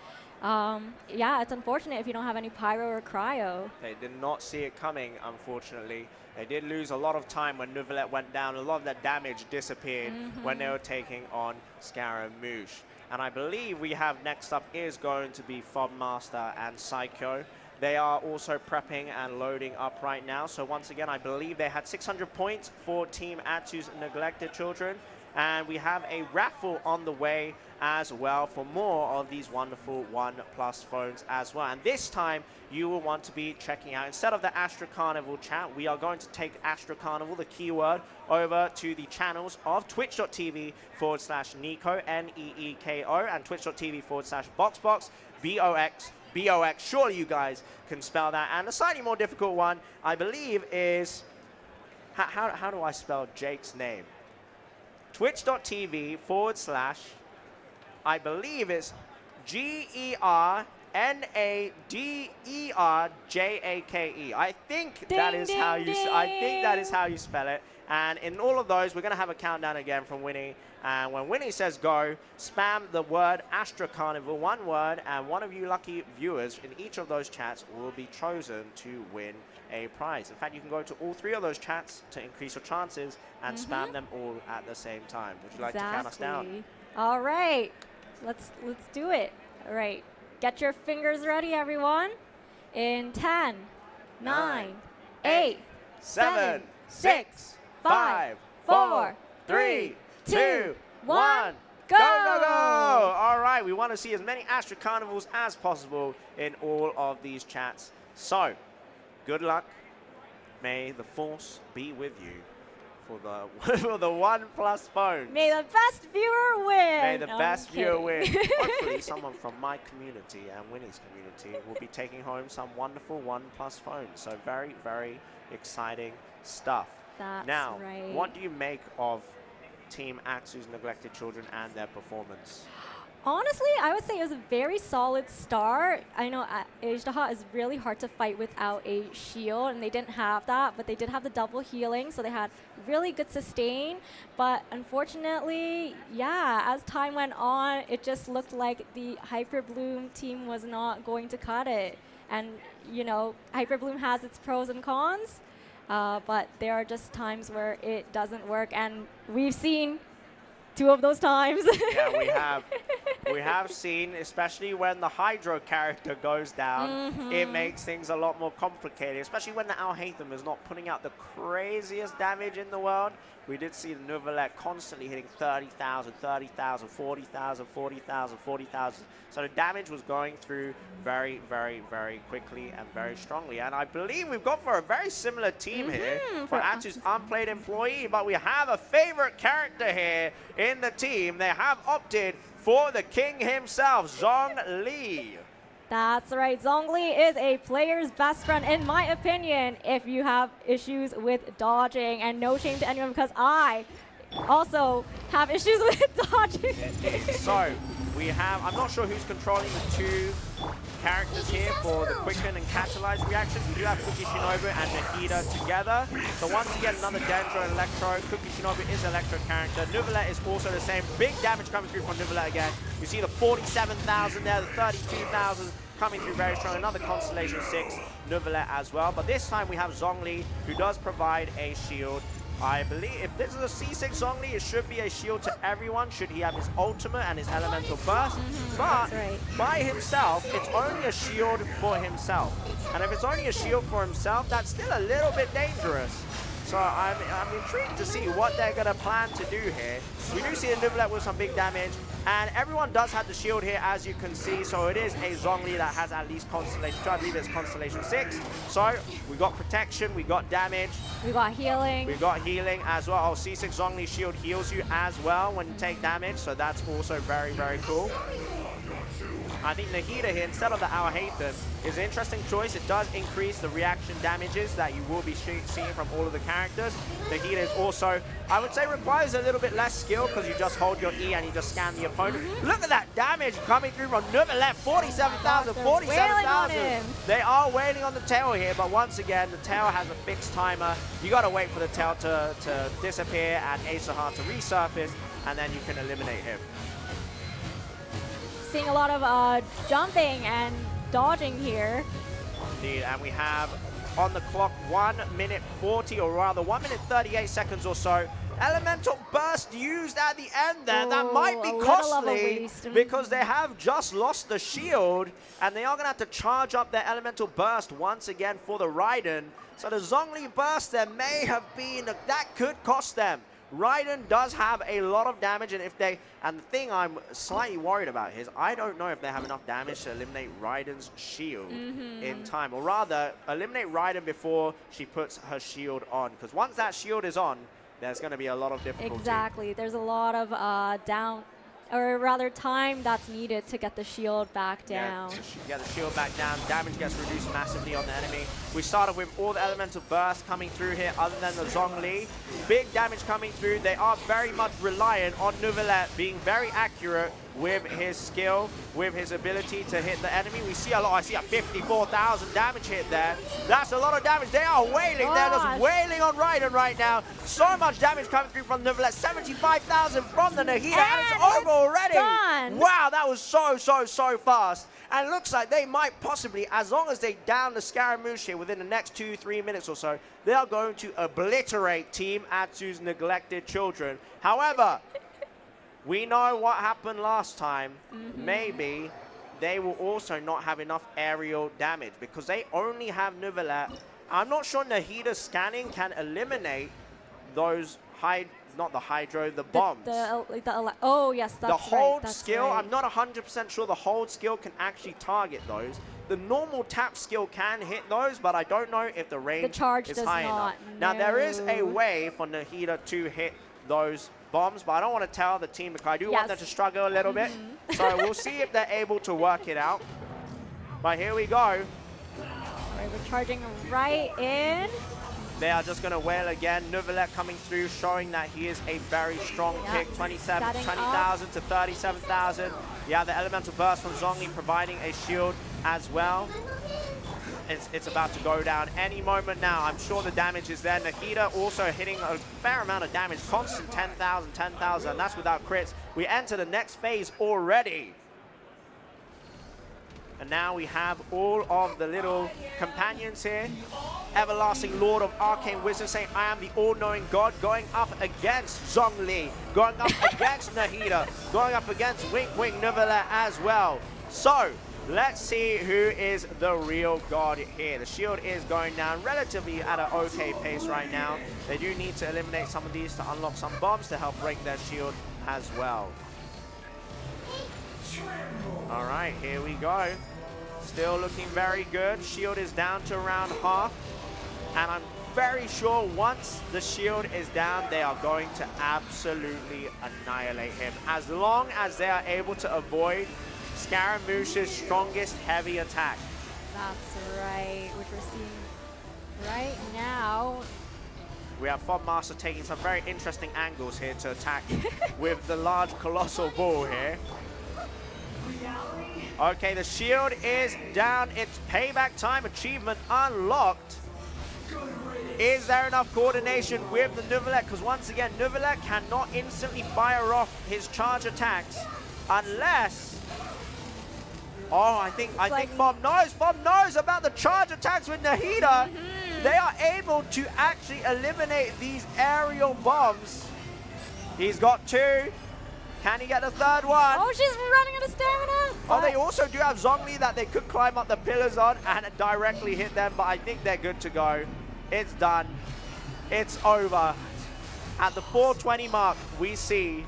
Yeah, it's unfortunate if you don't have any pyro or cryo.
They did not see it coming, unfortunately. They did lose a lot of time when Neuvillette went down. A lot of that damage disappeared when they were taking on Scaramouche. And I believe we have next up is going to be Fobmaster and TSIKYO. They are also prepping and loading up right now. So once again, I believe they had 600 points for Team Atsu's Neglected Children. And we have a raffle on the way as well for more of these wonderful ONE+ phones as well. And this time, you will want to be checking out, instead of the Astra Carnival chat, we are going to take Astra Carnival, the keyword, over to the channels of twitch.tv/Neeko, Neeko, and twitch.tv/BoxBox, BOX. Surely you guys can spell that. And a slightly more difficult one, I believe, is... How do I spell Jake's name? Twitch.tv/ I believe it's GERNADERJAKE. I think that is how you. I think that is how you spell it. And in all of those, we're gonna have a countdown again from Winnie. And when Winnie says go, spam the word Astra Carnival, one word, and one of you lucky viewers in each of those chats will be chosen to win a prize. In fact, you can go to all 3 of those chats to increase your chances and spam them all at the same time. Would you like to count us down?
All right, let's do it. All right, get your fingers ready, everyone. In 10, 9, 8, 7, 6, 5, 4, 3, 2, 1.
Go, go, go! All right, we want to see as many Astra Carnivals as possible in all of these chats. So, good luck. May the force be with you for the for the ONE+ phone.
May the best viewer win.
May the best viewer win. Hopefully, someone from my community and Winnie's community will be taking home some wonderful ONE+ phones. So very, very exciting stuff.
That's
now,
right.
what do you make of Team Atsu's Neglected Children and their performance?
Honestly, I would say it was a very solid start. I know Agedaha is really hard to fight without a shield, and they didn't have that, but they did have the double healing, so they had really good sustain. But unfortunately, yeah, as time went on, it just looked like the Hyper Bloom team was not going to cut it. And, you know, Hyper Bloom has its pros and cons, but there are just times where it doesn't work, and we've seen 2 of those times.
Yeah, we have. We have seen, especially when the Hydro character goes down, it makes things a lot more complicated, especially when the Alhaitham is not putting out the craziest damage in the world. We did see the Neuvillette constantly hitting 30,000, 30,000, 40,000, 40,000, 40,000. So the damage was going through very, very, very quickly and very strongly. And I believe we've got for a very similar team here for Atsu's unplayed employee, but we have a favorite character here in the team. They have opted for the king himself, Zhongli.
That's right. Zhongli is a player's best friend, in my opinion, if you have issues with dodging. And no shame to anyone, because I also have issues with dodging.
So, we have, I'm not sure who's controlling the 2 characters here for the quicken and catalyze reactions. We do have Cookie Shinobu and Nahida together. So once again, another Dendro and Electro. Cookie Shinobu is an Electro character. Neuvillette is also the same. Big damage coming through from Neuvillette again. You see the 47,000 there, the 32,000 coming through very strong. Another Constellation 6 Neuvillette as well. But this time we have Zhongli, who does provide a shield. I believe if this is a C6 Zhongli, it should be a shield to everyone, should he have his ultimate and his elemental burst. But by himself, it's only a shield for himself. And if it's only a shield for himself, that's still a little bit dangerous. So I'm intrigued to see what they're going to plan to do here. We do see a Neuvillette with some big damage. And everyone does have the shield here, as you can see. So it is a Zhongli that has at least Constellation 2. I believe it's Constellation 6. So we got protection, we got damage.
We got healing.
We got healing as well. Oh, C6 Zhongli shield heals you as well when you take damage. So that's also very, very cool. I think Nahida here, instead of the Alhaitham, is an interesting choice. It does increase the reaction damages that you will be seeing from all of the characters. Nahida is also, I would say, requires a little bit less skill because you just hold your E and you just scan the opponent. Look at that damage coming through from Neuvillette. 47,000, 47,000. They are wailing on the tail here, but once again, the tail has a fixed timer. You got to wait for the tail to disappear and Agedaha to resurface, and then you can eliminate him.
seeing a lot of jumping and dodging here.
Indeed, and we have on the clock 1 minute 40, or rather 1 minute 38 seconds or so. Elemental Burst used at the end there. That might be costly because they have just lost the shield, and they are going to have to charge up their Elemental Burst once again for the Raiden. So the Zhongli Burst there may have been, that could cost them. Raiden does have a lot of damage, and the thing I'm slightly worried about is I don't know if they have enough damage to eliminate Raiden's shield in time, or rather eliminate Raiden before she puts her shield on, because once that shield is on, there's going to be a lot of difficulty.
Exactly. There's a lot of time that's needed to get the shield back down.
Yeah, the shield back down. Damage gets reduced massively on the enemy. We started with all the elemental bursts coming through here other than the Zhongli. Big damage coming through. They are very much reliant on Neuvillette being very accurate with his skill, with his ability to hit the enemy. We see a lot. I see a 54,000 damage hit there. That's a lot of damage. They are wailing. They're just wailing on Raiden right now. So much damage coming through from Neuvillette. 75,000 from the Nahida, and it's over already.
Done.
Wow, that was so fast. And it looks like they might possibly, as long as they down the Scaramouche here within the next 2-3 minutes or so, they are going to obliterate Team Atsu's neglected children. However, we know what happened last time. Maybe they will also not have enough aerial damage because they only have Neuvillette. I'm not sure Nahida's scanning can eliminate those not the Hydro, the bombs.
Oh, yes, that's
the hold
right,
skill,
right.
I'm not 100% sure the hold skill can actually target those. The normal tap skill can hit those, but I don't know if the range is high enough. Now, there is a way for Nahida to hit those bombs, but I don't want to tell the team because I do want them to struggle a little bit. So we'll see if they're able to work it out. But here we go.
All right, we're charging right in.
They are just going to wail again. Neuvillette coming through, showing that he is a very strong pick. 20,000 to 37,000. Yeah, the Elemental Burst from Zhongli providing a shield as well. It's about to go down any moment now. I'm sure the damage is there. Nahida also hitting a fair amount of damage. Constant 10,000, 10,000. That's without crits. We enter the next phase already. And now we have all of the little companions here. Everlasting Lord of Arcane Wisdom saying, I am the all-knowing God, going up against Zhongli, going up against Nahida, going up against Wink Wink Neuvillette as well. So, let's see who is the real god here. The shield is going down relatively at an okay pace right now. They do need to eliminate some of these to unlock some bombs to help break their shield as well. All right, here we go. Still looking very good. Shield is down to around half. And I'm very sure once the shield is down, they are going to absolutely annihilate him. As long as they are able to avoid Scaramouche's strongest heavy attack.
That's right, which we're seeing right now.
We have Fob Master taking some very interesting angles here to attack with the large colossal ball here. Okay, the shield is down. It's payback time achievement unlocked. Is there enough coordination with the Neuvillette? Because once again, Neuvillette cannot instantly fire off his charge attacks unless... Oh, I think Fob knows. Fob knows about the charge attacks with Nahida. They are able to actually eliminate these aerial bombs. He's got two. Can he get the third one?
Oh, she's running out of stamina.
Oh, they also do have Zhongli that they could climb up the pillars on and directly hit them, but I think they're good to go. It's done. It's over. At the 420 mark, we see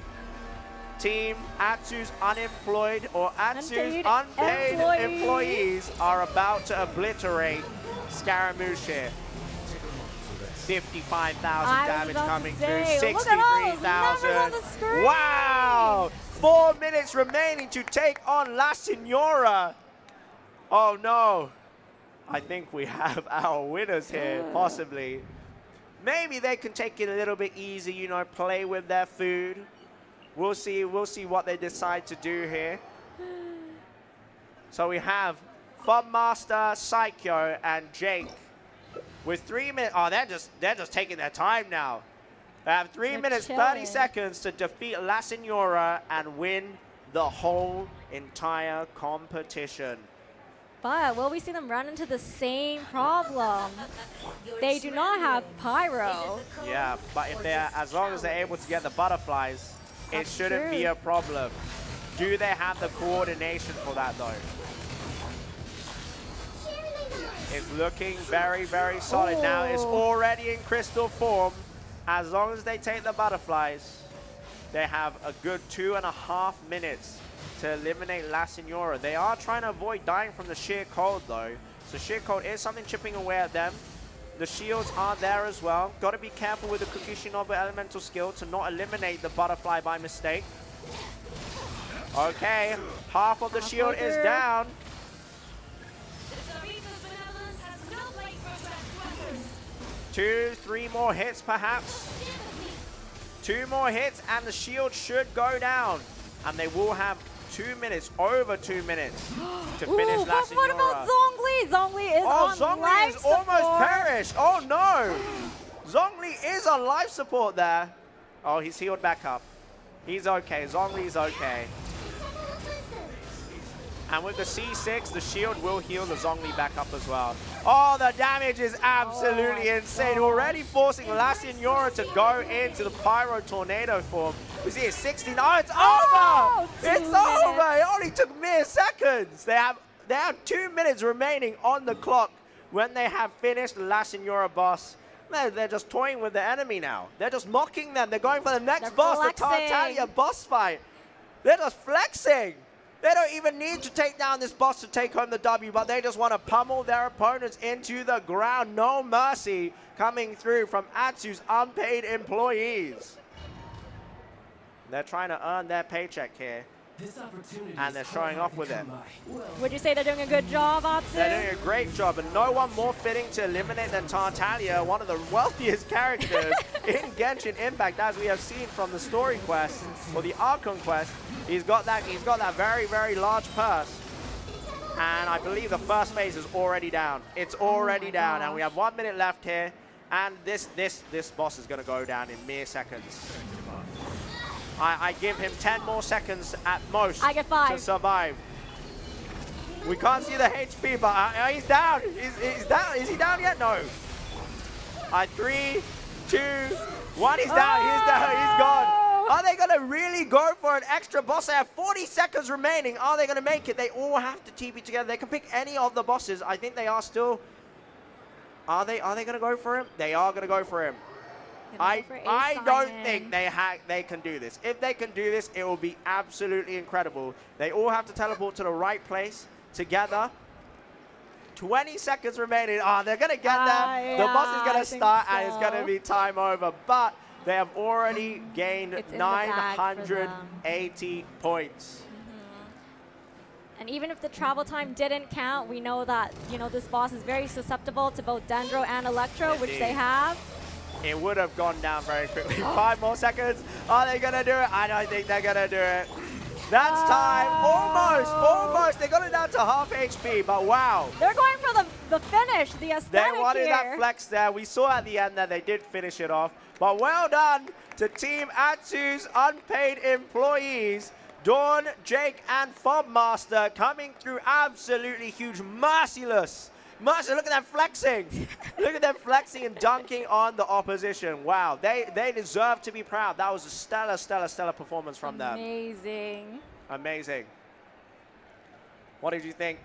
Team Atsu's unemployed or Atsu's unpaid employees are about to obliterate Scaramouche here. 55,000 damage coming through, 63,000. Wow! 4 minutes remaining to take on La Signora. Oh no. I think we have our winners here, possibly. Maybe they can take it a little bit easy, you know, play with their food. We'll see what they decide to do here. So we have Fob Master, TSIKYO, and Jake with 3 minutes. Oh, they're just taking their time now. They have 3 minutes, 30 seconds to defeat La Signora and win the whole entire competition.
But will we see them run into the same problem? They do not have pyro.
Yeah, but if they're, as long as they're able to get the butterflies, it shouldn't be a problem. Do they have the coordination for that though? It's looking very, very solid now. It's already in crystal form. As long as they take the butterflies, they have a good 2.5 minutes to eliminate La Senora. They are trying to avoid dying from the sheer cold though. So sheer cold is something chipping away at them. The shields are there as well. Got to be careful with the Kukishinobu elemental skill to not eliminate the butterfly by mistake. Okay, half of the shield is down. 2, 3 more hits perhaps. 2 more hits and the shield should go down. And they will have 2 minutes, over 2 minutes to finish La Senora.
What about Zhongli? Zhongli is on
Zhongli
life
is
support.
almost perished. Oh no! Zhongli is on life support there. Oh, he's healed back up. He's okay. Zhongli's okay. And with the C6, the shield will heal the Zhongli back up as well. Oh, the damage is absolutely insane. Already forcing La Senora to go into the Pyro Tornado form. We see it 16. Oh, it's over! It's over! It only took mere seconds. They have 2 minutes remaining on the clock when they have finished the La Senora boss. They're just toying with the enemy now. They're just mocking them. They're going for the next boss, the Tartaglia boss fight. They're just flexing. They don't even need to take down this boss to take home the W, but they just want to pummel their opponents into the ground. No mercy coming through from Atsu's unpaid employees. They're trying to earn their paycheck here, and they're showing off with it.
Would you say they're doing a good job, Atsu?
They're doing a great job, and no one more fitting to eliminate than Tartaglia, one of the wealthiest characters in Genshin Impact, as we have seen from the story quest or the Archon quest. He's got that very, very large purse. And I believe the first phase is already down. It's already down, and we have 1 minute left here. And this boss is going to go down in mere seconds. I give him 10 more seconds at most to survive. We can't see the HP, but he's down. He's down. Is he down yet? No. 3, 2, 1. He's down. He's down. He's gone. Are they going to really go for an extra boss? They have 40 seconds remaining. Are they going to make it? They all have to TP together. They can pick any of the bosses. I think they are still... Are they going to go for him? They are going to go for him. I don't think they can do this. If they can do this, it will be absolutely incredible. They all have to teleport to the right place together. 20 seconds remaining. Oh, they're going to get there. The boss is going to start, and it's going to be time over. But they have already gained 980 points.
And even if the travel time didn't count, we know that, this boss is very susceptible to both Dendro and Electro, which they have.
It would have gone down very quickly. 5 more seconds. Are they going to do it? I don't think they're going to do it. That's time. Almost. They got it down to half HP, but wow.
They're going for the finish, the aesthetic
They wanted that flex there. We saw at the end that they did finish it off. But well done to Team Atsu's unpaid employees. Dawn, Jake, and Fobmaster coming through absolutely huge. Merciless. Look at them flexing. Look at them flexing and dunking on the opposition. Wow, they deserve to be proud. That was a stellar performance from them. Amazing. What did you think?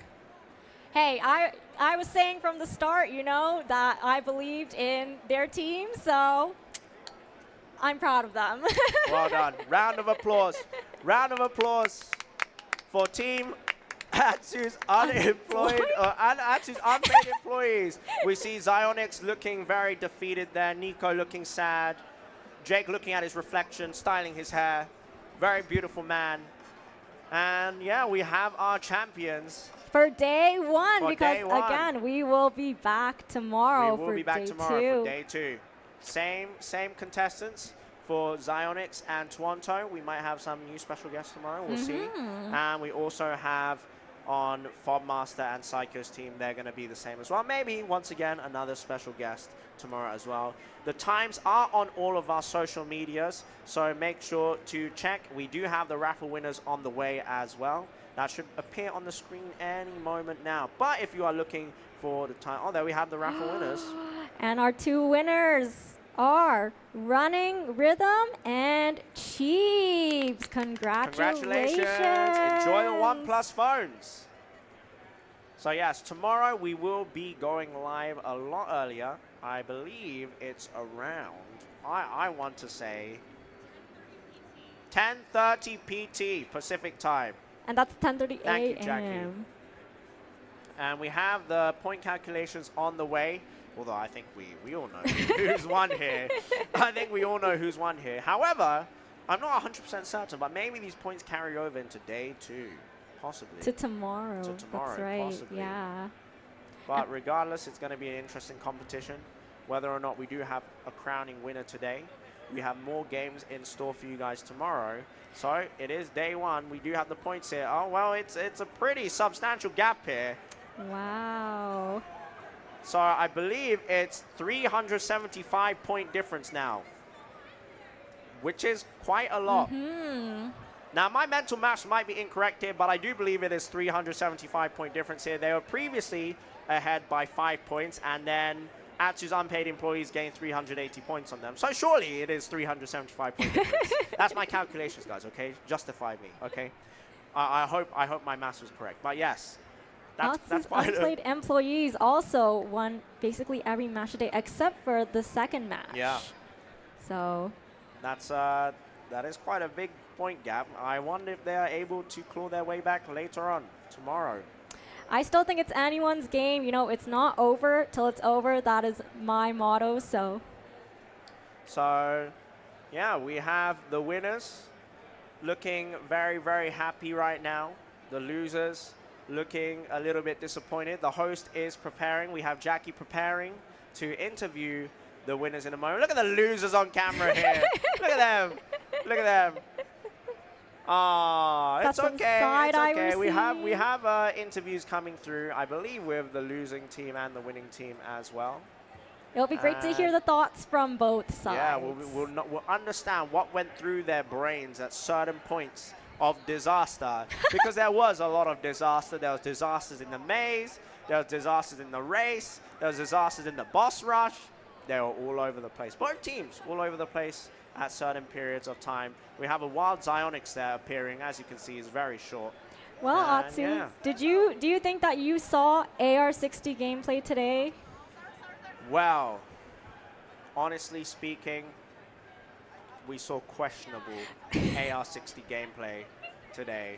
Hey, I was saying from the start, that I believed in their team, so I'm proud of them.
Well done. Round of applause. Round of applause for Team Atsu's unemployed and Atsu's unpaid employees. We see Zy0x looking very defeated there. Nico looking sad. Jake looking at his reflection, styling his hair. Very beautiful man. And yeah, we have our champions.
For day one, again, we will be back tomorrow for day 2.
Same contestants for Zy0x and TUONTO. We might have some new special guests tomorrow. We'll see. And we also have on Fobmaster and TSIKYO's team, they're going to be the same as well. Maybe, once again, another special guest tomorrow as well. The times are on all of our social medias, so make sure to check. We do have the raffle winners on the way as well. That should appear on the screen any moment now. But if you are looking for the time, oh, there we have the raffle winners.
And our 2 winners are Running Rhythm and Cheeps. Congratulations.
Enjoy the OnePlus phones. So yes, tomorrow we will be going live a lot earlier. I believe it's around, I want to say, 10:30 PT Pacific time.
And that's 10:30
Thank you, Jackie.
a.m.
And we have the point calculations on the way. Although I think we all know who's won here. I think we all know who's won here. However, I'm not 100% certain, but maybe these points carry over into day 2, possibly.
To tomorrow. That's right.
Possibly.
Yeah.
But regardless, it's going to be an interesting competition. Whether or not we do have a crowning winner today, we have more games in store for you guys tomorrow. So it is day 1. We do have the points here. Oh, well, it's a pretty substantial gap here.
Wow.
So I believe it's 375 point difference now, which is quite a lot. Now, my mental maths might be incorrect here, but I do believe it is 375 point difference here. They were previously ahead by 5 points, and then Atsu's unpaid employees gained 380 points on them. So surely it is 375 point difference. That's my calculations, guys, okay? Justify me, okay? I hope my maths was correct, but yes. That's quite
unpaid employees also won basically every match today except for the second match.
Yeah.
So
that is quite a big point gap. I wonder if they are able to claw their way back later on tomorrow.
I still think it's anyone's game. You know, it's not over till it's over. That is my motto. So
yeah, we have the winners looking very, very happy right now. The losers looking a little bit disappointed. The host is preparing. We have Jackie preparing to interview the winners in a moment. Look at the losers on camera here. Look at them. Look at them. Oh, it's okay. It's okay. We have interviews coming through, I believe, with the losing team and the winning team as well.
It'll be great to hear the thoughts from both sides.
Yeah, we'll understand what went through their brains at certain points of disaster, because there was a lot of disaster. There was disasters in the maze, there was disasters in the race, there was disasters in the boss rush. They were all over the place. Both teams all over the place at certain periods of time. We have a wild Zy0x there appearing, as you can see, is very short.
Well, Atsu,
yeah.
do you think that you saw AR60 gameplay today?
Well, honestly speaking, we saw questionable AR60 gameplay today.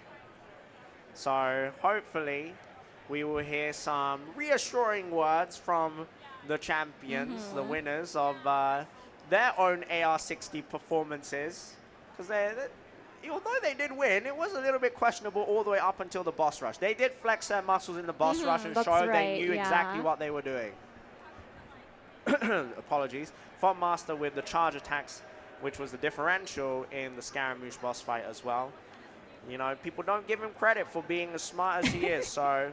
So hopefully we will hear some reassuring words from the champions, the winners of their own AR60 performances. Because although they did win, it was a little bit questionable all the way up until the boss rush. They did flex their muscles in the boss rush and show they knew exactly what they were doing. Apologies. Fobmaster with the charge attacks, which was the differential in the Scaramouche boss fight as well. You know, people don't give him credit for being as smart as he is. So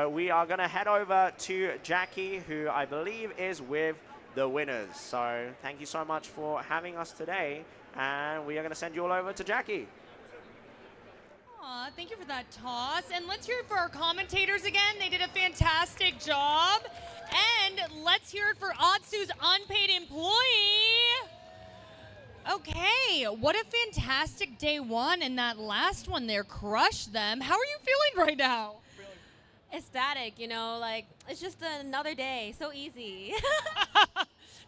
we are going to head over to Jackie, who I believe is with the winners. So thank you so much for having us today. And we are going to send you all over to Jackie.
Aw, thank you for that toss. And let's hear it for our commentators again. They did a fantastic job. And let's hear it for Atsu's unpaid employee. Okay, what a fantastic day 1, and that last one there crushed them. How are you feeling right now?
Ecstatic, you know, like, it's just another day, so easy.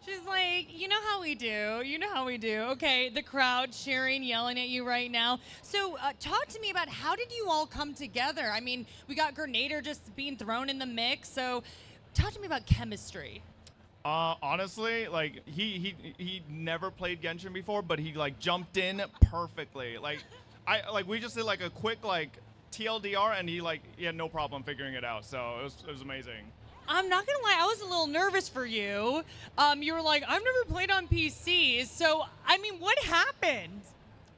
She's like, you know how we do, you know how we do. Okay, the crowd cheering, yelling at you right now. So talk to me about how did you all come together? I mean, we got Grenader just being thrown in the mix, so talk to me about chemistry.
Honestly, like he never played Genshin before, but he like jumped in perfectly. We just did like a quick like TLDR, and he had no problem figuring it out. So it was amazing.
I'm not gonna lie, I was a little nervous for you. You were like, I've never played on PCs, so I mean, what happened?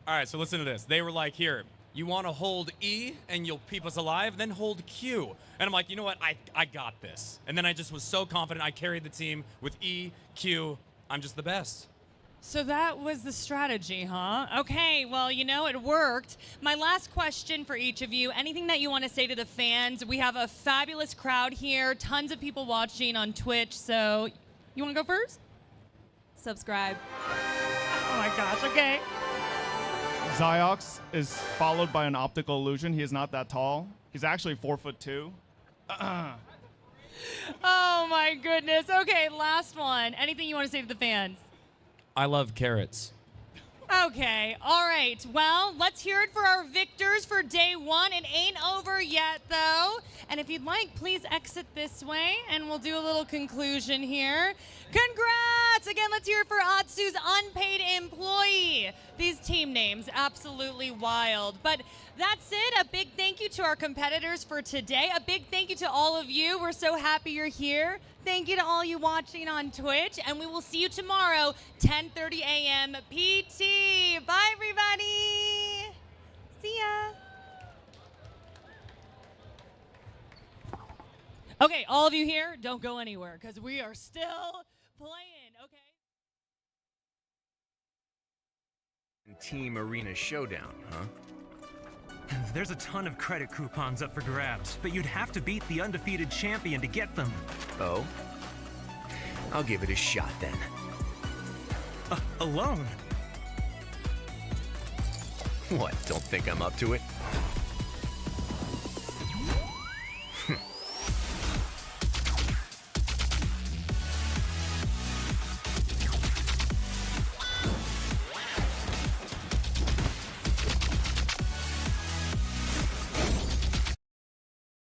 All right, so listen to this. They were like, here, you want to hold E and you'll keep us alive, then hold Q. And I'm like, you know what, I got this. And then I just was so confident I carried the team with E, Q, I'm just the best.
So that was the strategy, huh? Okay, well, you know, it worked. My last question for each of you, anything that you want to say to the fans? We have a fabulous crowd here, tons of people watching on Twitch, so you want to go first?
Subscribe.
Oh my gosh, okay.
ZYOX is followed by an optical illusion. He is not that tall. He's actually 4'2".
Oh my goodness. Okay, last one. Anything you want to say to the fans?
I love carrots.
Okay, all right. Well, let's hear it for our victors for day one. It ain't over yet, though. And if you'd like, please exit this way, and we'll do a little conclusion here. Congrats! Again, let's hear it for Atsu's unpaid employee. These team names, absolutely wild. But that's it. A big thank you to our competitors for today. A big thank you to all of you. We're so happy you're here. Thank you to all you watching on Twitch, and we will see you tomorrow, 10:30 a.m. PT. Bye, everybody. See ya. Okay, all of you here, don't go anywhere, because we are still playing, okay?
Team Arena Showdown, huh?
There's a ton of credit coupons up for grabs, but you'd have to beat the undefeated champion to get them.
Oh? I'll give it a shot then.
Alone?
What, don't think I'm up to it?